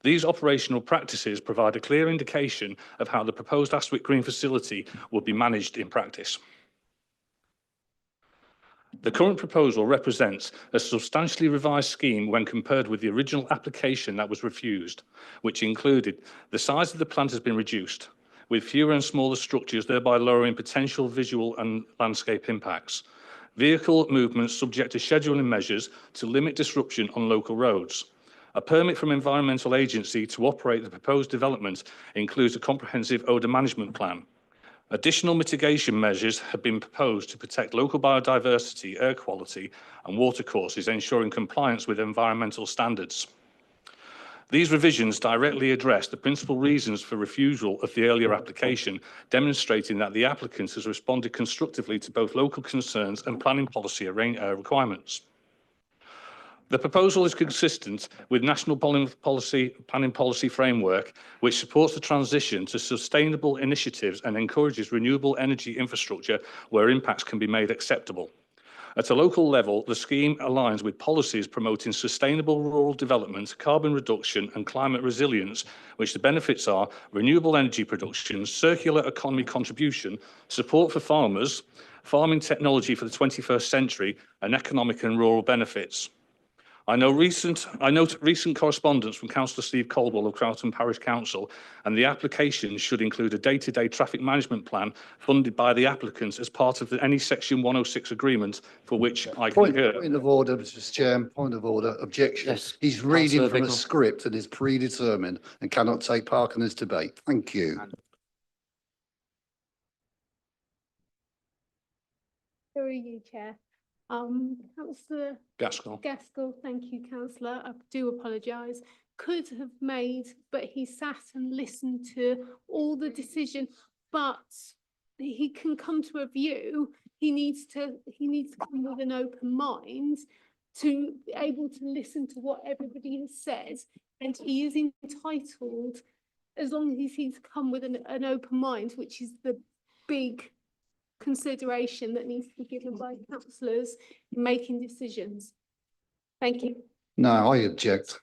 These operational practices provide a clear indication of how the proposed Astwick Green facility will be managed in practice. The current proposal represents a substantially revised scheme when compared with the original application that was refused, which included the size of the plant has been reduced, with fewer and smaller structures, thereby lowering potential visual and landscape impacts. Vehicle movements subject to scheduling measures to limit disruption on local roads. A permit from environmental agency to operate the proposed development includes a comprehensive odour management plan. Additional mitigation measures have been proposed to protect local biodiversity, air quality and water courses, ensuring compliance with environmental standards. These revisions directly address the principal reasons for refusal of the earlier application, demonstrating that the applicant has responded constructively to both local concerns and planning policy requirements. The proposal is consistent with National Planning Policy Framework, which supports the transition to sustainable initiatives and encourages renewable energy infrastructure where impacts can be made acceptable. At a local level, the scheme aligns with policies promoting sustainable rural development, carbon reduction and climate resilience, which the benefits are renewable energy production, circular economy contribution, support for farmers, farming technology for the 21st century and economic and rural benefits. I note recent correspondence from Councillor Steve Coldwell of Croughton Parish Council, and the application should include a day-to-day traffic management plan funded by the applicants as part of any Section 106 agreement, for which I concur. Point of order, Mr. Chairman, point of order, objection. Yes, He's reading Councillor from a Bignell. script that is predetermined and cannot take part in this debate. Thank you. Who are you, Chair? Councillor Gaskell, thank you, Councillor. I do apologise. Could have made, but he sat and listened to all the decision. But he can come to a view. He needs to come with an open mind to be able to listen to what everybody has said, and he is entitled, as long as he's come with an open mind, which is the big consideration that needs to be given by councillors in making decisions. Thank you. No, I object.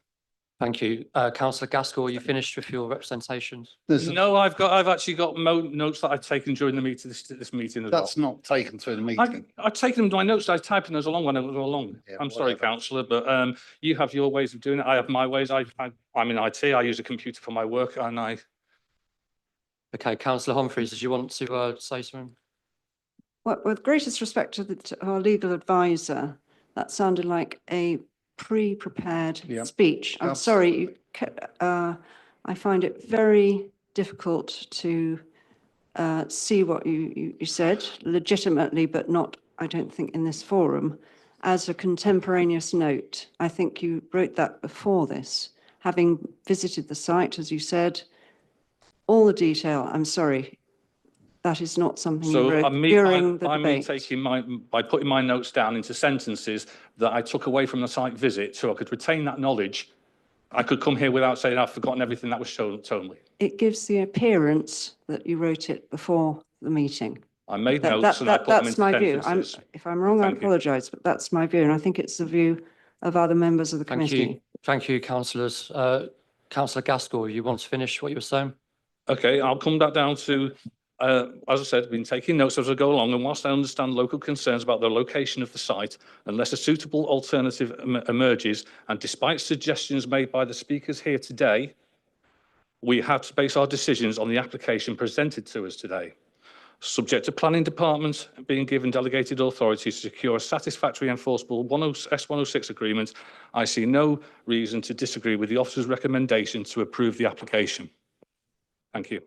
Thank you. Councillor Gaskell, are you finished with your representations? No, I've actually got notes that I've taken during the meeting, this meeting as well. That's not taken through the meeting. I've taken them, my notes, I'm typing those along when I was along. Yeah, I'm sorry, councillor, but you have your ways of doing it. I have my ways. I'm in IT. I use a computer for my work, and I. Okay, Councillor Humphreys, did you want to say something? Well, with greatest respect to our legal advisor, that sounded like a pre-prepared speech. I'm sorry, I find it very difficult to see what you said legitimately, but not, I don't think, in this forum, as a contemporaneous note. I think you wrote that before this, having visited the site, as you said, all the detail. I'm sorry. That is not something you wrote during the debate. By putting my notes down into sentences that I took away from the site visit, so I could retain that knowledge. I could come here without saying I've forgotten everything that was shown to me. It gives the appearance that you wrote it before the meeting. I made notes and I put them into sentences. That's my view. If I'm wrong, I apologise, but that's my view, and I think it's the view of other members of the committee. Thank you, councillors. Councillor Gaskell, you want to finish what you were saying? Okay, I'll come back down to. As I said, I've been taking notes as I go along, and whilst I understand local concerns about the location of the site, unless a suitable alternative emerges, and despite suggestions made by the speakers here today, we have to base our decisions on the application presented to us today. Subject to planning department being given delegated authority to secure a satisfactory enforceable S106 agreement, I see no reason to disagree with the officer's recommendation to approve the application. Thank you.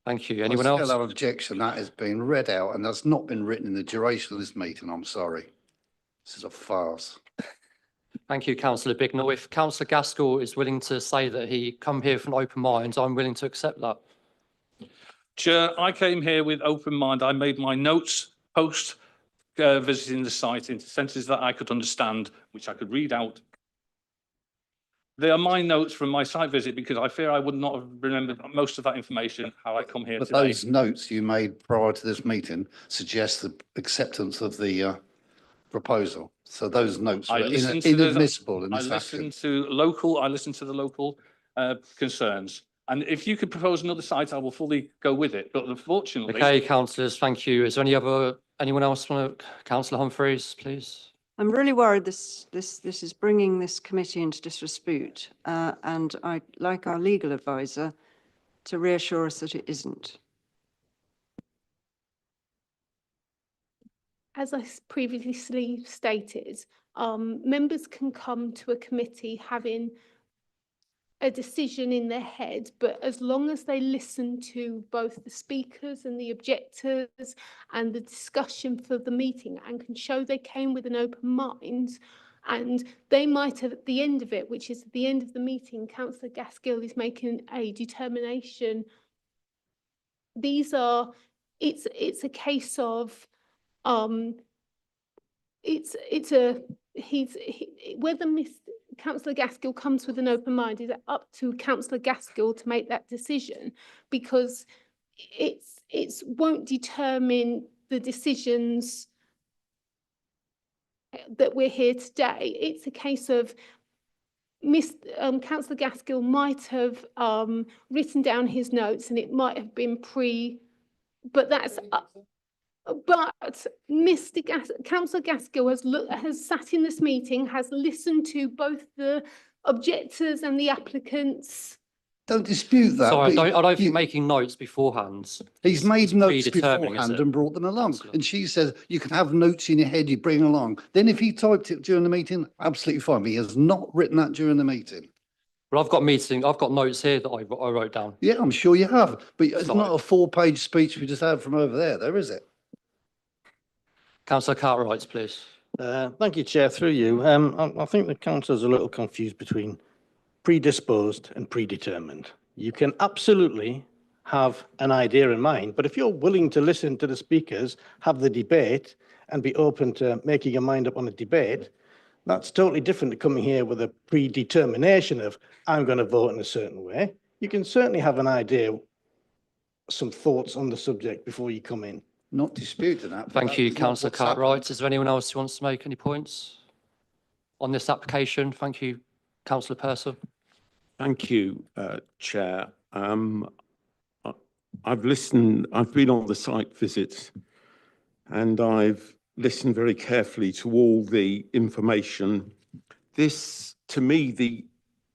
Thank you. Anyone else? I still have objection. That has been read out and that's not been written in the duration of this meeting. I'm sorry. This is a farce. Thank you, Councillor Bignell. If Councillor Gaskell is willing to say that he come here with an open mind, I'm willing to accept that. Chair, I came here with open mind. I made my notes post visiting the site into sentences that I could understand, which I could read out. They are my notes from my site visit because I fear I would not have remembered most of that information how I come here But today. those notes you made prior to this meeting suggest the acceptance of the proposal. So those notes are inadmissible in this action. I listened to the local concerns. And if you could propose another site, I will fully go with it. But unfortunately... Okay, councillors, thank you. Is there anyone else want to? Councillor Humphreys, please. I'm really worried this is bringing this committee into disrepute, and I'd like our legal advisor to reassure us that it isn't. As I previously stated, members can come to a committee having a decision in their head, but as long as they listen to both the speakers and the objectors and the discussion for the meeting and can show they came with an open mind, and they might have at the end of it, which is at the end of the meeting, Councillor Gaskell is making a determination. It's a case of whether Councillor Gaskell comes with an open mind is up to Councillor Gaskell to make that decision, because it won't determine the decisions that we're here today. It's a case of Councillor Gaskell might have written down his notes and it might have been but that's But Councillor Gaskell has sat in this meeting, has listened to both the objectors and the applicants. Don't dispute that. Sorry, but I don't think making notes beforehand. He's made notes predetermining, is beforehand it? and brought them along. And she says you can have notes in your head you bring along. Then if he typed it during the meeting, absolutely fine. But he has not written that during the meeting. Well, I've got notes here that I wrote down. Yeah, I'm sure you have. But it's Sorry. not a 4-page speech we just had from over there, is it? Councillor Cartwright, please. Thank you, Chair, through you. I think the councillor's a little confused between predisposed and predetermined. You can absolutely have an idea in mind, but if you're willing to listen to the speakers, have the debate and be open to making your mind up on a debate, that's totally different to coming here with a predetermination of, I'm going to vote in a certain way. You can certainly have an idea, some thoughts on the subject before you come in. Not disputing that. Thank you, Councillor Cartwright. Is there anyone else who wants to make any points on this application? Thank you, Councillor Purcell. Thank you, Chair. I've been on the site visits and I've listened very carefully to all the information. This, to me,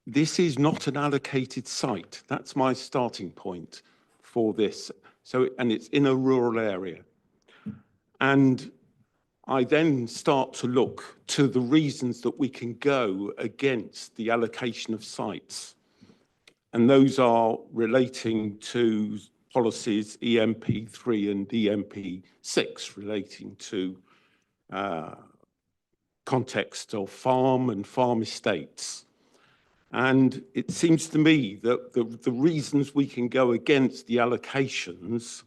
this is not an allocated site. That's my starting point for this. So, and it's in a rural area. And I then start to look to the reasons that we can go against the allocation of sites. And those are relating to policies EMP3 and EMP6 relating to context of farm and farm estates. And it seems to me that the reasons we can go against the allocations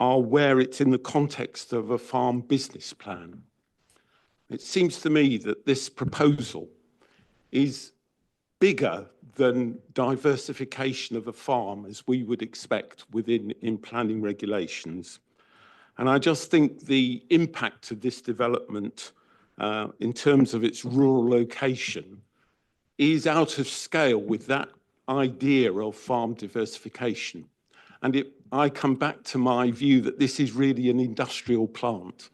are where it's in the context of a farm business plan. It seems to me that this proposal is bigger than diversification of a farm as we would expect in planning regulations. And I just think the impact of this development in terms of its rural location is out of scale with that idea of farm diversification. And I come back to my view that this is really an industrial plant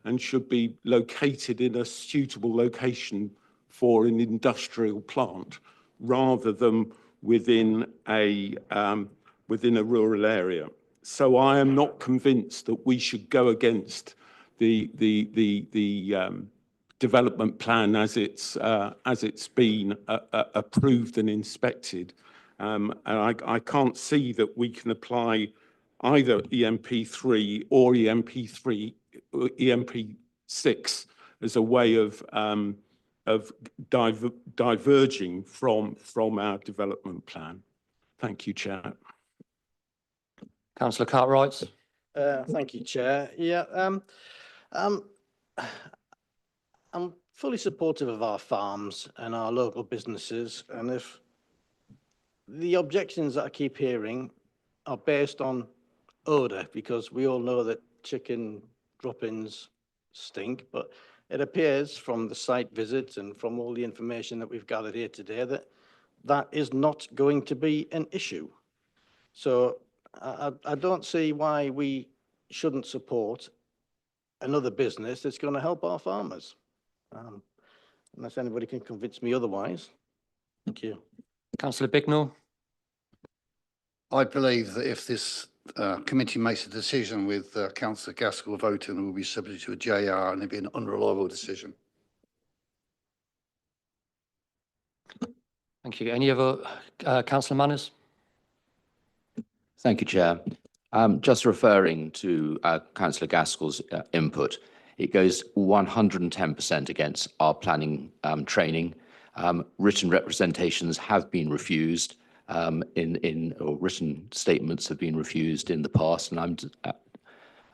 and should be located in a suitable location for an industrial plant rather than within a rural area. So I am not convinced that we should go against the development plan as it's been approved and inspected. And I can't see that we can apply either EMP3 or EMP6 as a way of diverging from our development plan. Thank you, Chair. Councillor Cartwright. Thank you, Chair. Yeah, I'm fully supportive of our farms and our local businesses. And if the objections that I keep hearing are based on odour, because we all know that chicken drop-ins stink, but it appears from the site visits and from all the information that we've gathered here today that that is not going to be an issue. So I don't see why we shouldn't support another business that's going to help our farmers, unless anybody can convince me otherwise. Thank you. Councillor Bignell. I believe that if this committee makes a decision with Councillor Gaskell voting, it will be subject to a JR and it'll be an unreliable decision. Thank you. Any other Councillor Manners? Thank you, Chair. Just referring to Councillor Gaskell's input, it goes 110% against our planning training. Written representations have been refused or written statements have been refused in the past, and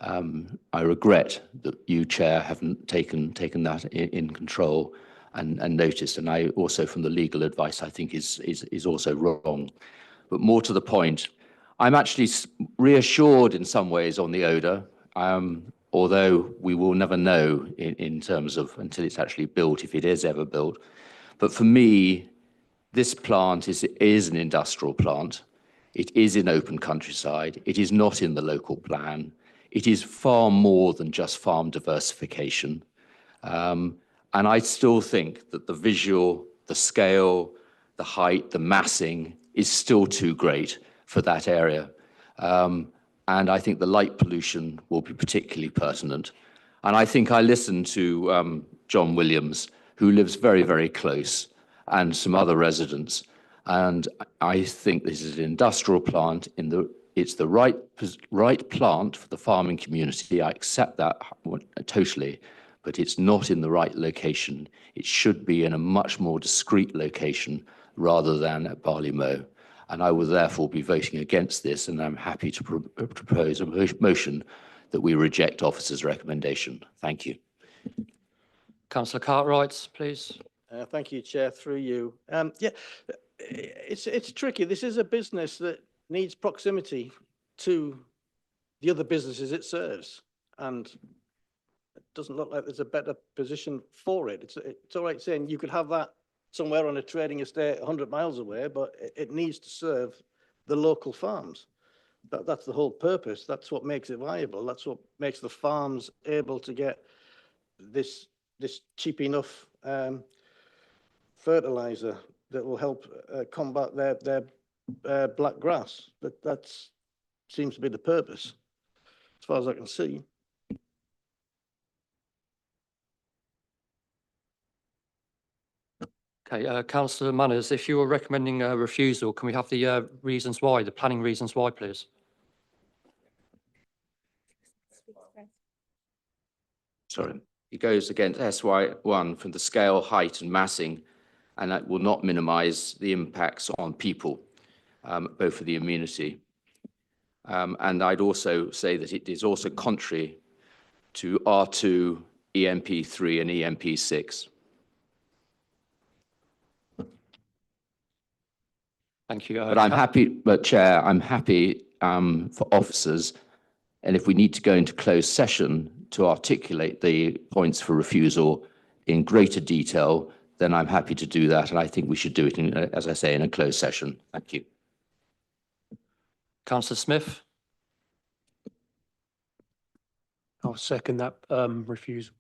I regret that you, Chair, haven't taken that in control and noticed. And I also, from the legal advice, I think is also wrong. But more to the point, I'm actually reassured in some ways on the odour, although we will never know in terms of until it's actually built, if it is ever built. But for me, this plant is an industrial plant. It is in open countryside. It is not in the local plan. It is far more than just farm diversification. And I still think that the visual, the scale, the height, the massing is still too great for that area. And I think the light pollution will be particularly pertinent. And I think I listened to John Williams, who lives very, very close, and some other residents. And I think this is an industrial plant. It's the right plant for the farming community. I accept that totally, but it's not in the right location. It should be in a much more discreet location rather than at Barley Mow. And I will therefore be voting against this, and I'm happy to propose a motion that we reject officer's recommendation. Thank you. Councillor Cartwright, please. Thank you, Chair, through you. Yeah, it's tricky. This is a business that needs proximity to the other businesses it serves, and it doesn't look like there's a better position for it. It's all right saying you could have that somewhere on a trading estate 100 miles away, but it needs to serve the local farms. That's the whole purpose. That's what makes it viable. That's what makes the farms able to get this cheap enough fertilizer that will help combat their black grass. That seems to be the purpose, as far as I can see. Okay, Councillor Manners, if you were recommending a refusal, can we have the reasons why, the planning reasons why, please? Sorry, it goes against SY1 from the scale, height and massing, and that will not minimise the impacts on people, both for the immunity. And I'd also say that it is also contrary to R2, EMP3 and EMP6. Thank you. But I'm happy, but Chair, I'm happy for officers, and if we need to go into closed session to articulate the points for refusal in greater detail, then I'm happy to do that. And I think we should do it, in, as I say, in a closed session. Thank you. Councillor Smith. I'll second that refusal.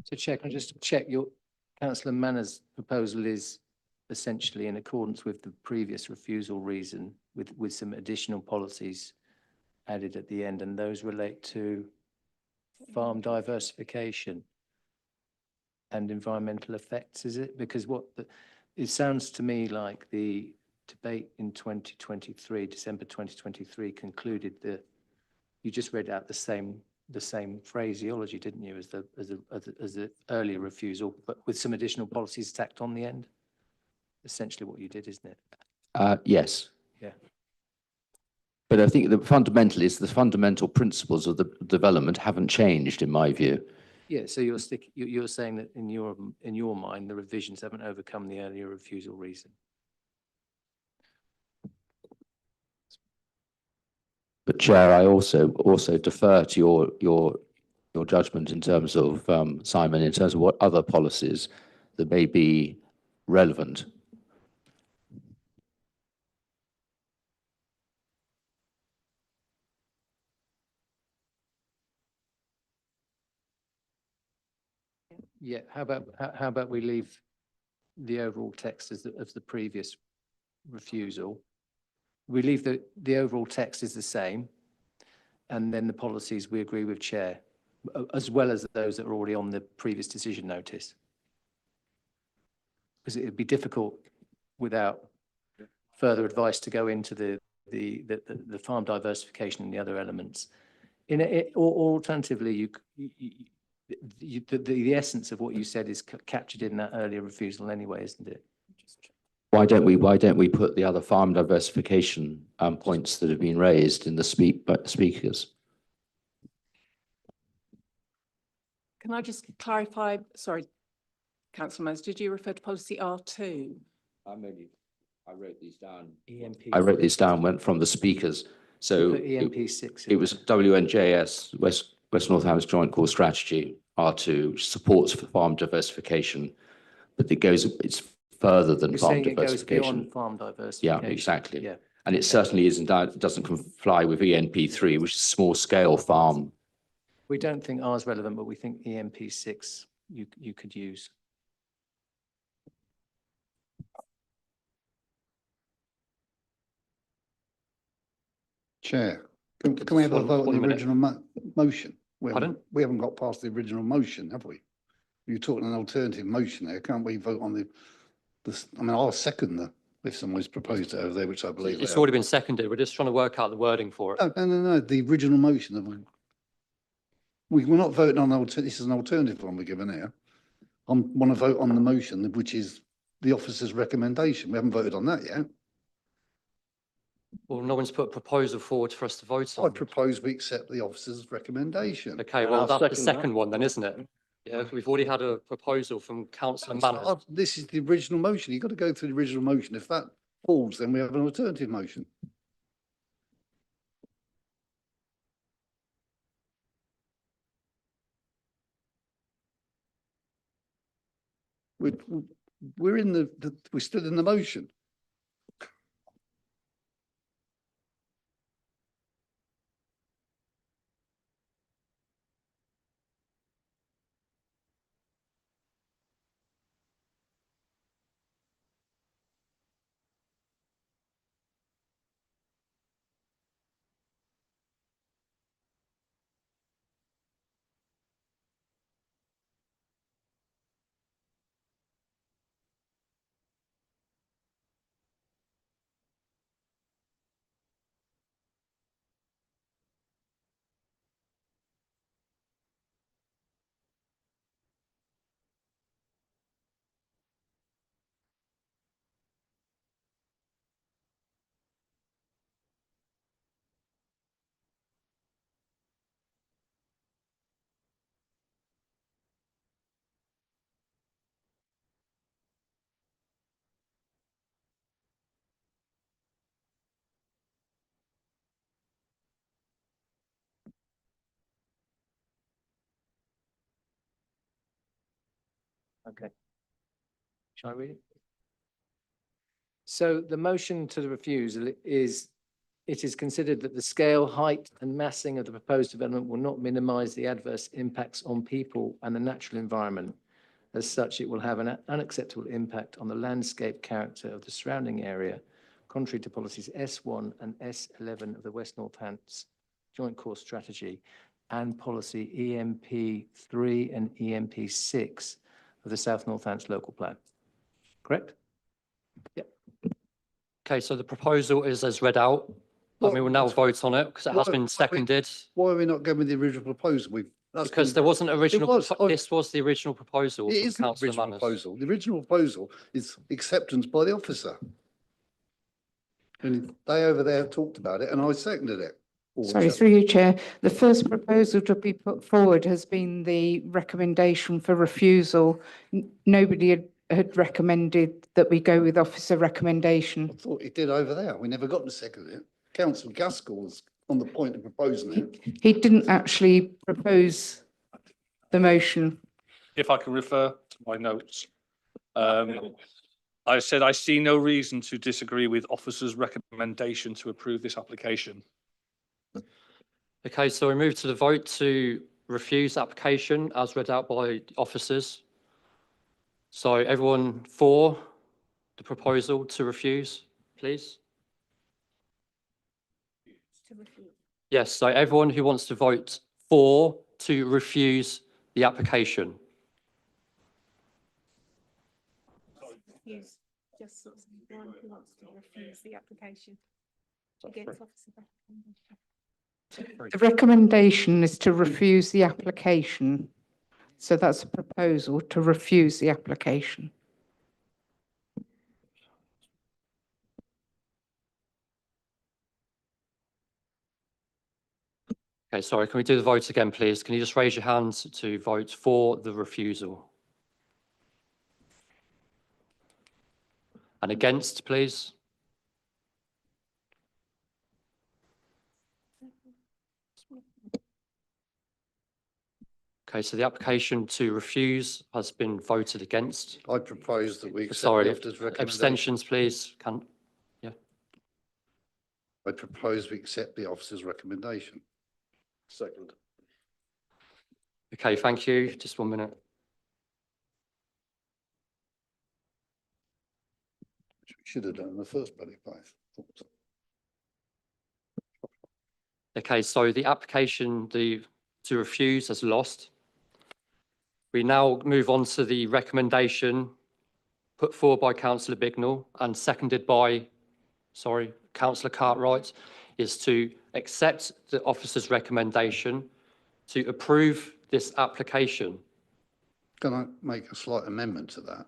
So Chair, can I just check your Councillor Manners' proposal is essentially in accordance with the previous refusal reason with some additional policies added at the end, and those relate to farm diversification and environmental effects, is it? Because it sounds to me like the debate in 2023, December 2023, concluded that you just read out the same phraseology, didn't you, as the earlier refusal, but with some additional policies tacked on the end? Essentially what you did, isn't it? Yes. Yeah. But I think the fundamental principles of the development haven't changed, in my view. Yeah, so you're saying that in your mind, the revisions haven't overcome the earlier refusal reason. But Chair, I also defer to your judgment in terms of Simon, in terms of what other policies that may be relevant. Yeah, how about we leave the overall text as the previous refusal? We leave the overall text is the same, and then the policies we agree with Chair, as well as those that are already on the previous decision notice. Because it would be difficult without further advice to go into the farm diversification and the other elements. Or alternatively, the essence of what you said is captured in that earlier refusal anyway, isn't it? Why don't we put the other farm diversification points that have been raised in the speakers? Can I just clarify, sorry, Councillor Mose, did you refer to policy R2? I wrote these down. EMP. I wrote these down, went from the speakers. So Put EMP 6. it was WNJS, West Northampton Joint Core Strategy, R2, which supports for farm diversification, but it's further than You're farm saying it goes diversification. beyond farm diversification. Yeah, exactly. Yeah. And it certainly doesn't comply with ENP3, which is small scale farm. We don't think R is relevant, but we think EMP 6 you could use. Chair, can we have a vote on the original motion? Pardon? We haven't got past the original motion, have we? You're talking an alternative motion there. Can't we vote on I mean, I'll second if someone's proposed it over there, which I believe. It's already been seconded. We're just trying to work out the wording for it. No, the original motion. We're not voting on this is an alternative one we're given here. I want to vote on the motion, which is the officer's recommendation. We haven't voted on that yet. Well, no one's put a proposal forward for us to vote on. I propose we accept the officer's recommendation. Okay, well, that's the second one then, isn't it? Yeah, we've already had a proposal from Councillor Manners. This is the original motion. You've got to go through the original motion. If that falls, then we have an alternative motion. We're in we're still in the motion. Okay. Shall I read it? So the motion to the refusal is, it is considered that the scale, height and massing of the proposed development will not minimise the adverse impacts on people and the natural environment. As such, it will have an unacceptable impact on the landscape character of the surrounding area, contrary to policies S1 and S11 of the West Northampton Joint Core Strategy and policy EMP3 and EMP6 of the South Northampton Local Plan. Correct? Yep. Okay, so the proposal is as read out. We will now vote on it because it has been seconded. Why are we not going with the original proposal? Because there wasn't original, Oh, this was the original proposal it from is the Councillor original Manners. proposal. The original proposal is acceptance by the officer. And they over there talked about it and I seconded it. Sorry, through you, Chair. The first proposal to be put forward has been the recommendation for refusal. Nobody had recommended that we go with officer recommendation. I thought it did over there. We never got to second it. Councillor Gaskell was on the point of proposing it. He didn't actually propose the motion. If I can refer to my notes. I said I see no reason to disagree with officer's recommendation to approve this application. Okay, so we move to the vote to refuse application as read out by officers. So everyone for the proposal to refuse, please? Yes, so everyone who wants to vote for to refuse the application. Refuse, just sort of one who wants to refuse the application against officer recommendation. The recommendation is to refuse the application. So that's a proposal to refuse the application. Okay, sorry, can we do the vote again, please? Can you just raise your hands to vote for the refusal? And against, please? Okay, so the application to refuse has been voted against. I propose that we accept Sorry, the officer's recommendation. abstentions, please. I propose we accept the officer's recommendation. Second. Okay, thank you. Just 1 minute. Which we should have done in the first bloody place. Okay, so the application to refuse has lost. We now move on to the recommendation put forward by Councillor Bignell and seconded by, Councillor Cartwright, is to accept the officer's recommendation to approve this application. Can I make a slight amendment to that,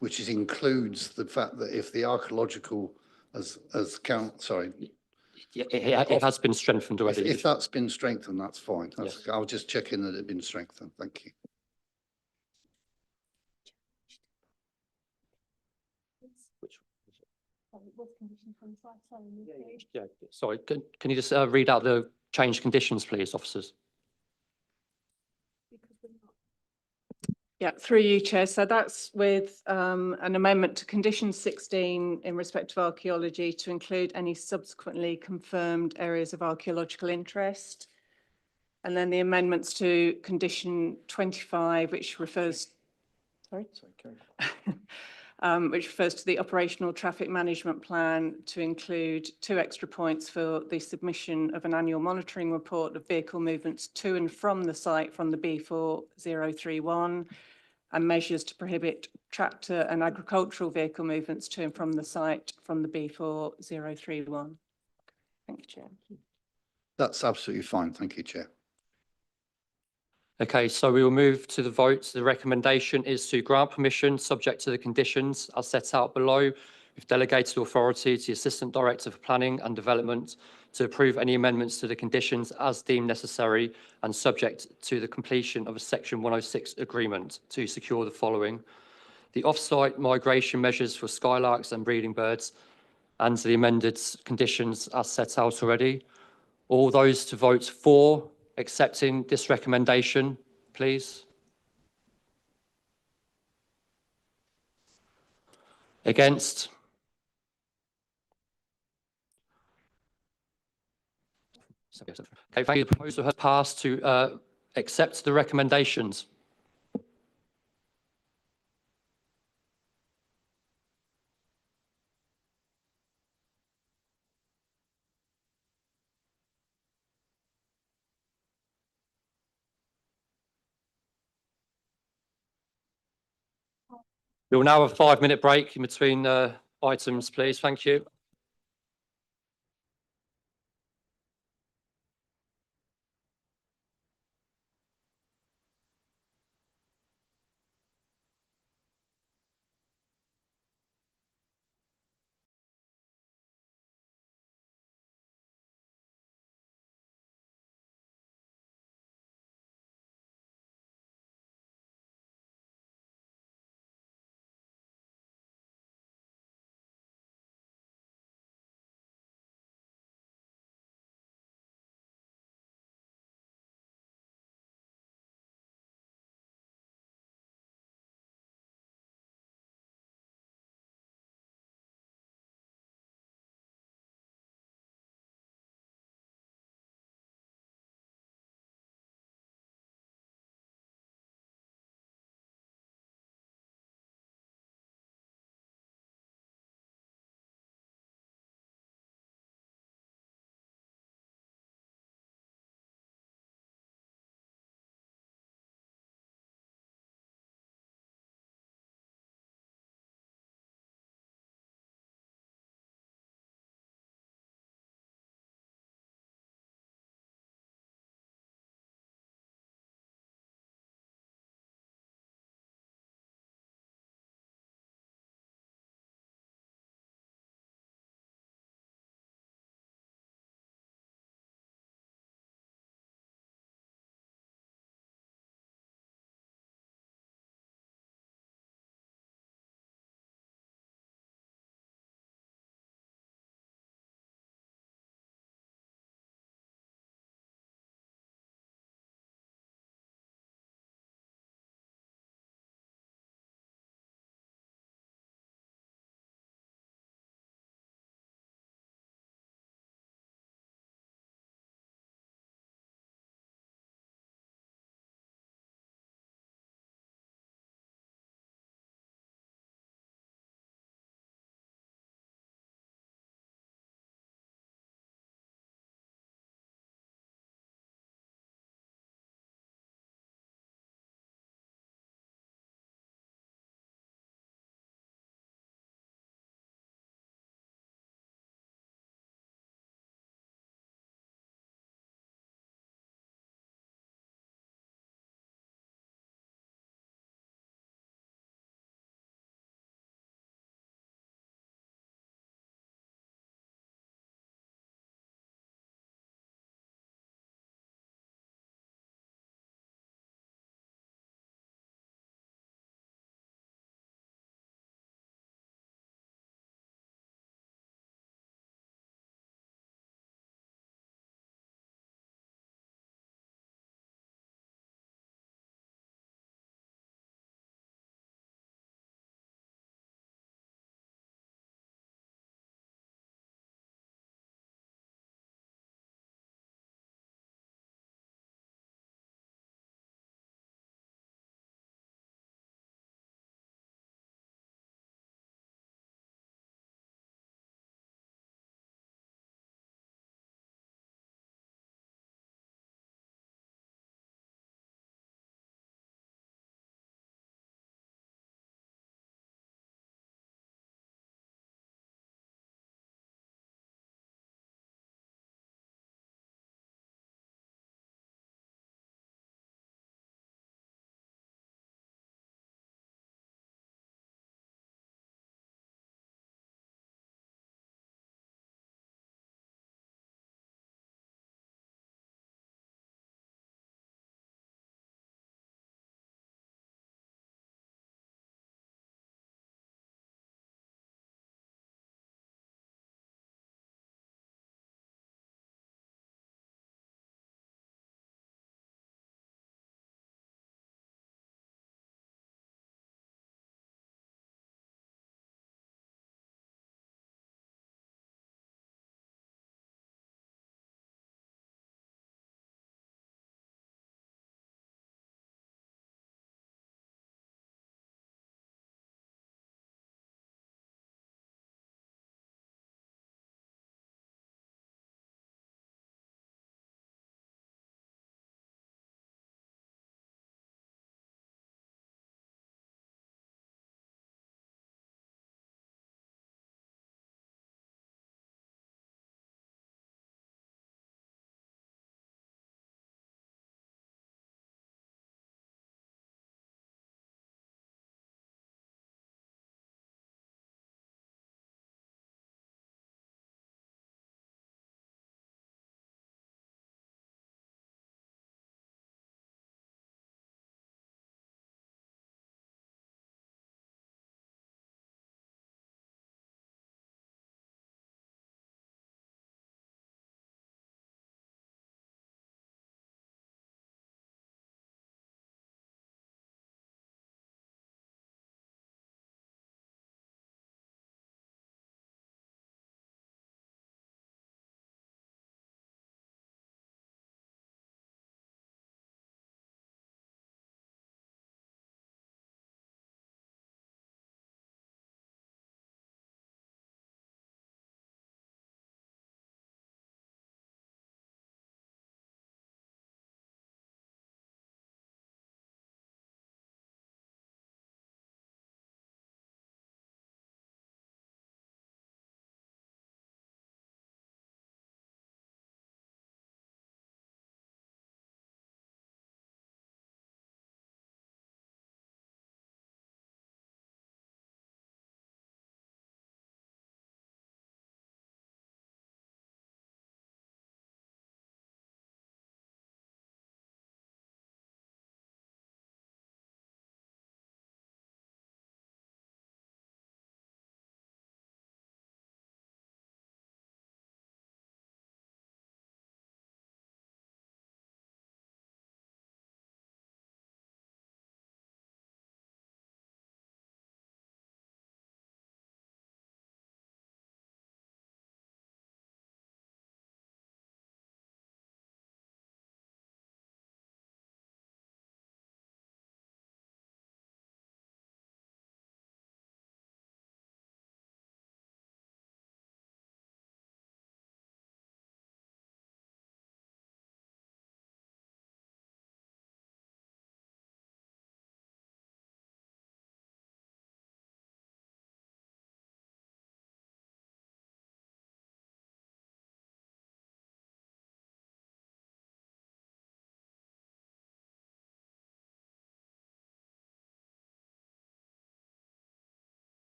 which includes the fact that if the archaeological It has been strengthened already. if that's been strengthened, that's fine. Yes. I'll just check in that it's been strengthened. Thank you. Yeah, sorry, can you just read out the changed conditions, please, officers? Yeah, through you, Chair. So that's with an amendment to condition 16 in respect of archaeology to include any subsequently confirmed areas of archaeological interest. And then the amendments to condition 25, which refers, which refers to the operational traffic management plan to include 2 extra points for the submission of an annual monitoring report of vehicle movements to and from the site from the B4031 and measures to prohibit tractor and agricultural vehicle movements to and from the site from the B4031. Thank you, Chair. That's absolutely fine. Thank you, Chair. Okay, so we will move to the vote. The recommendation is to grant permission subject to the conditions as set out below with delegated authority to the Assistant Director for Planning and Development to approve any amendments to the conditions as deemed necessary and subject to the completion of a Section 106 agreement to secure the following: the off-site migration measures for skylarks and breeding birds and the amended conditions as set out already. All those to vote for accepting this recommendation, please. Against? Okay, thank you. The proposal has passed to accept the recommendations. We will now have a 5-minute break in between items, please. Thank you.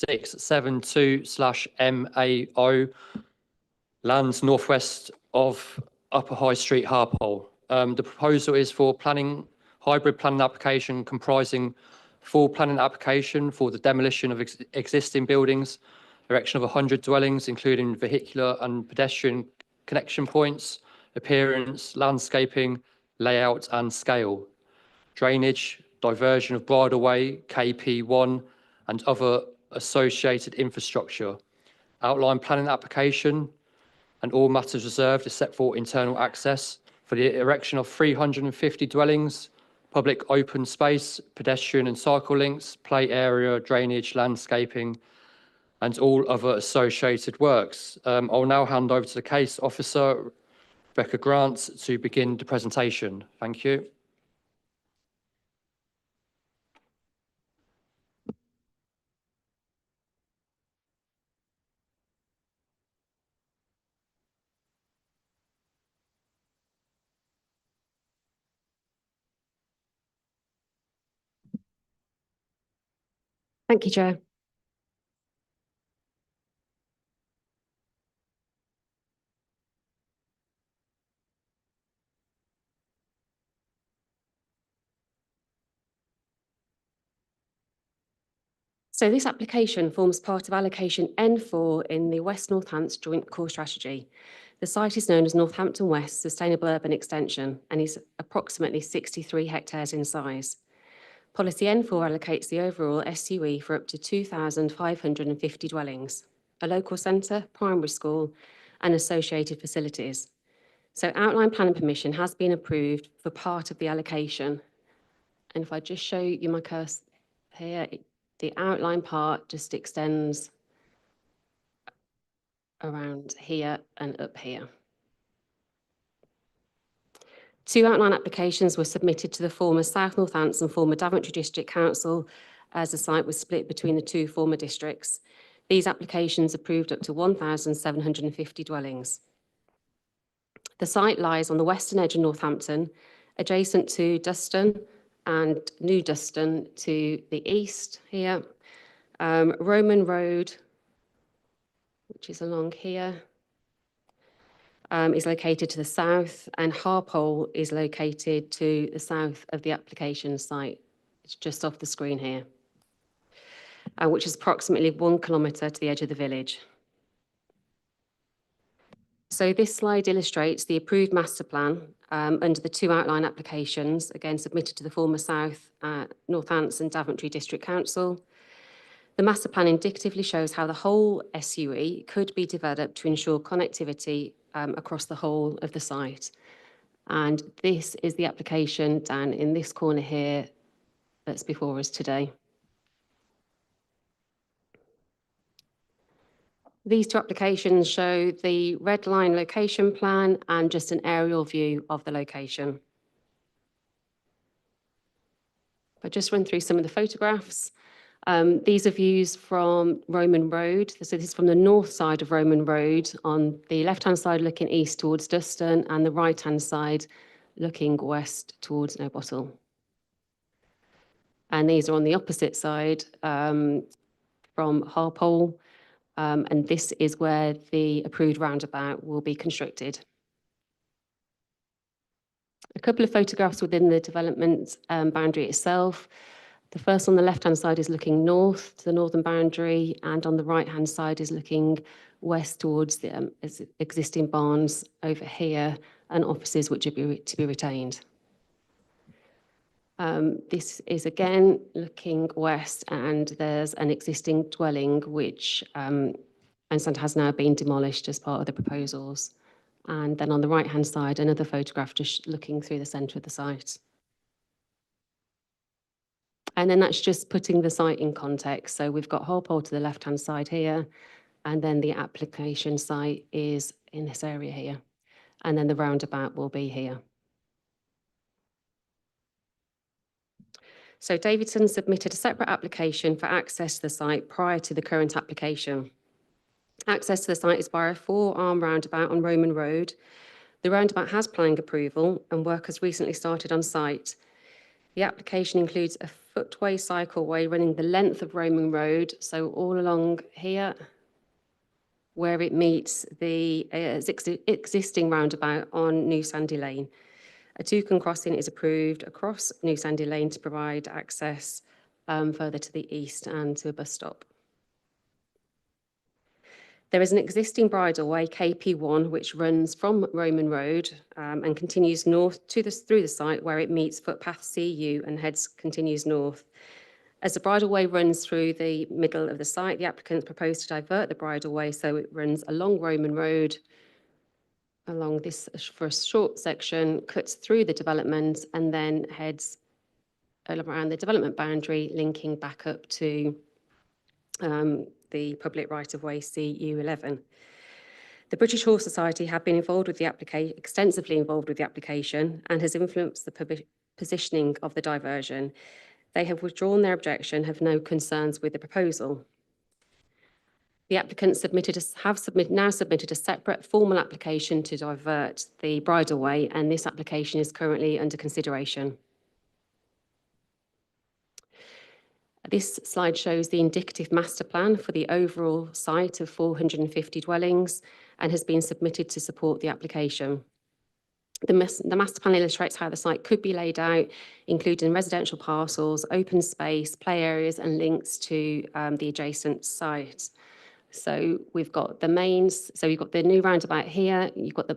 672/MAO, lands northwest of Upper High Street, Harpole. The proposal is for hybrid planning application comprising full planning application for the demolition of existing buildings, erection of 100 dwellings, including vehicular and pedestrian connection points, appearance, landscaping, layout and scale, drainage, diversion of bridleway, KP1, and other associated infrastructure. Outline planning application and all matters reserved except for internal access for the erection of 350 dwellings, public open space, pedestrian and cycle links, play area, drainage, landscaping, and all other associated works. I'll now hand over to the case officer, Rebecca Grant, to begin the presentation. Thank you. Thank you, Chair. So this application forms part of allocation N4 in the West Northants Joint Core Strategy. The site is known as Northampton West Sustainable Urban Extension and is approximately 63 hectares in size. Policy N4 allocates the overall SUE for up to 2,550 dwellings, a local centre, primary school and associated facilities. So outline planning permission has been approved for part of the allocation. And if I just show you my cursor here, the outline part just extends around here and up here. 2 outline applications were submitted to the former South Northants and former Daventry District Council as the site was split between the 2 former districts. These applications approved up to 1,750 dwellings. The site lies on the western edge of Northampton, adjacent to Duston and New Duston to the east here. Roman Road, which is along here, is located to the south, and Harpole is located to the south of the application site. It's just off the screen here, which is approximately 1 kilometre to the edge of the village. So this slide illustrates the approved master plan under the 2 outline applications, again submitted to the former South Northants and Daventry District Council. The master plan indicatively shows how the whole SUE could be developed to ensure connectivity across the whole of the site. And this is the application down in this corner here that's before us today. These 2 applications show the red line location plan and just an aerial view of the location. I'll just run through some of the photographs. These are views from Roman Road. So this is from the north side of Roman Road, on the left-hand side looking east towards Duston and the right-hand side looking west towards Nobottle. And these are on the opposite side from Harpole. And this is where the approved roundabout will be constructed. A couple of photographs within the development boundary itself. The first on the left-hand side is looking north to the northern boundary, and on the right-hand side is looking west towards the existing barns over here and offices which are to be retained. This is again looking west, and there's an existing dwelling which has now been demolished as part of the proposals. And then on the right-hand side, another photograph just looking through the centre of the site. And then that's just putting the site in context. So we've got Harpole to the left-hand side here, and then the application site is in this area here. And then the roundabout will be here. So Davidson submitted a separate application for access to the site prior to the current application. Access to the site is via a 4-arm roundabout on Roman Road. The roundabout has planning approval and work has recently started on site. The application includes a footway cycleway running the length of Roman Road, so all along here, where it meets the existing roundabout on New Sandy Lane. A toucan crossing is approved across New Sandy Lane to provide access further to the east and to a bus stop. There is an existing bridleway, KP1, which runs from Roman Road and continues north through the site where it meets footpath CU and continues north. As the bridleway runs through the middle of the site, the applicants propose to divert the bridleway so it runs along Roman Road, along this for a short section, cuts through the development and then heads around the development boundary, linking back up to the public right-of-way CU11. The British Horse Society have been involved with the application, extensively involved with the application, and has influenced the positioning of the diversion. They have withdrawn their objection, have no concerns with the proposal. The applicants now submitted a separate formal application to divert the bridleway, and this application is currently under consideration. This slide shows the indicative master plan for the overall site of 450 dwellings and has been submitted to support the application. The master plan illustrates how the site could be laid out, including residential parcels, open space, play areas, and links to the adjacent site. So we've got the mains, so you've got the new roundabout here, you've got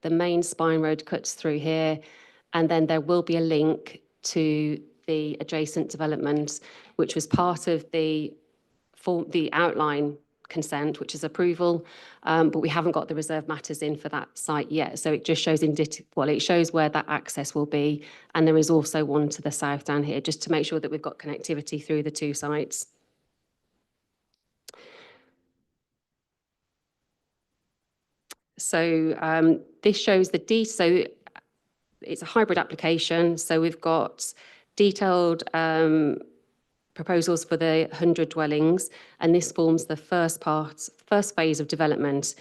the main spine road cuts through here, and then there will be a link to the adjacent development, which was part of the outline consent, which is approval, but we haven't got the reserve matters in for that site yet. So it just shows it shows where that access will be, and there is also one to the south down here, just to make sure that we've got connectivity through the two sites. So this shows so it's a hybrid application. So we've got detailed proposals for the 100 dwellings, and this forms the first phase of development.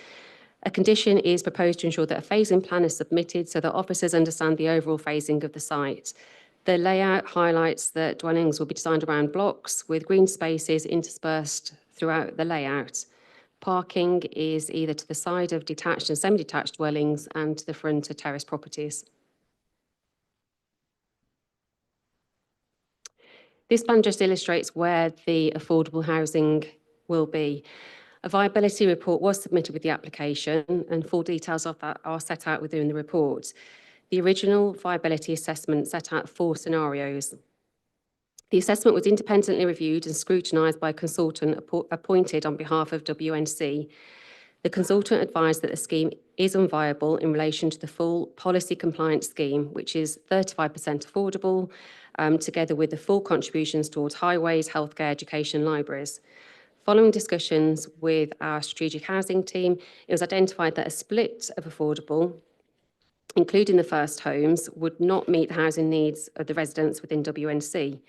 A condition is proposed to ensure that a phasing plan is submitted so that officers understand the overall phasing of the site. The layout highlights that dwellings will be designed around blocks with green spaces interspersed throughout the layout. Parking is either to the side of detached and semi-detached dwellings and to the front of terrace properties. This plan just illustrates where the affordable housing will be. A viability report was submitted with the application, and full details of that are set out within the report. The original viability assessment set out 4 scenarios. The assessment was independently reviewed and scrutinised by a consultant appointed on behalf of WNC. The consultant advised that the scheme is unviable in relation to the full policy compliant scheme, which is 35% affordable, together with the full contributions towards highways, healthcare, education, libraries. Following discussions with our strategic housing team, it was identified that a split of affordable, including the first homes, would not meet the housing needs of the residents within WNC.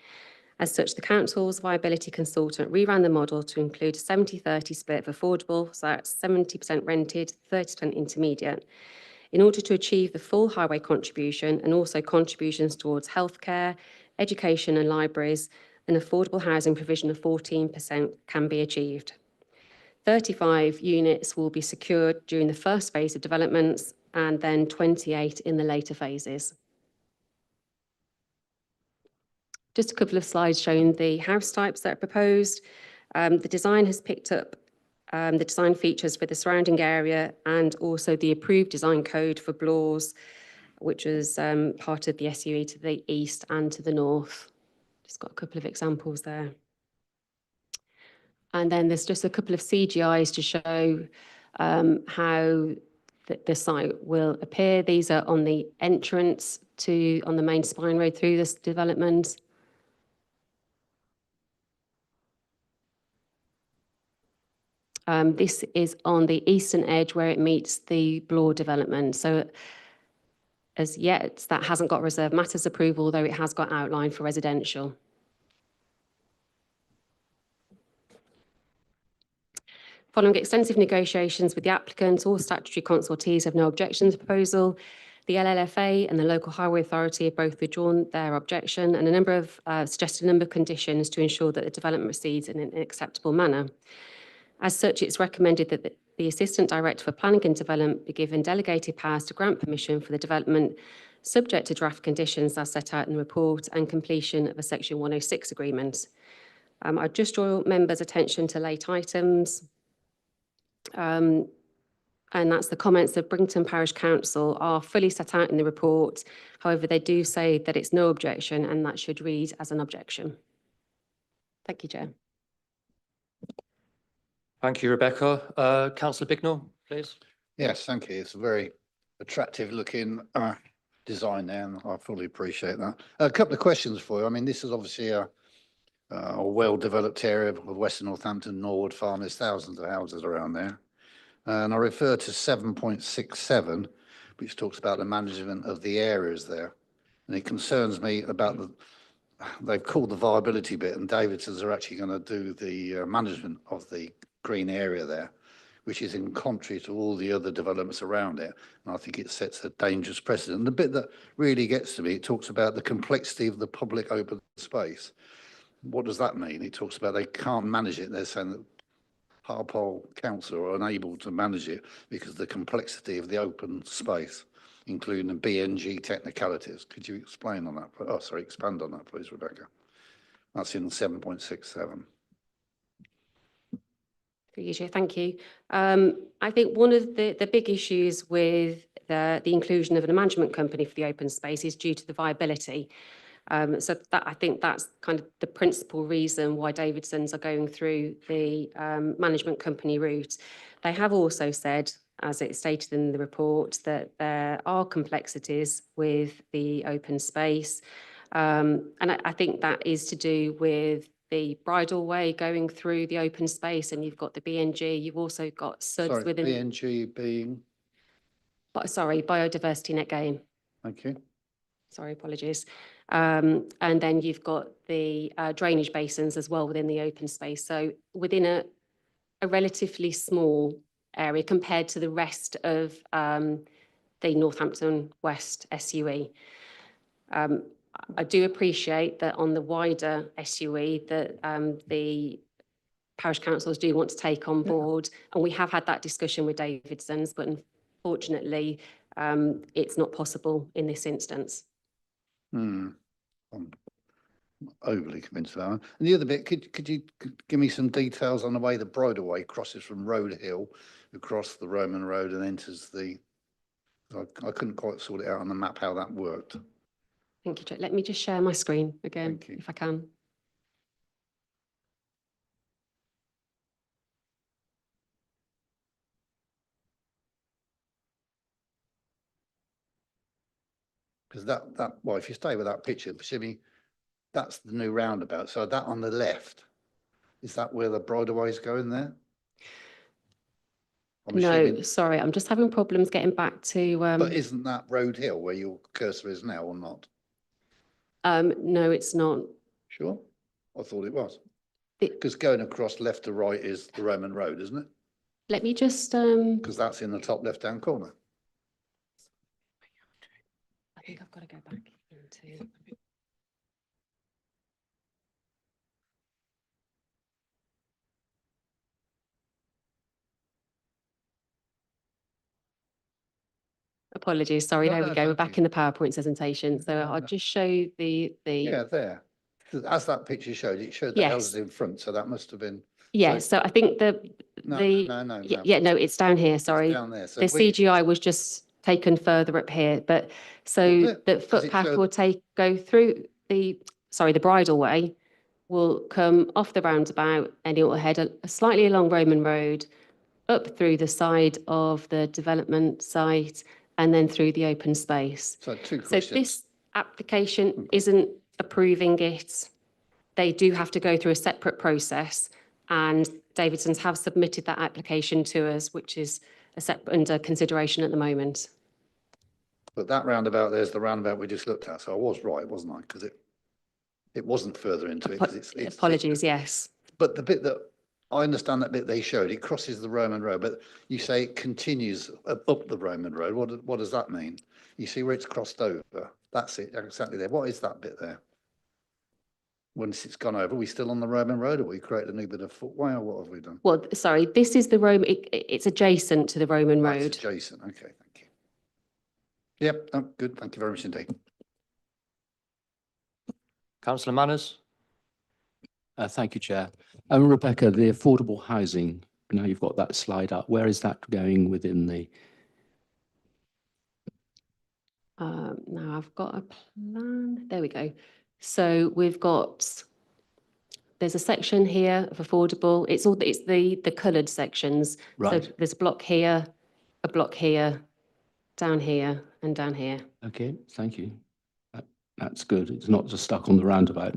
As such, the council's viability consultant reran the model to include a 70-30 split of affordable, so that's 70% rented, 30% intermediate, in order to achieve the full highway contribution and also contributions towards healthcare, education and libraries. An affordable housing provision of 14% can be achieved. 35 units will be secured during the first phase of developments and then 28 in the later phases. Just a couple of slides showing the house types that are proposed. The design has picked up the design features for the surrounding area and also the approved design code for Blaw's, which was part of the SUE to the east and to the north. Just got a couple of examples there. And then there's just a couple of CGIs to show how the site will appear. These are on the entrance on the main spine road through this development. This is on the eastern edge where it meets the Blaw development. So as yet, that hasn't got reserve matters approval, although it has got outline for residential. Following extensive negotiations with the applicant, all statutory consultees have no objection to the proposal. The LLFA and the Local Highway Authority have both withdrawn their objection, and a number of suggested a number of conditions to ensure that the development proceeds in an acceptable manner. As such, it's recommended that the Assistant Director for Planning and Development be given delegated powers to grant permission for the development subject to draft conditions as set out in the report and completion of a Section 106 agreement. I just draw members' attention to late items. And that's the comments of Brington Parish Council are fully set out in the report. However, they do say that it's no objection and that should read as an objection. Thank you, Chair. Thank you, Rebecca. Councillor Bignell, please. Yes, thank you. It's a very attractive looking design there, and I fully appreciate that. A couple of questions for you. I mean, this is obviously a well-developed area of Western Northampton, Norwood Farm. There's thousands of houses around there. And I refer to 7.67, which talks about the management of the areas there. And it concerns me about they've called the viability bit, and Davidson's are actually going to do the management of the green area there, which is in contrary to all the other developments around it. And I think it sets a dangerous precedent. And the bit that really gets to me, it talks about the complexity of the public open space. What does that mean? It talks about they can't manage it. They're saying that Harpole Council are unable to manage it because of the complexity of the open space, including the BNG technicalities. Could you explain on that? Oh, sorry, expand on that, please, Rebecca. That's in 7.67. Thank you. I think one of the big issues with the inclusion of a management company for the open space is due to the viability. So that I think that's kind of the principal reason why Davidson's are going through the management company route. They have also said, as it's stated in the report, that there are complexities with the open space. And I think that is to do with the bridleway going through the open space, and you've got the BNG, you've also got SUDs Sorry, within. BNG being? Sorry, biodiversity net gain. Thank you. Sorry, apologies. And then you've got the drainage basins as well within the open space. So within a relatively small area compared to the rest of the Northampton West SUE. I do appreciate that on the wider SUE that the parish councils do want to take on board, and we have had that discussion with Davidson's, but unfortunately it's not possible in this instance. I'm overly convinced of that one. And the other bit, could you give me some details on the way the bridleway crosses from Road Hill across the Roman Road and enters the, I couldn't quite sort it out on the map how that worked. Thank you, Jack. Let me just share my screen again, if I can. Because well, if you stay with that picture, assuming that's the new roundabout, so that on the left, is that where the bridleway is going there? No, sorry, I'm just having problems getting back to. But isn't that Road Hill where your cursor is now or not? No, it's not. Sure? I thought it was. Because going across left to right is the Roman Road, isn't it? Let me just. Because that's in the top left-hand corner. I think I've got to go back into. Apologies, sorry, there we go, we're back in the PowerPoint presentation. So I'll just show you the. Yeah, there. As that picture showed, it showed the houses in front, so that must have been. Yeah, so I think No, no, it's down here, sorry. It's down there. So the CGI was just taken further up here, but so the footpath will go through the bridleway will come off the roundabout and it will head slightly along Roman Road, up through the side of the development site, and then through the open space. So two questions. So this application isn't approving it. They do have to go through a separate process, and Davidson's have submitted that application to us, which is under consideration at the moment. But that roundabout, there's the roundabout we just looked at. So I was right, wasn't I? Because it wasn't further into it. Apologies, yes. But the bit that I understand that bit they showed, it crosses the Roman road, but you say it continues up the Roman road. What does that mean? You see where it's crossed over? That's it, exactly there. What is that bit there? Once it's gone over, are we still on the Roman road, or we created a new bit of footway, or what have we done? Well, sorry, this is the Roman, it's adjacent to the Roman That's road. adjacent, okay, thank you. Yep, oh, good, thank you very much indeed. Councillor Manners. Thank you, Chair. Rebecca, the affordable housing, now you've got that slide up, where is that going within the? Now I've got a plan. There we go. So we've got, there's a section here of affordable. It's the coloured sections. Right. So there's a block here, down here, and down here. Okay, thank you. That's good. It's not just stuck on the roundabout.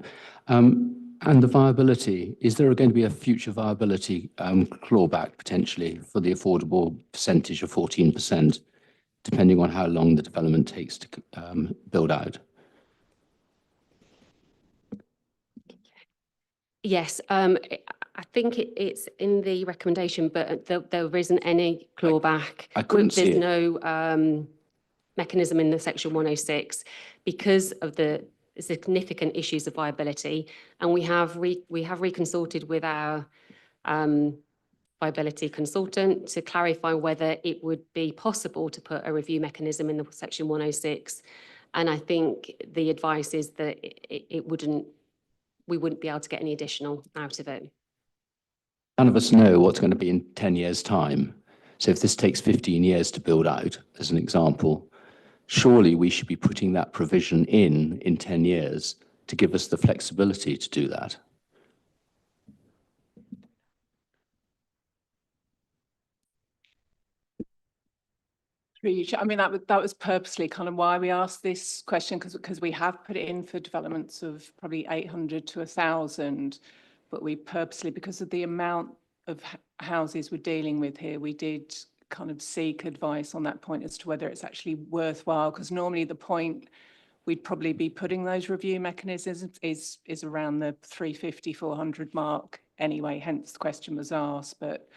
And the viability, is there going to be a future viability clawback potentially for the affordable percentage of 14%, depending on how long the development takes to build out? Yes, I think it's in the recommendation, but there isn't any clawback. I couldn't see There's it. no mechanism in the section 106 because of the significant issues of viability, and we have reconsulted with our viability consultant to clarify whether it would be possible to put a review mechanism in the section 106, and I think the advice is that we wouldn't be able to get any additional out of it. None of us know what's going to be in 10 years' time. So if this takes 15 years to build out, as an example, surely we should be putting that provision in 10 years to give us the flexibility to do that. I mean, that was purposely kind of why we asked this question, because we have put it in for developments of probably 800 to 1,000, but we purposely, because of the amount of houses we're dealing with here, we did kind of seek advice on that point as to whether it's actually worthwhile, because normally the point we'd probably be putting those review mechanisms is around the 350, 400 mark anyway, hence the question was asked. But